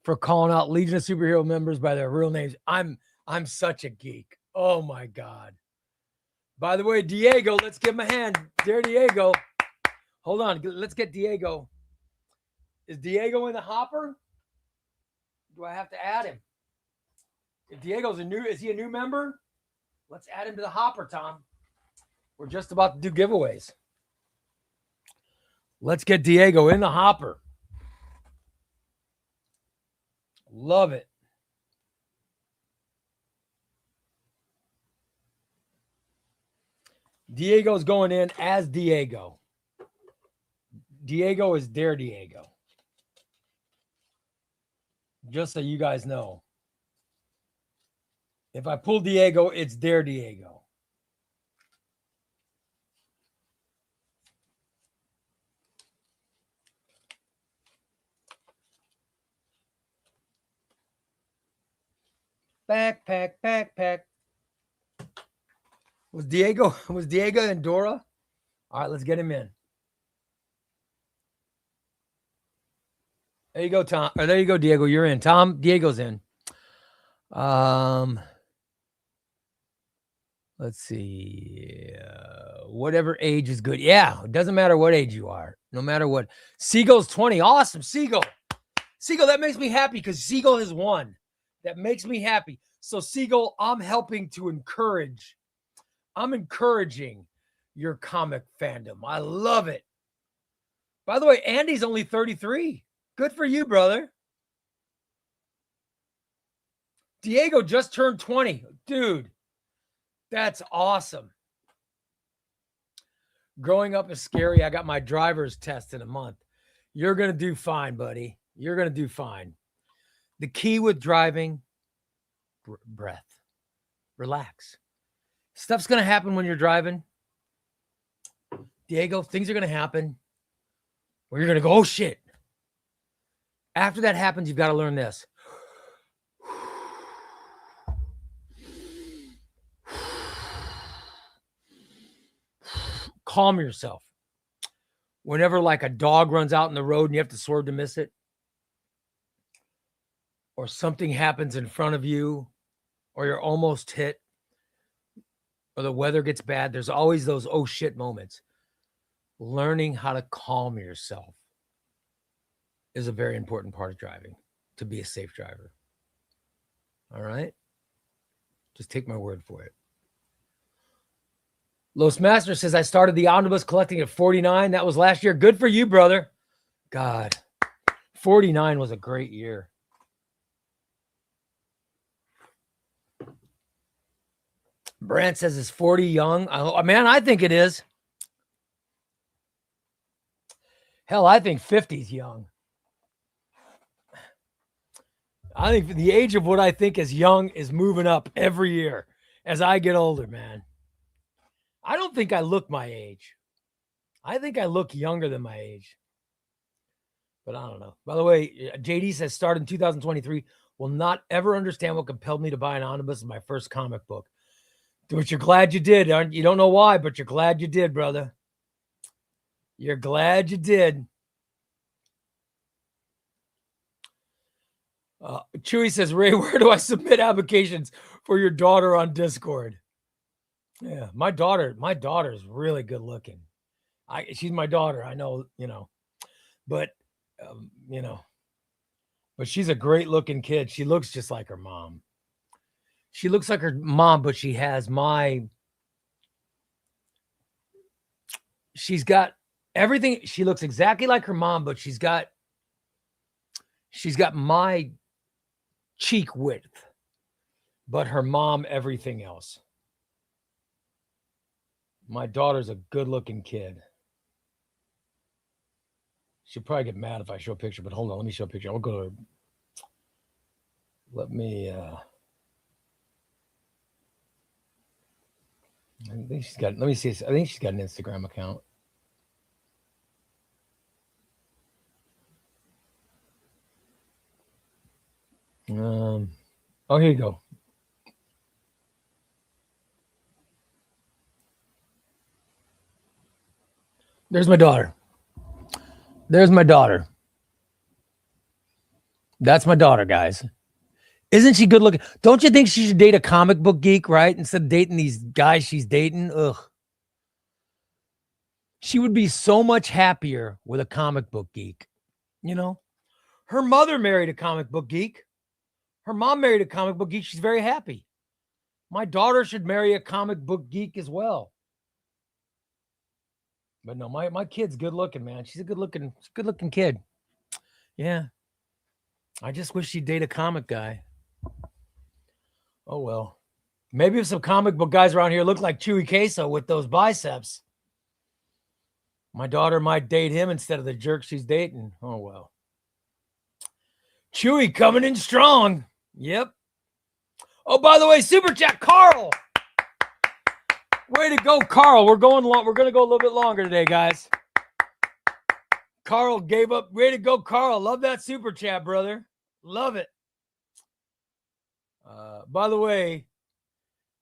for calling out Legion of Superhero members by their real names. I'm such a geek. Oh my God. By the way, Diego, let's give him a hand. There, Diego. Hold on. Let's get Diego. Is Diego in the hopper? Do I have to add him? If Diego's is he a new member? Let's add him to the hopper, Tom. We're just about to do giveaways. Let's get Diego in the hopper. Love it. Diego's going in as Diego. Diego is Dare Diego. Just so you guys know. If I pull Diego, it's Dare Diego. Backpack. Was Diego and Dora? All right, let's get him in. There you go, Tom. Or there you go, Diego. You're in. Tom, Diego's in. Let's see. Whatever age is good. Yeah, it doesn't matter what age you are. No matter what. Siegel's 20. Awesome, Siegel. Siegel, that makes me happy because Siegel has won. That makes me happy. So, Siegel, I'm encouraging your comic fandom. I love it. By the way, Andy's only 33. Good for you, brother. Diego just turned 20. Dude, that's awesome. Growing up is scary. I got my driver's test in a month. You're going to do fine, buddy. You're going to do fine. The key with driving, breath. Relax. Stuff's going to happen when you're driving. Diego, things are going to happen where you're going to go, oh, shit. After that happens, you've got to learn this. Calm yourself. Whenever like a dog runs out in the road and you have to swerve to miss it, or something happens in front of you, or you're almost hit, or the weather gets bad, there's always those oh shit moments. Learning how to calm yourself is a very important part of driving to be a safe driver. All right? Just take my word for it. Los Master says, I started the omnibus collecting at 49. That was last year. Good for you, brother. God, 49 was a great year. Brant says, is 40 young? Man, I think it is. Hell, I think 50 is young. I think the age of what I think is young is moving up every year as I get older, man. I don't think I look my age. I think I look younger than my age. But I don't know. By the way, JD says, started in 2023. Will not ever understand what compelled me to buy an omnibus as my first comic book. But you're glad you did. You don't know why, but you're glad you did, brother. You're glad you did. Chewy says, Ray, where do I submit applications for your daughter on Discord? Yeah, my daughter is really good looking. She's my daughter. I know, but but she's a great looking kid. She looks just like her mom. She looks like her mom, but she has she's got everything. She looks exactly like her mom, but she's got my cheek width, but her mom, everything else. My daughter's a good looking kid. She'll probably get mad if I show a picture, but hold on. Let me show a picture. I'll go to, let me, I think she's got, let me see. I think she's got an Instagram account. Oh, here you go. There's my daughter. There's my daughter. That's my daughter, guys. Isn't she good looking? Don't you think she should date a comic book geek, right? Instead of dating these guys she's dating? Ugh. She would be so much happier with a comic book geek. Her mother married a comic book geek. Her mom married a comic book geek. She's very happy. My daughter should marry a comic book geek as well. But no, my kid's good looking, man. She's a good looking kid. Yeah. I just wish she'd date a comic guy. Oh, well. Maybe if some comic book guys around here look like Chewy Queso with those biceps, my daughter might date him instead of the jerk she's dating. Oh, well. Chewy coming in strong. Yep. Oh, by the way, Super Chat, Carl. Way to go, Carl. We're going to go a little bit longer today, guys. Carl gave up. Way to go, Carl. Love that Super Chat, brother. Love it. By the way,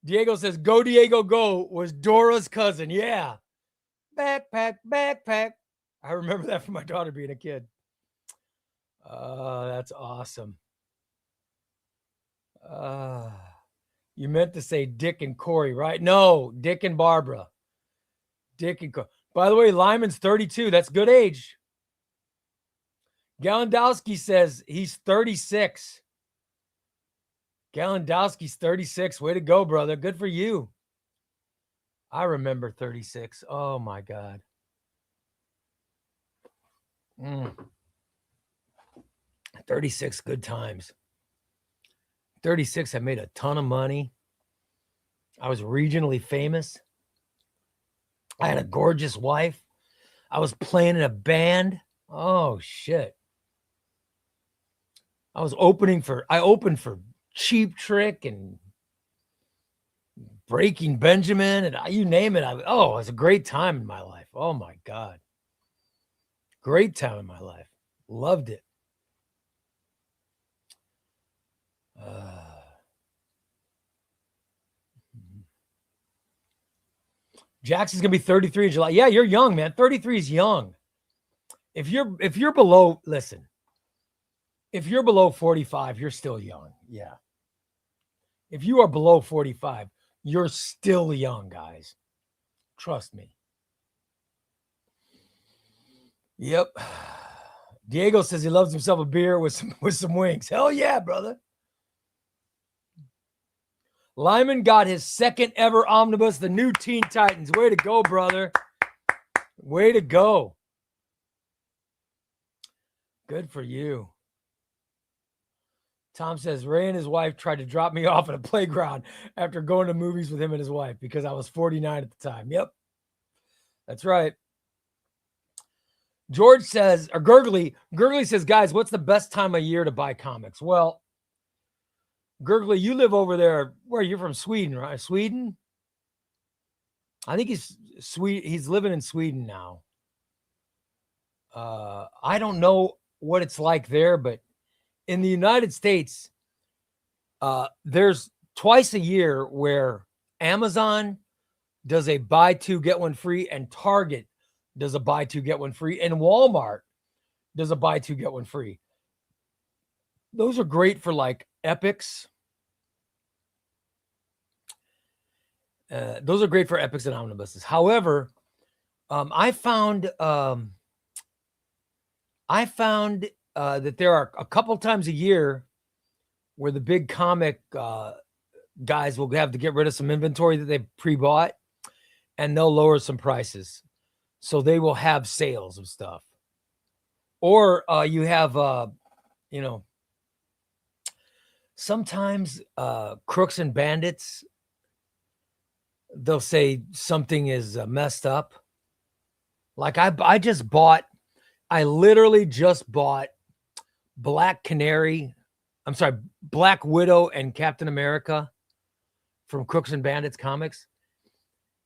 Diego says, go, Diego, go was Dora's cousin. Yeah. Backpack. I remember that from my daughter being a kid. That's awesome. You meant to say Dick and Corey, right? No, Dick and Barbara. Dick and Corey. By the way, Lyman's 32. That's good age. Galandowski says he's 36. Galandowski's 36. Way to go, brother. Good for you. I remember 36. Oh, my God. 36, good times. 36, I made a ton of money. I was regionally famous. I had a gorgeous wife. I was playing in a band. Oh, shit. I opened for Cheap Trick and Breaking Benjamin and you name it. It was a great time in my life. Oh, my God. Great time in my life. Loved it. Jackson's gonna be 33 in July. Yeah, you're young, man. 33 is young. If you're below, listen. If you're below 45, you're still young. Yeah. If you are below 45, you're still young, guys. Trust me. Yep. Diego says he loves himself a beer with some wings. Hell yeah, brother. Lyman got his second ever omnibus, the new Teen Titans. Way to go, brother. Way to go. Good for you. Tom says, Ray and his wife tried to drop me off at a playground after going to movies with him and his wife because I was 49 at the time. Yep. That's right. George says, or Gurgley says, guys, what's the best time of year to buy comics? Well, Gurgley, you live over there. Where you're from? Sweden, right? Sweden? I think he's living in Sweden now. I don't know what it's like there, but in the United States, there's twice a year where Amazon does a buy two, get one free, and Target does a buy two, get one free, and Walmart does a buy two, get one free. Those are great for like epics. Those are great for epics and omnibuses. However, I found that there are a couple times a year where the big comic guys will have to get rid of some inventory that they pre-bought, and they'll lower some prices. So they will have sales of stuff. Or you have, sometimes crooks and bandits, they'll say something is messed up. Like I literally just bought Black Widow and Captain America from Crooks and Bandits Comics.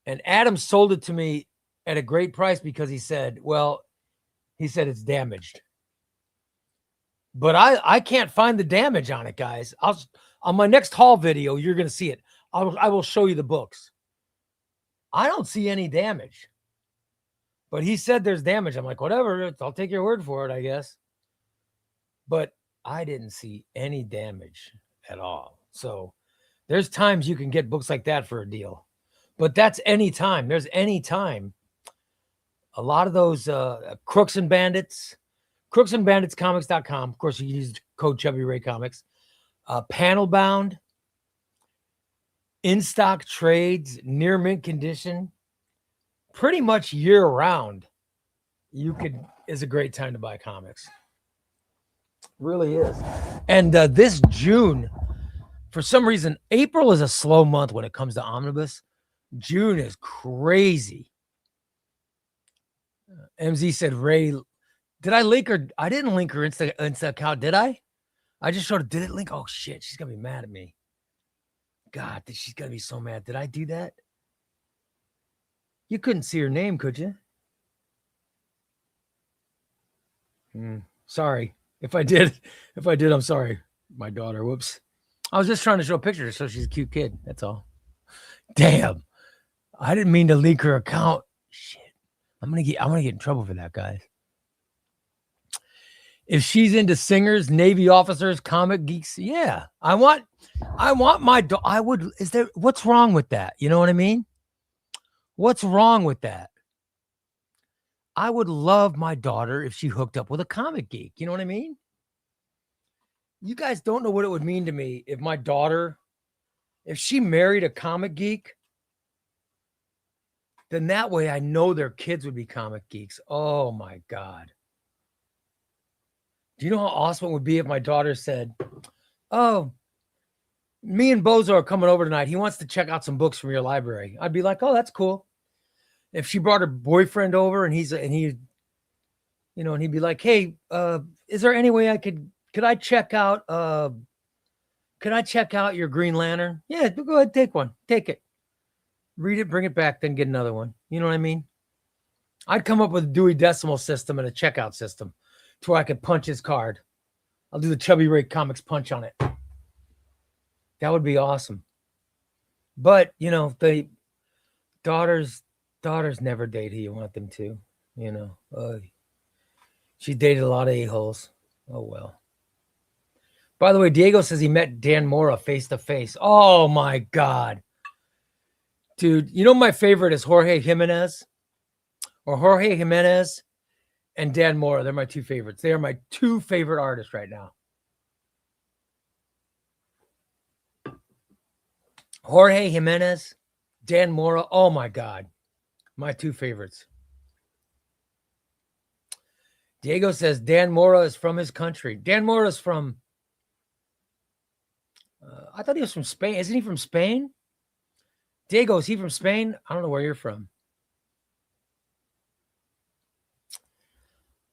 And Adam sold it to me at a great price because he said it's damaged. But I can't find the damage on it, guys. On my next haul video, you're going to see it. I will show you the books. I don't see any damage. But he said there's damage. I'm like, whatever. I'll take your word for it, I guess. But I didn't see any damage at all. So there's times you can get books like that for a deal. But that's any time. There's any time. A lot of those Crooks and Bandits, crooksandbanditscomics.com. Of course, you can use code ChubbyRay Comics. Panel bound, in stock trades, near mint condition, pretty much year round. Is a great time to buy comics. Really is. And this June, for some reason, April is a slow month when it comes to omnibus. June is crazy. MZ said, Ray, did I link her? I didn't link her Insta account, did I? I just showed her, did it link? Oh, shit. She's going to be mad at me. God, she's going to be so mad. Did I do that? You couldn't see her name, could you? Sorry. If I did, I'm sorry. My daughter, whoops. I was just trying to show a picture so she's a cute kid. That's all. Damn. I didn't mean to leak her account. Shit. I'm gonna get in trouble for that, guys. If she's into singers, Navy officers, comic geeks, yeah. I want my what's wrong with that? You know what I mean? What's wrong with that? I would love my daughter if she hooked up with a comic geek. You know what I mean? You guys don't know what it would mean to me if my daughter, if she married a comic geek, then that way I know their kids would be comic geeks. Oh my God. Do you know how awesome it would be if my daughter said, oh, Me and Bozo are coming over tonight. He wants to check out some books from your library. I'd be like, oh, that's cool. If she brought her boyfriend over and he, you know, and he'd be like, hey, is there any way could I check out your Green Lantern? Yeah, go ahead, take one. Take it. Read it, bring it back, then get another one. You know what I mean? I'd come up with a Dewey Decimal System and a checkout system to where I could punch his card. I'll do the ChubbyRay Comics punch on it. That would be awesome. But, you know, the daughters never date who you want them to, you know. She dated a lot of a-holes. Oh, well. By the way, Diego says he met Dan Mora face to face. Oh, my God. Dude, you know my favorite is Jorge Jimenez and Dan Mora. They're my two favorites. They are my two favorite artists right now. Jorge Jimenez, Dan Mora. Oh, my God. My two favorites. Diego says Dan Mora is from his country. Dan Mora is from, I thought he was from Spain. Isn't he from Spain? Diego, is he from Spain? I don't know where you're from.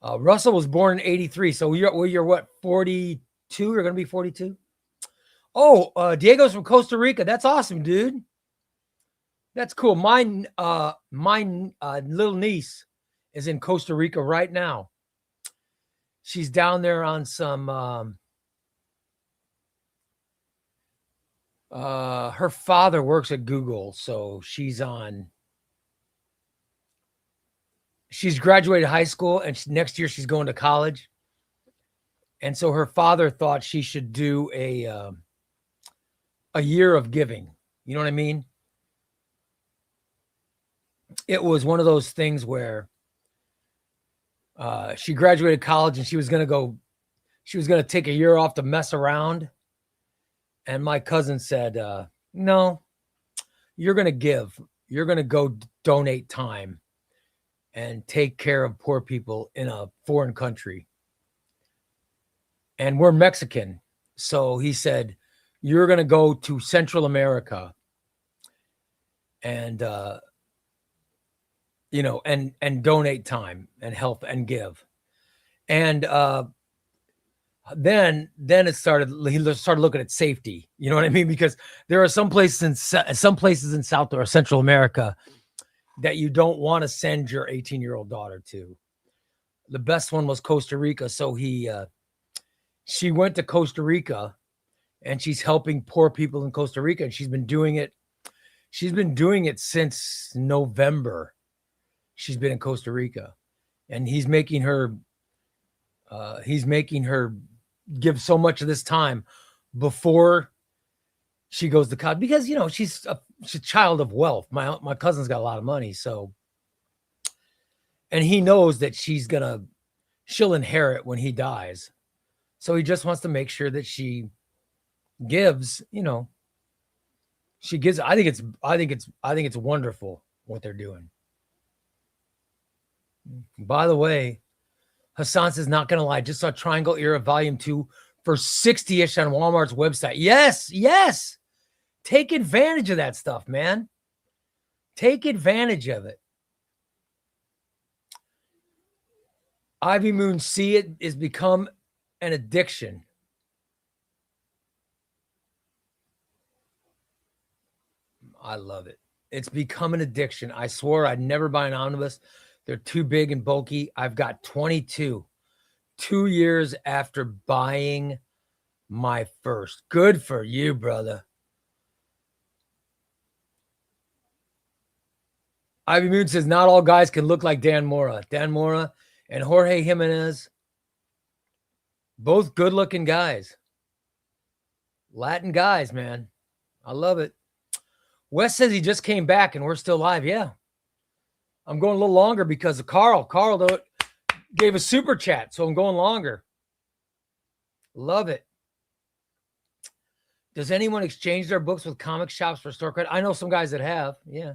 Russell was born in 83. So you're what, 42? You're going to be 42? Oh, Diego's from Costa Rica. That's awesome, dude. That's cool. My little niece is in Costa Rica right now. She's down there on some, her father works at Google. So she's graduated high school and next year she's going to college. And so her father thought she should do a year of giving. You know what I mean? It was one of those things where she graduated college and she was going to take a year off to mess around. And my cousin said, no, you're going to give. You're going to go donate time and take care of poor people in a foreign country. And we're Mexican. So he said, you're going to go to Central America and, you know, and donate time and help and give. And then he started looking at safety. You know what I mean? Because there are some places in South or Central America that you don't want to send your 18-year-old daughter to. The best one was Costa Rica. So she went to Costa Rica and she's helping poor people in Costa Rica. And she's been doing it since November. She's been in Costa Rica and he's making her give so much of this time before she goes to college because, you know, she's a child of wealth. My cousin's got a lot of money. So, and he knows that she'll inherit when he dies. So he just wants to make sure that she gives, you know, she gives. I think it's wonderful what they're doing. By the way, Hassan says, not going to lie, just saw Triangle Era Volume 2 for 60-ish on Walmart's website. Yes. Take advantage of that stuff, man. Take advantage of it. Ivy Moon, see it is become an addiction. I love it. It's become an addiction. I swore I'd never buy an omnibus. They're too big and bulky. I've got 22. 2 years after buying my first. Good for you, brother. Ivy Moon says, not all guys can look like Dan Mora. Dan Mora and Jorge Jimenez, both good-looking guys. Latin guys, man. I love it. Wes says he just came back and we're still live. Yeah. I'm going a little longer because of Carl. Carl gave a super chat, so I'm going longer. Love it. Does anyone exchange their books with comic shops for store credit? I know some guys that have. Yeah.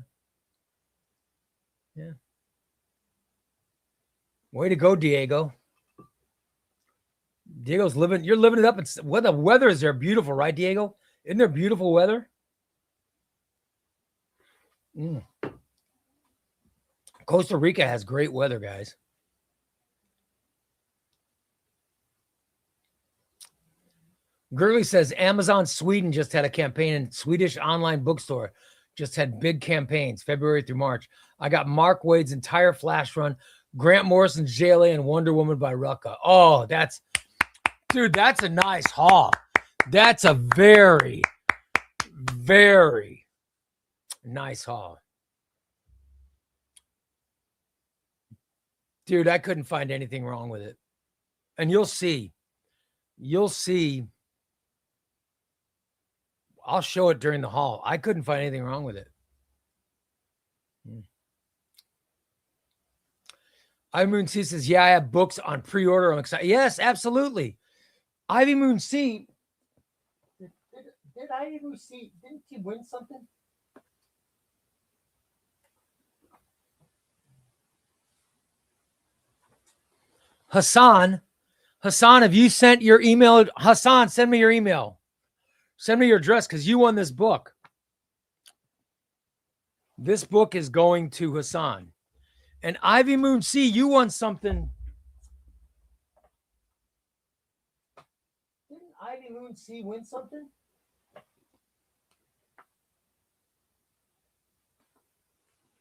Way to go, Diego. Diego's you're living it up. The weather is there beautiful, right, Diego? Isn't there beautiful weather? Costa Rica has great weather, guys. Gurley says Amazon Sweden just had a campaign, and Swedish online bookstore just had big campaigns February through March. I got Mark Wade's entire flash run, Grant Morrison's JLA, and Wonder Woman by Rucka. Oh, that's a nice haul. That's a very, very nice haul. Dude, I couldn't find anything wrong with it. And you'll see. I'll show it during the haul. I couldn't find anything wrong with it. Ivy Moon C says, yeah, I have books on pre-order. I'm excited. Yes, absolutely. Ivy Moon C. Did Ivy Moon C, didn't he win something? Hassan, have you sent your email? Hassan, send me your email. Send me your address because you won this book. This book is going to Hassan. And Ivy Moon C, you won something. Didn't Ivy Moon C win something?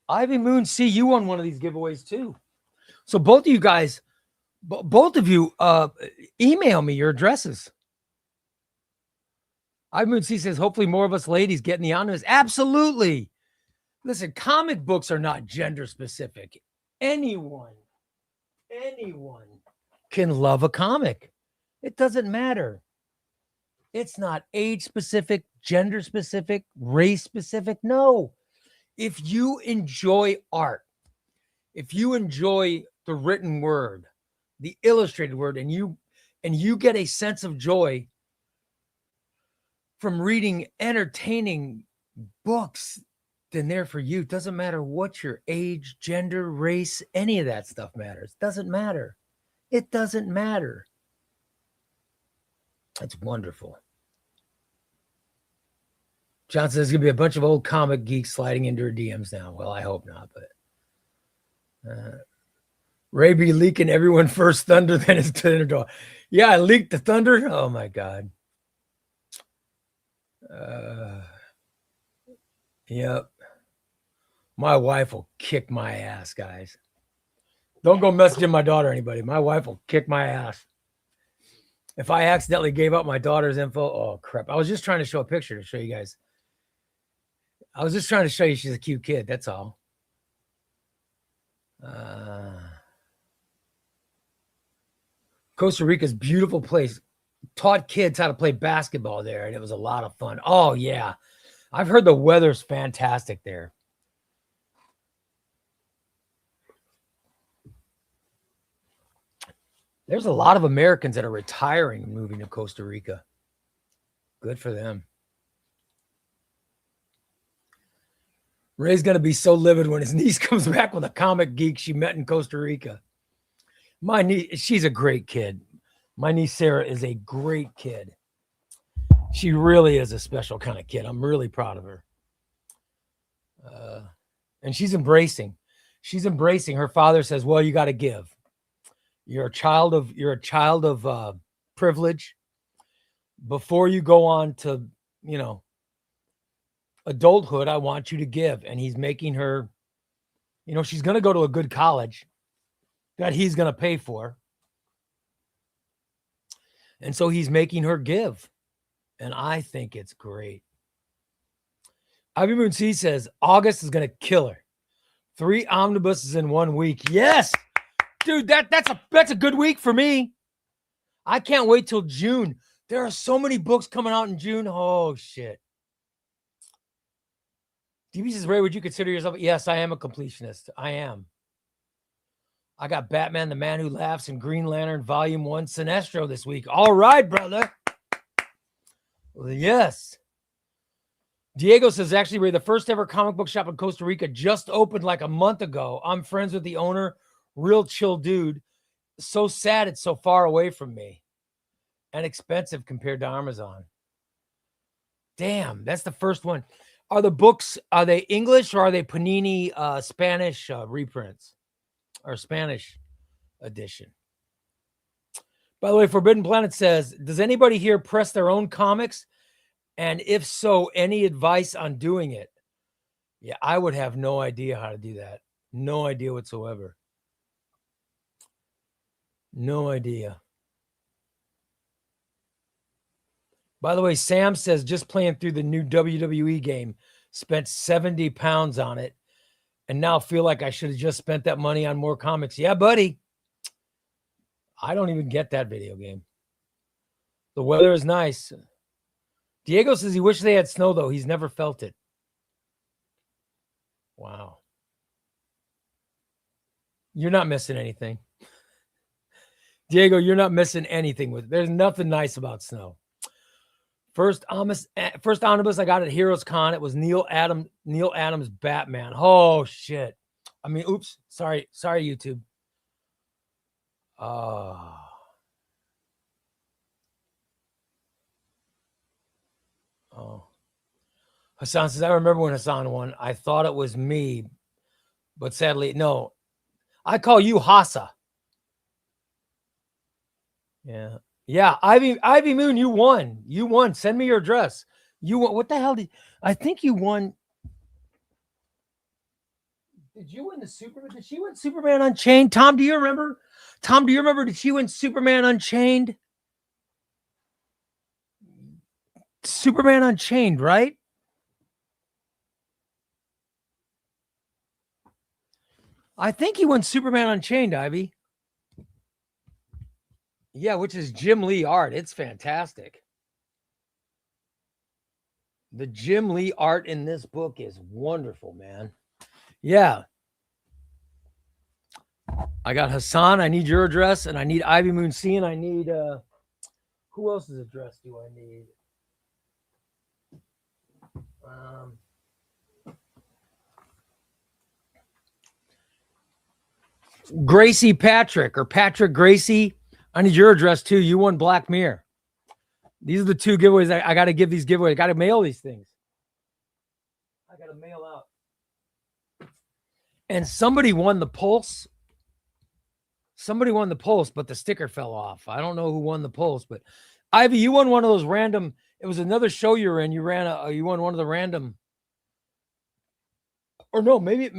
Ivy Moon C, you won one of these giveaways too. So both of you guys, email me your addresses. Ivy Moon C says, hopefully more of us ladies get in the honors. Absolutely. Listen, comic books are not gender specific. Anyone can love a comic. It doesn't matter. It's not age specific, gender specific, race specific. No. If you enjoy art, if you enjoy the written word, the illustrated word, and you get a sense of joy from reading entertaining books, then they're for you. It doesn't matter what your age, gender, race, any of that stuff matters. Doesn't matter. It doesn't matter. That's wonderful. John says there's going to be a bunch of old comic geeks sliding into her DMs now. Well, I hope not, but Ray be leaking everyone first thunder, then his dinner door. Yeah, I leaked the thunder. Oh my God. Yep. My wife will kick my ass, guys. Don't go messaging my daughter or anybody. My wife will kick my ass. If I accidentally gave up my daughter's info, oh crap. I was just trying to show a picture to show you guys. I was just trying to show you she's a cute kid. That's all. Costa Rica's beautiful place. Taught kids how to play basketball there, and it was a lot of fun. Oh, yeah. I've heard the weather's fantastic there. There's a lot of Americans that are retiring and moving to Costa Rica. Good for them. Ray's going to be so livid when his niece comes back with a comic geek she met in Costa Rica. My niece, she's a great kid. My niece Sarah is a great kid. She really is a special kind of kid. I'm really proud of her. And she's embracing. Her father says, well, you got to give. You're a child of privilege. Before you go on to, adulthood, I want you to give. And he's making her, she's going to go to a good college that he's going to pay for. And so he's making her give. And I think it's great. Ivy Moon C says, August is going to kill her. 3 omnibuses in 1 week. Yes. Dude, that's a good week for me. I can't wait till June. There are so many books coming out in June. Oh, shit. DB says, Ray, would you consider yourself? Yes, I am a completionist. I am. I got Batman, the Man Who Laughs, and Green Lantern Volume 1 Sinestro this week. All right, brother. Well, yes. Diego says, actually, Ray, the first ever comic book shop in Costa Rica just opened like a month ago. I'm friends with the owner. Real chill dude. So sad it's so far away from me. And expensive compared to Amazon. Damn, that's the first one. Are the books, are they English or are they Panini Spanish reprints or Spanish edition? By the way, Forbidden Planet says, does anybody here press their own comics? And if so, any advice on doing it? Yeah, I would have no idea how to do that. No idea whatsoever. No idea. By the way, Sam says, just playing through the new WWE game, spent 70 pounds on it, and now feel like I should have just spent that money on more comics. Yeah, buddy. I don't even get that video game. The weather is nice. Diego says he wishes they had snow, though. He's never felt it. Wow. You're not missing anything. Diego, you're not missing anything with it. There's nothing nice about snow. First omnibus I got at Heroes Con. It was Neil Adams Batman. Oh shit. I mean, oops. Sorry, YouTube. Oh. Hassan says, I remember when Hassan won. I thought it was me, but sadly, no. I call you Hassa. Yeah. Yeah. Ivy Moon, you won. You won. Send me your address. You won. What the hell I think you won. Did you win the Superman? Did she win Superman Unchained? Tom, do you remember? Did she win Superman Unchained? Superman Unchained, right? I think he won Superman Unchained, Ivy. Yeah, which is Jim Lee art. It's fantastic. The Jim Lee art in this book is wonderful, man. Yeah. I got Hassan. I need your address, and I need Ivy Moon C, and I need who else's address do I need? Gracie Patrick or Patrick Gracie. I need your address too. You won Black Mirror. These are the two giveaways. I got to give these giveaways. I got to mail these things. I got to mail out. And somebody won the Pulse. But the sticker fell off. I don't know who won the Pulse, but Ivy, you won one of those random. It was another show you were in. You won one of the random. Or no, maybe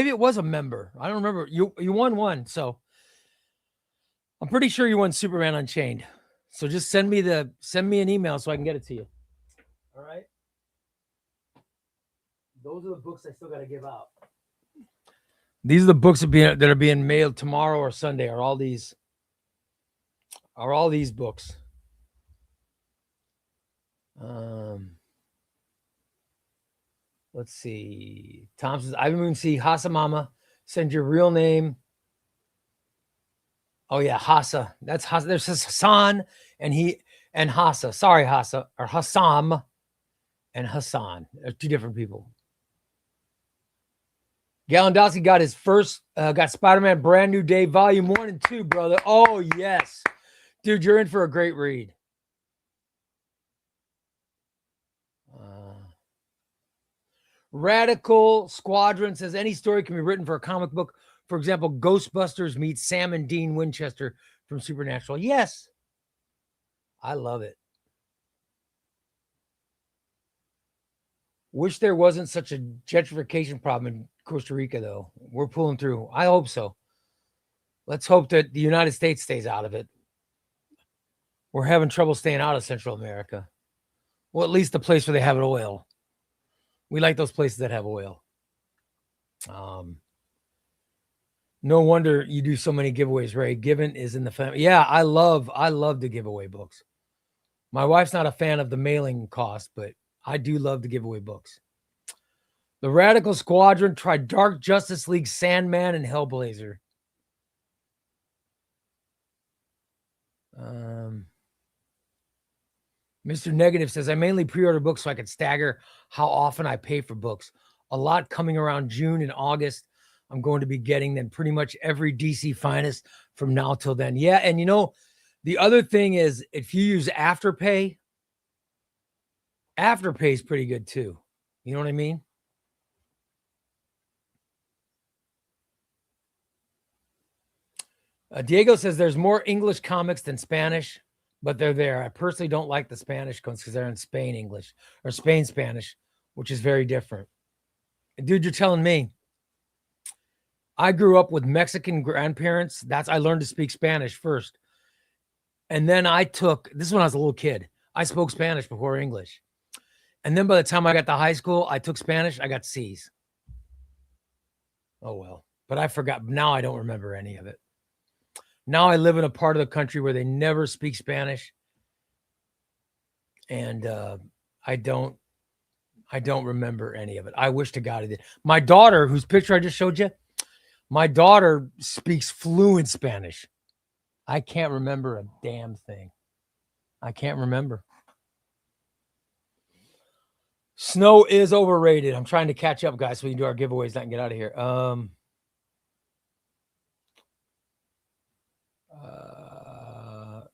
it was a member. I don't remember. You won one, so I'm pretty sure you won Superman Unchained. So just send me an email so I can get it to you. All right. Those are the books I still got to give out. These are the books that are being mailed tomorrow or Sunday. Are all these books? Let's see. Tom says, Ivy Moon C, Hassa Mama. Send your real name. Oh yeah, Hassa. That's Hassa. There's Hassan and Hassa. Sorry, Hassa. Or Hassam and Hassan. They're two different people. Galandowski got his first, got Spider-Man Brand New Day, Volume 1 and 2, brother. Oh, yes. Dude, you're in for a great read. Radical Squadron says, any story can be written for a comic book. For example, Ghostbusters meets Sam and Dean Winchester from Supernatural. Yes. I love it. Wish there wasn't such a gentrification problem in Costa Rica, though. We're pulling through. I hope so. Let's hope that the United States stays out of it. We're having trouble staying out of Central America. Well, at least the place where they have oil. We like those places that have oil. No wonder you do so many giveaways, Ray. Given is in the family. Yeah, I love to give away books. My wife's not a fan of the mailing cost, but I do love to give away books. The Radical Squadron tried Dark Justice League, Sandman, and Hellblazer. Mr. Negative says, I mainly pre-order books so I can stagger how often I pay for books. A lot coming around June and August. I'm going to be getting them pretty much every DC Finest from now till then. Yeah, and the other thing is if you use Afterpay, Afterpay is pretty good too. You know what I mean? Diego says there's more English comics than Spanish, but they're there. I personally don't like the Spanish ones because they're in Spain English or Spain Spanish, which is very different. Dude, you're telling me. I grew up with Mexican grandparents. I learned to speak Spanish first. And then this is when I was a little kid. I spoke Spanish before English. And then by the time I got to high school, I took Spanish. I got C's. Oh, well. But I forgot. Now I don't remember any of it. Now I live in a part of the country where they never speak Spanish. And I don't remember any of it. I wish to God I did. My daughter, whose picture I just showed you, my daughter speaks fluent Spanish. I can't remember a damn thing. I can't remember. Snow is overrated. I'm trying to catch up, guys, so we can do our giveaways. I can get out of here.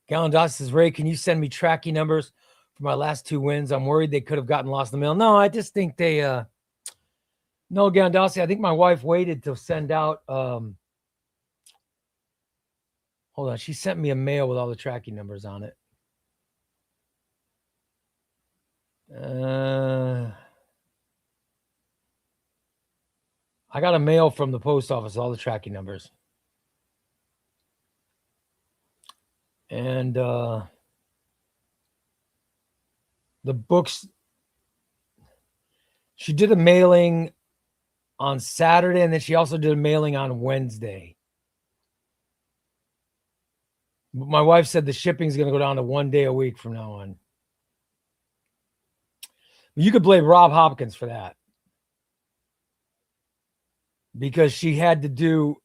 Gallon Dawson says, Ray, can you send me tracking numbers for my last 2 wins? I'm worried they could have gotten lost in the mail. No, I just think they no, Gallon Dawson, I think my wife waited to send out hold on, she sent me a mail with all the tracking numbers on it. I got a mail from the post office, all the tracking numbers. And the books, she did a mailing on Saturday, and then she also did a mailing on Wednesday. But my wife said the shipping is going to go down to 1 day a week from now on. You could blame Rob Hopkins for that, because she had to do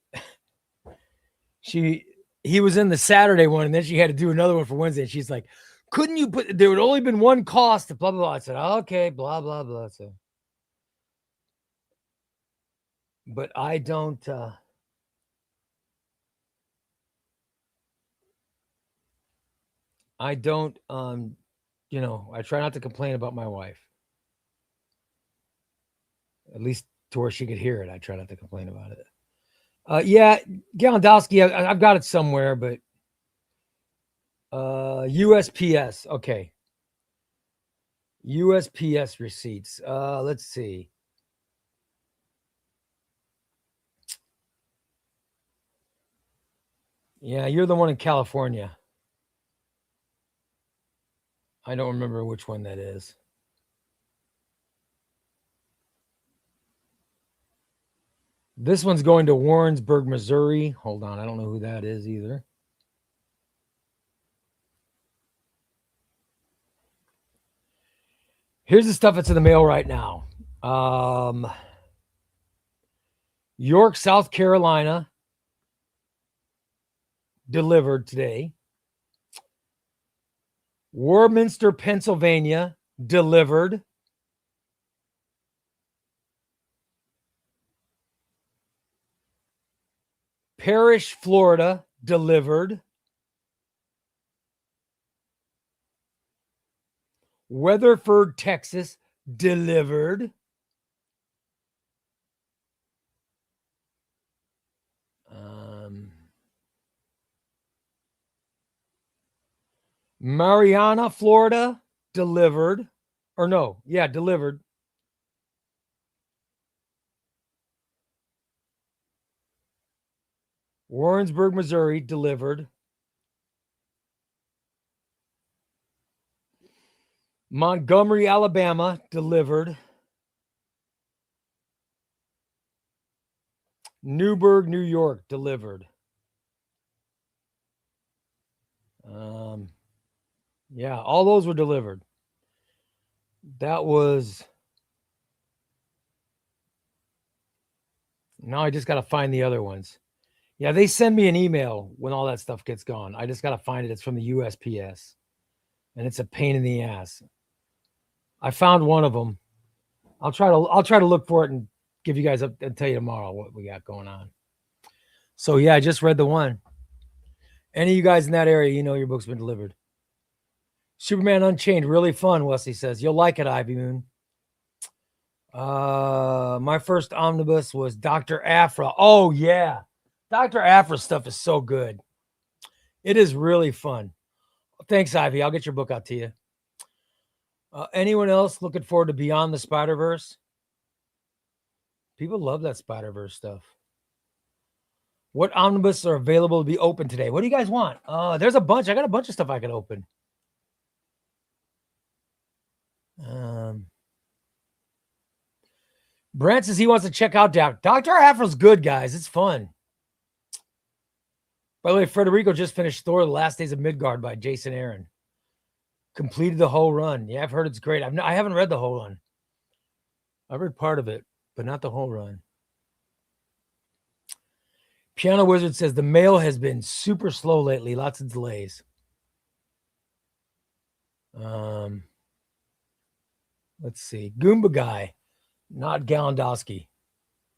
he was in the Saturday one, and then she had to do another one for Wednesday. And she's like, couldn't you put, there would only been one cost to blah, blah, blah. I said, okay, blah, blah, blah. So, but I don't, I try not to complain about my wife. At least to where she could hear it. I try not to complain about it. Yeah, Gallandowski, I've got it somewhere, but USPS. Okay. USPS receipts. Let's see. Yeah, you're the one in California. I don't remember which one that is. This one's going to Warrensburg, Missouri. Hold on. I don't know who that is either. Here's the stuff that's in the mail right now. York, South Carolina, delivered today. Warminster, Pennsylvania, delivered. Parrish, Florida, delivered. Weatherford, Texas, delivered. Mariana, Florida, delivered. Or no, yeah, delivered. Warrensburg, Missouri, delivered. Montgomery, Alabama, delivered. Newburgh, New York, delivered. Yeah, all those were delivered. That was... Now I just got to find the other ones. Yeah, they send me an email when all that stuff gets gone. I just got to find it. It's from the USPS. And it's a pain in the ass. I found one of them. I'll try to look for it and give you guys up and tell you tomorrow what we got going on. So yeah, I just read the one. Any of you guys in that area, your book's been delivered. Superman Unchained, really fun, Wesley says. You'll like it, Ivy Moon. My first omnibus was Dr. Afra. Oh, yeah. Dr. Afra stuff is so good. It is really fun. Thanks, Ivy. I'll get your book out to you. Anyone else looking forward to Beyond the Spider-Verse? People love that Spider-Verse stuff. What omnibus are available to be open today? What do you guys want? There's a bunch. I got a bunch of stuff I can open. Brent says he wants to check out Dr. Afro's good, guys. It's fun. By the way, Federico just finished Thor: The Last Days of Midgard by Jason Aaron. Completed the whole run. Yeah, I've heard it's great. I haven't read the whole run. I've read part of it, but not the whole run. Piano Wizard says the mail has been super slow lately. Lots of delays. Let's see. Goomba Guy, not Galandowski.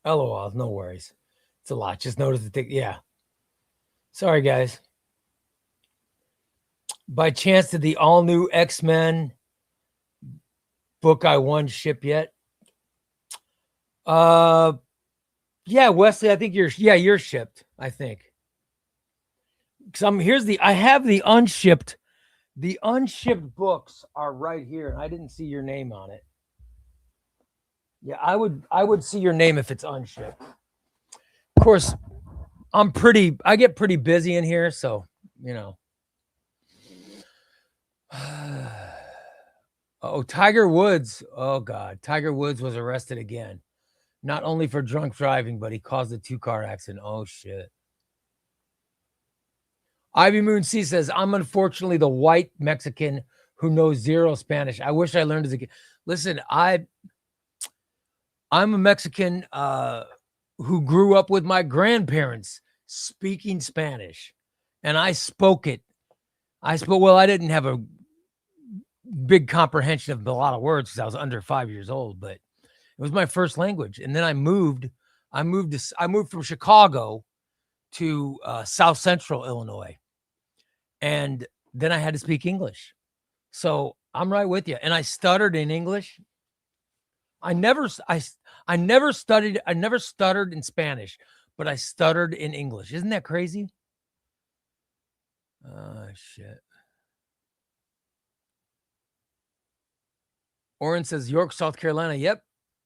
LOL, no worries. It's a lot. Just notice the thing. Yeah. Sorry, guys. By chance, did the all-new X-Men book I won ship yet? Yeah, Wesley, I think you're shipped, I think. Because I have the unshipped. The unshipped books are right here, and I didn't see your name on it. Yeah, I would see your name if it's unshipped. Of course, I get pretty busy in here, so you know. Oh, Tiger Woods. Oh God, Tiger Woods was arrested again. Not only for drunk driving, but he caused a 2-car accident. Oh shit. Ivy Moon C says, I'm unfortunately the white Mexican who knows zero Spanish. I wish I learned as a kid. Listen, I'm a Mexican who grew up with my grandparents speaking Spanish, and I spoke it. Well, I didn't have a big comprehension of a lot of words because I was under 5 years old, but it was my first language. And then I moved from Chicago to South Central Illinois, and then I had to speak English. So I'm right with you. And I stuttered in English. I never stuttered in Spanish, but I stuttered in English. Isn't that crazy? Shit. Oren says York, South Carolina. Yep.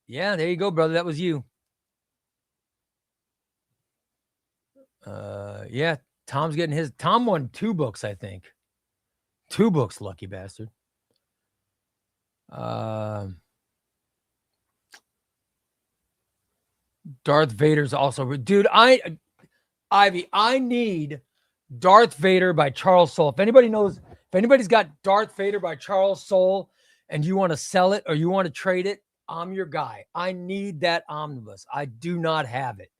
Yeah, there you go, brother. That was you. Yeah, Tom's getting his. Tom won 2 books, I think. 2 books, lucky bastard. Darth Vader's also, dude. Ivy, I need Darth Vader by Charles Soule. If anybody's got Darth Vader by Charles Soule and you want to sell it or you want to trade it, I'm your guy. I need that omnibus. I do not have it.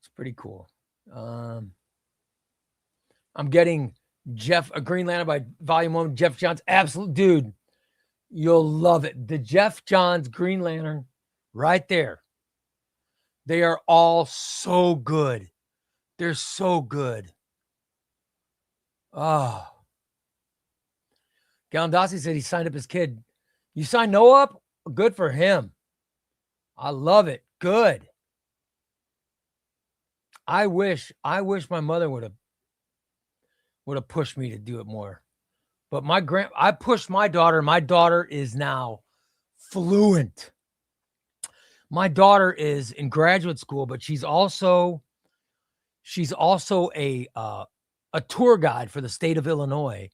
It's pretty cool. I'm getting a Green Lantern by Volume 1, Jeff Johns. Absolute dude. You'll love it. The Jeff Johns Green Lantern right there. They are all so good. They're so good. Oh. Galandasi said he signed up his kid. You signed Noah up? Good for him. I love it. Good. I wish my mother would have pushed me to do it more. But I pushed my daughter. My daughter is now fluent. My daughter is in graduate school, but she's also a tour guide for the state of Illinois.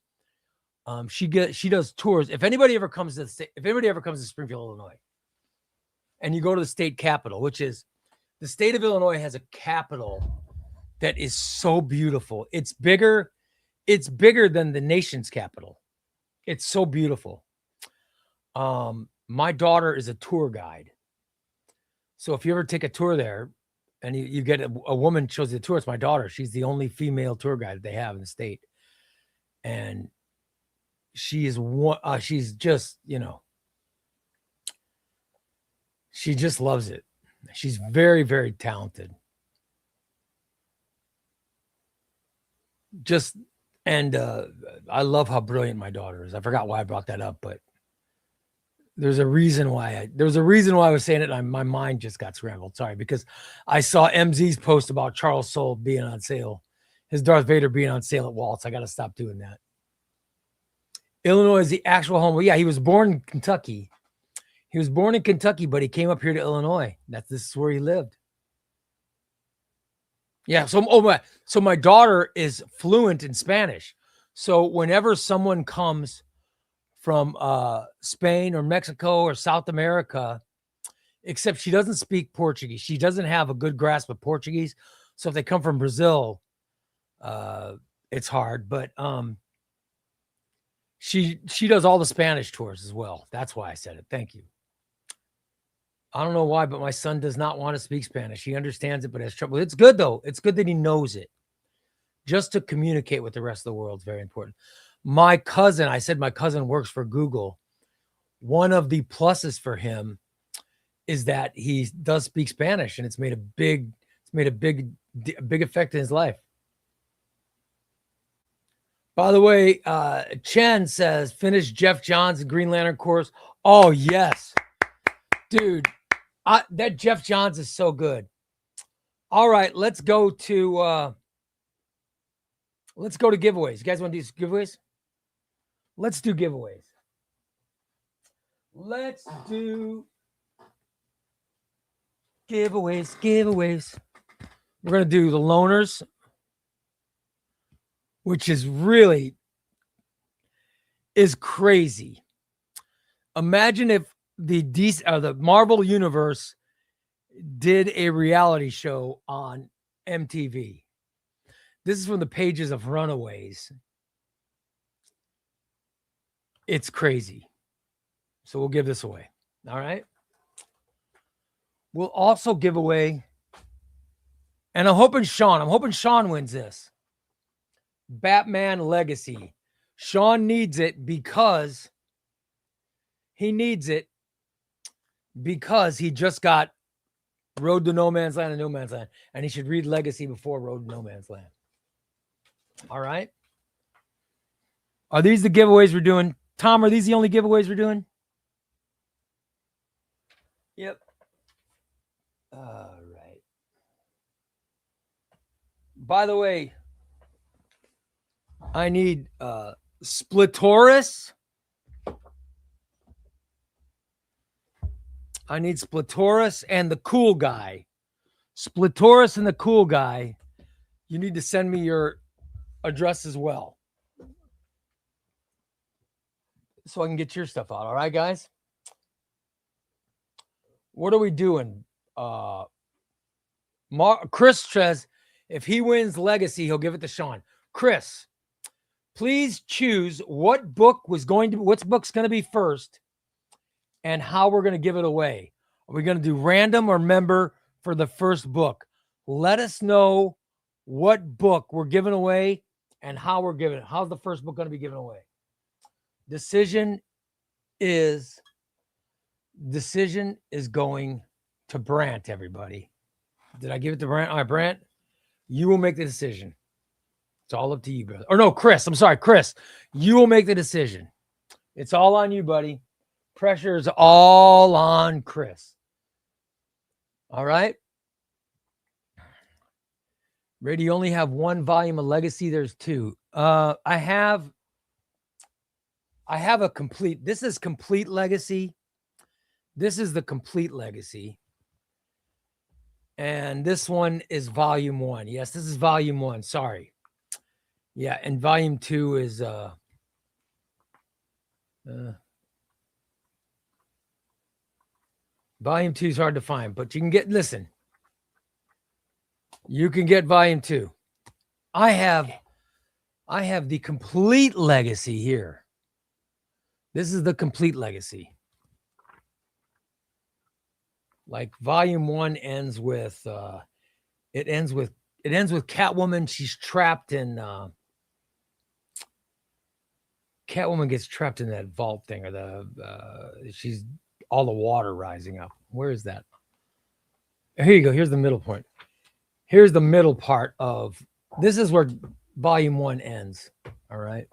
She does tours. If anybody ever comes to Springfield, Illinois, and you go to the state capitol, which is the state of Illinois has a capitol that is so beautiful. It's bigger than the nation's capital. It's so beautiful. My daughter is a tour guide. So if you ever take a tour there and you get a woman shows you the tour, it's my daughter. She's the only female tour guide that they have in the state. And she is she's just, she just loves it. She's very, very talented. Just and I love how brilliant my daughter is. I forgot why I brought that up, but there's a reason why I was saying it. And my mind just got scrambled. Sorry, because I saw MZ's post about Charles Soule being on sale, his Darth Vader being on sale at Waltz. I got to stop doing that. Illinois is the actual home. Well, yeah, he was born in Kentucky. He was born in Kentucky, but he came up here to Illinois. This is where he lived. Yeah. So my daughter is fluent in Spanish. So whenever someone comes from Spain or Mexico or South America, except she doesn't speak Portuguese. She doesn't have a good grasp of Portuguese. So if they come from Brazil, it's hard. But she does all the Spanish tours as well. That's why I said it. Thank you. I don't know why, but my son does not want to speak Spanish. He understands it, but has trouble. It's good, though. It's good that he knows it. Just to communicate with the rest of the world is very important. My cousin works for Google. One of the pluses for him is that he does speak Spanish, and it's made a big effect in his life. By the way, Chen says, finish Jeff Johns and Green Lantern course. Oh, yes. Dude, that Jeff Johns is so good. All right, let's go to giveaways. You guys want to do giveaways? Let's do giveaways. Let's do giveaways. We're going to do the loners, which is crazy. Imagine if the Marvel Universe did a reality show on MTV. This is from the pages of Runaways. It's crazy. So we'll give this away. All right. We'll also give away, and I'm hoping Sean wins this. Batman Legacy. Sean needs it because he just got Road to No Man's Land and No Man's Land, and he should read Legacy before Road to No Man's Land. All right. Are these the giveaways we're doing? Tom, are these the only giveaways we're doing? Yep. All right. By the way, I need Splitoris. I need Splitoris and the cool guy. Splitoris and the cool guy. You need to send me your address as well, so I can get your stuff out. All right, guys? What are we doing? Chris says if he wins Legacy, he'll give it to Sean. Chris, please choose what book's going to be first and how we're going to give it away. Are we going to do random or member for the first book? Let us know what book we're giving away and how we're giving it. How's the first book going to be given away? Decision is going to Brant, everybody. Did I give it to Brant? All right, Brant, you will make the decision. It's all up to you, brother. Or no, Chris. I'm sorry, Chris. You will make the decision. It's all on you, buddy. Pressure is all on Chris. All right. Ray, do you only have one volume of Legacy? There's two. I have a complete. This is complete Legacy. This is the complete Legacy. And this one is volume 1. Yes, this is volume 1. Sorry. Yeah, and volume 2 is volume 2 is hard to find, but you can get, listen. You can get volume 2. I have the complete Legacy here. This is the complete Legacy. Like volume 1 ends with it ends with Catwoman. She's trapped in Catwoman gets trapped in that vault thing, or she's all the water rising up. Where is that? Here you go. Here's the middle point. Here's the middle part of this is where Volume 1 ends. All right.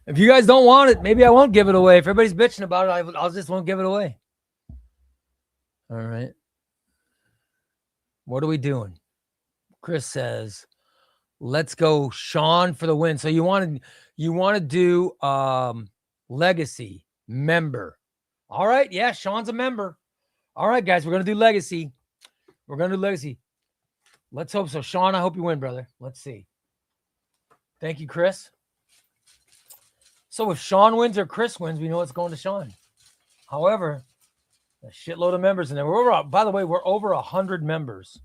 If you guys don't want it, maybe I won't give it away. If everybody's bitching about it, I'll just won't give it away. All right. What are we doing? Chris says, let's go Sean for the win. So you want to do legacy member. All right. Yeah, Sean's a member. All right, guys, we're going to do legacy. We're going to do legacy. Let's hope so. Sean, I hope you win, brother. Let's see. Thank you, Chris. So if Sean wins or Chris wins, we know it's going to Sean. However, a shitload of members in there. By the way, we're over 100 members,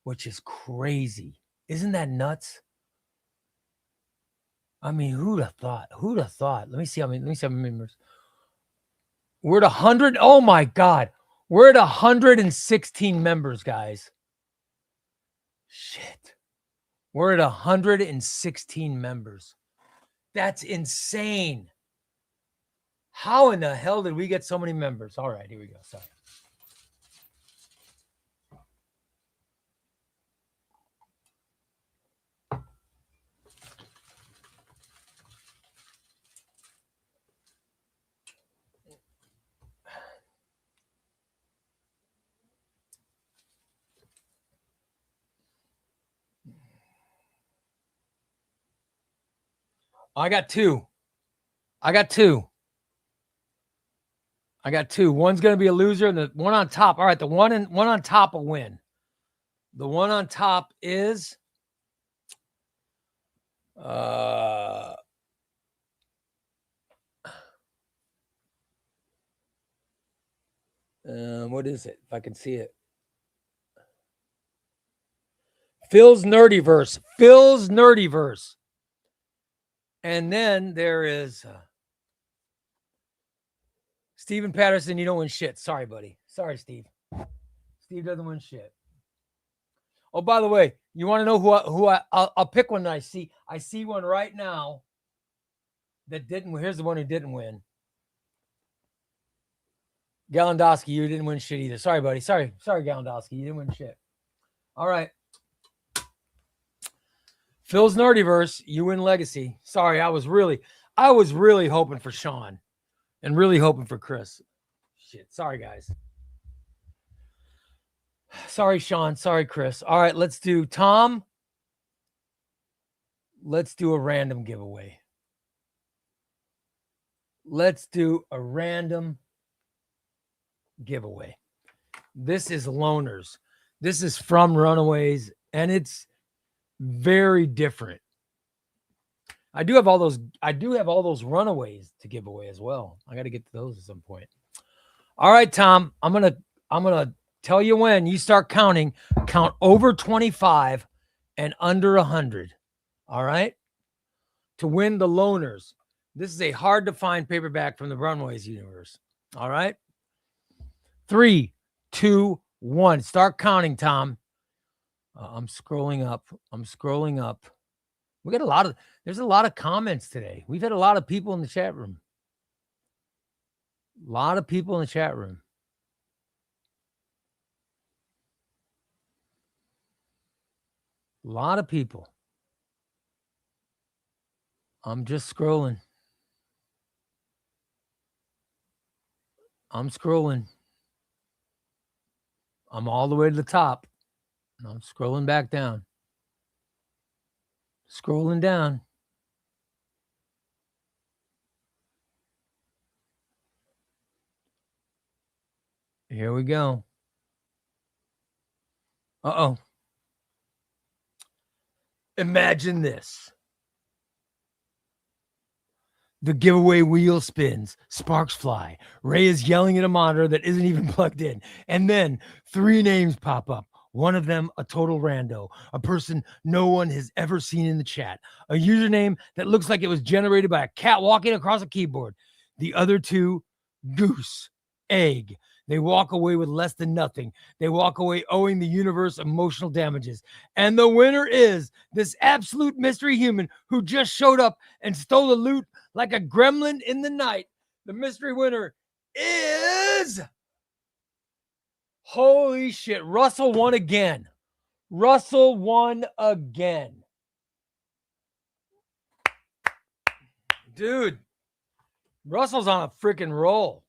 which is crazy. Isn't that nuts? I mean, who'd have thought? Who'd have thought? Let me see how many members. We're at 100. Oh my God. We're at 116 members, guys. Shit. We're at 116 members. That's insane. How in the hell did we get so many members? All right, here we go. Sorry. I got two. One's going to be a loser, and the one on top. All right, the one on top will win. The one on top is what is it? If I can see it. Phil's Nerdyverse. And then there is Steven Patterson. You don't win shit. Sorry, buddy. Sorry, Steve. Steve doesn't win shit. Oh, by the way, you want to know I'll pick one that I see. I see one right now that didn't. Here's the one who didn't win. Galandowski, you didn't win shit either. Sorry, buddy. Sorry, Galandowski. You didn't win shit. All right. Phil's Nerdyverse, you win legacy. Sorry, I was really hoping for Sean and really hoping for Chris. Shit. Sorry, guys. Sorry, Sean. Sorry, Chris. All right, let's do Tom. Let's do a random giveaway. This is Loners. This is from Runaways, and it's very different. I do have all those Runaways to give away as well. I got to get to those at some point. All right, Tom, I'm going to tell you when you start counting. Count over 25 and under 100. All right? To win the Loners. This is a hard to find paperback from the Runaways universe. All right? 3, 2, 1. Start counting, Tom. I'm scrolling up. There's a lot of comments today. We've had a lot of people in the chat room. A lot of people. I'm just scrolling. I'm all the way to the top. And I'm scrolling back down. Scrolling down. Here we go. Uh-oh. Imagine this. The giveaway wheel spins. Sparks fly. Ray is yelling at a monitor that isn't even plugged in. And then 3 names pop up. One of them, a total rando, a person no one has ever seen in the chat, a username that looks like it was generated by a cat walking across a keyboard. The other 2, goose, egg. They walk away with less than nothing. They walk away owing the universe emotional damages. And the winner is this absolute mystery human who just showed up and stole the loot like a gremlin in the night. The mystery winner is... Holy shit. Russell won again. Russell won again. Dude, Russell's on a freaking roll.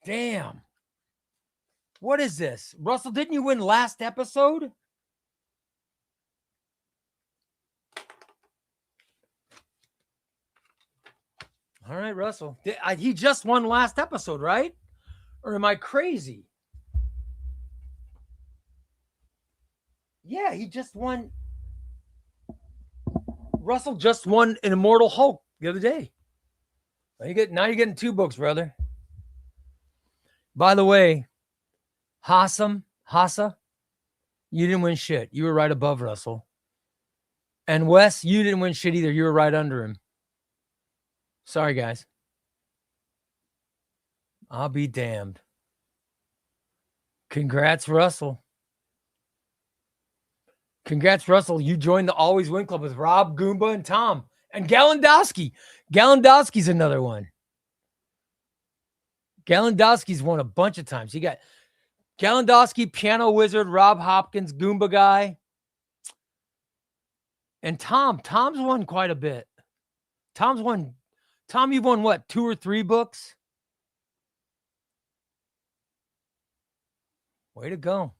Damn. What is this? Russell, didn't you win last episode? All right, Russell. He just won last episode, right? Or am I crazy? Yeah, he just won. Russell just won an Immortal Hulk the other day. Now you're getting 2 books, brother. By the way, Hassa, you didn't win shit. You were right above Russell. And Wes, you didn't win shit either. You were right under him. Sorry, guys. I'll be damned. Congrats, Russell. Congrats, Russell. You joined the Always Win Club with Rob, Goomba, and Tom. And Galandowski. Galandowski's another one. Galandowski's won a bunch of times. You got Galandowski, Piano Wizard, Rob Hopkins, Goomba Guy. And Tom. Tom's won quite a bit. Tom, you've won what, 2 or 3 books? Way to go.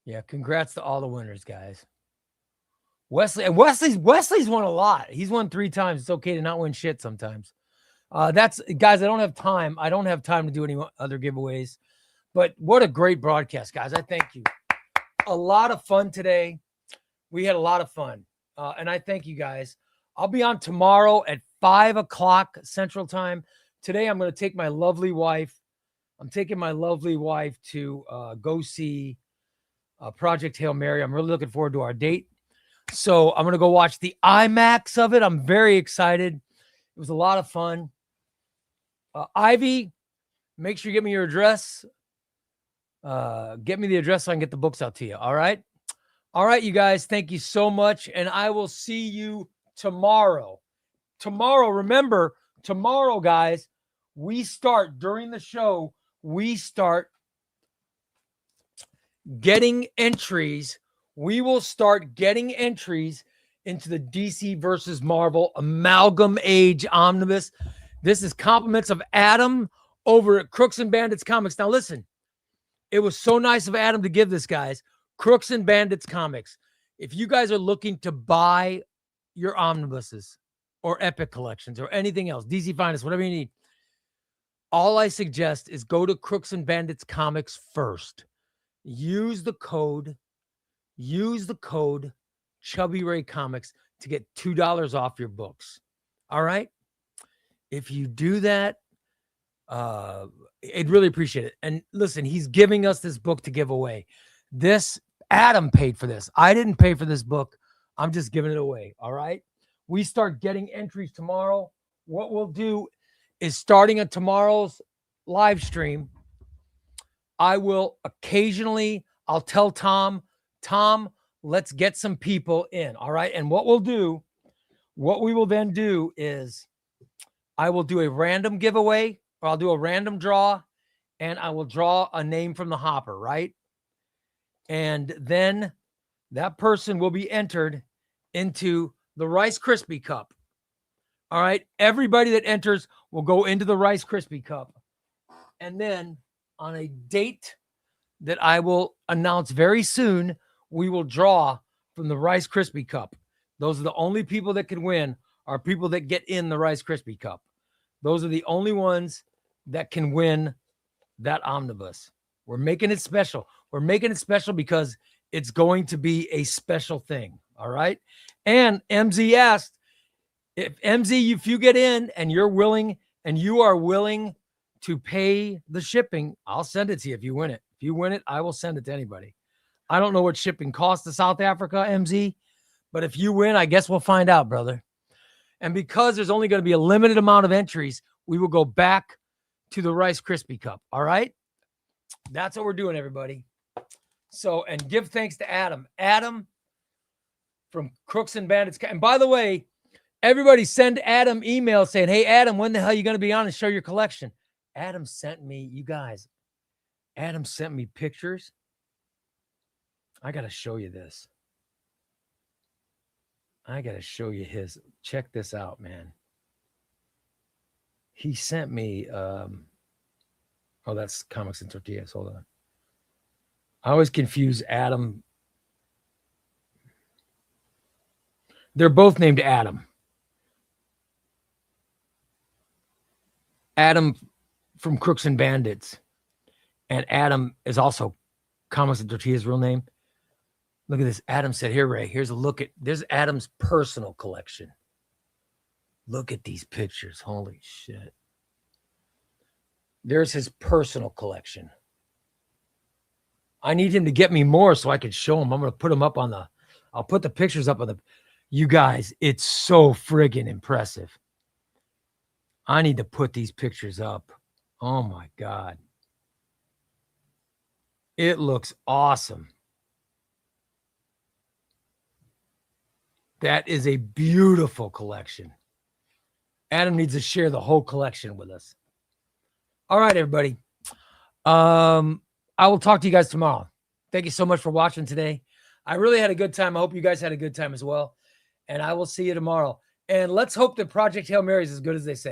Yeah, congrats to all the winners, guys. Wesley's won a lot. He's won 3 times. It's okay to not win shit sometimes. That's, guys, I don't have time. I don't have time to do any other giveaways. But what a great broadcast, guys. I thank you. A lot of fun today. We had a lot of fun. And I thank you guys. I'll be on tomorrow at 5 o'clock Central Time. Today, I'm going to take my lovely wife. I'm taking my lovely wife to go see Project Hail Mary. I'm really looking forward to our date. So I'm going to go watch the IMAX of it. I'm very excited. It was a lot of fun. Ivy, make sure you get me your address. Get me the address so I can get the books out to you. All right. All right, you guys. Thank you so much. And I will see you tomorrow. Remember, tomorrow, guys, we start during the show. We start getting entries. We will start getting entries into the DC versus Marvel Amalgam Age Omnibus. This is compliments of Adam over at Crooks and Bandits Comics. Now, listen, it was so nice of Adam to give this, guys. Crooks and Bandits Comics. If you guys are looking to buy your omnibuses or Epic collections or anything else, DC Finest, whatever you need, all I suggest is go to Crooks and Bandits Comics first. Use the code ChubbyRay Comics to get $2 off your books. All right? If you do that, I'd really appreciate it. And listen, he's giving us this book to give away. This, Adam paid for this. I didn't pay for this book. I'm just giving it away. All right? We start getting entries tomorrow. What we'll do is starting at tomorrow's live stream, I will occasionally, I'll tell Tom, let's get some people in. All right. And what we will then do is I will do a random giveaway, or I'll do a random draw, and I will draw a name from the hopper. Right. And then that person will be entered into the Rice Krispie Cup. All right. Everybody that enters will go into the Rice Krispie Cup. And then on a date that I will announce very soon, we will draw from the Rice Krispie Cup. Those are the only people that can win, are people that get in the Rice Krispie Cup. Those are the only ones that can win that omnibus. We're making it special. We're making it special because it's going to be a special thing. All right. And MZ asked, if you get in and you are willing to pay the shipping, I'll send it to you if you win it. If you win it, I will send it to anybody. I don't know what shipping costs to South Africa, MZ, but if you win, I guess we'll find out, brother. And because there's only going to be a limited amount of entries, we will go back to the Rice Krispie Cup. All right. That's what we're doing, everybody. So, and give thanks to Adam. Adam from Crooks and Bandits. And by the way, everybody send Adam emails saying, hey, Adam, when the hell are you going to be on and show your collection? Adam sent me, you guys, Adam sent me pictures. I got to show you this. I got to show you his. Check this out, man. He sent me, oh, that's Comics and Tortillas. Hold on. I always confuse Adam. They're both named Adam. Adam from Crooks and Bandits. And Adam is also Comics and Tortillas' real name. Look at this. Adam said, here, Ray, here's a look at, there's Adam's personal collection. Look at these pictures. Holy shit. There's his personal collection. I need him to get me more so I can show him. I'm going to put them up on the, I'll put the pictures up on the, you guys, it's so friggin' impressive. I need to put these pictures up. Oh my God. It looks awesome. That is a beautiful collection. Adam needs to share the whole collection with us. All right, everybody. I will talk to you guys tomorrow. Thank you so much for watching today. I really had a good time. I hope you guys had a good time as well. And I will see you tomorrow. And let's hope that Project Hail Mary is as good as they say.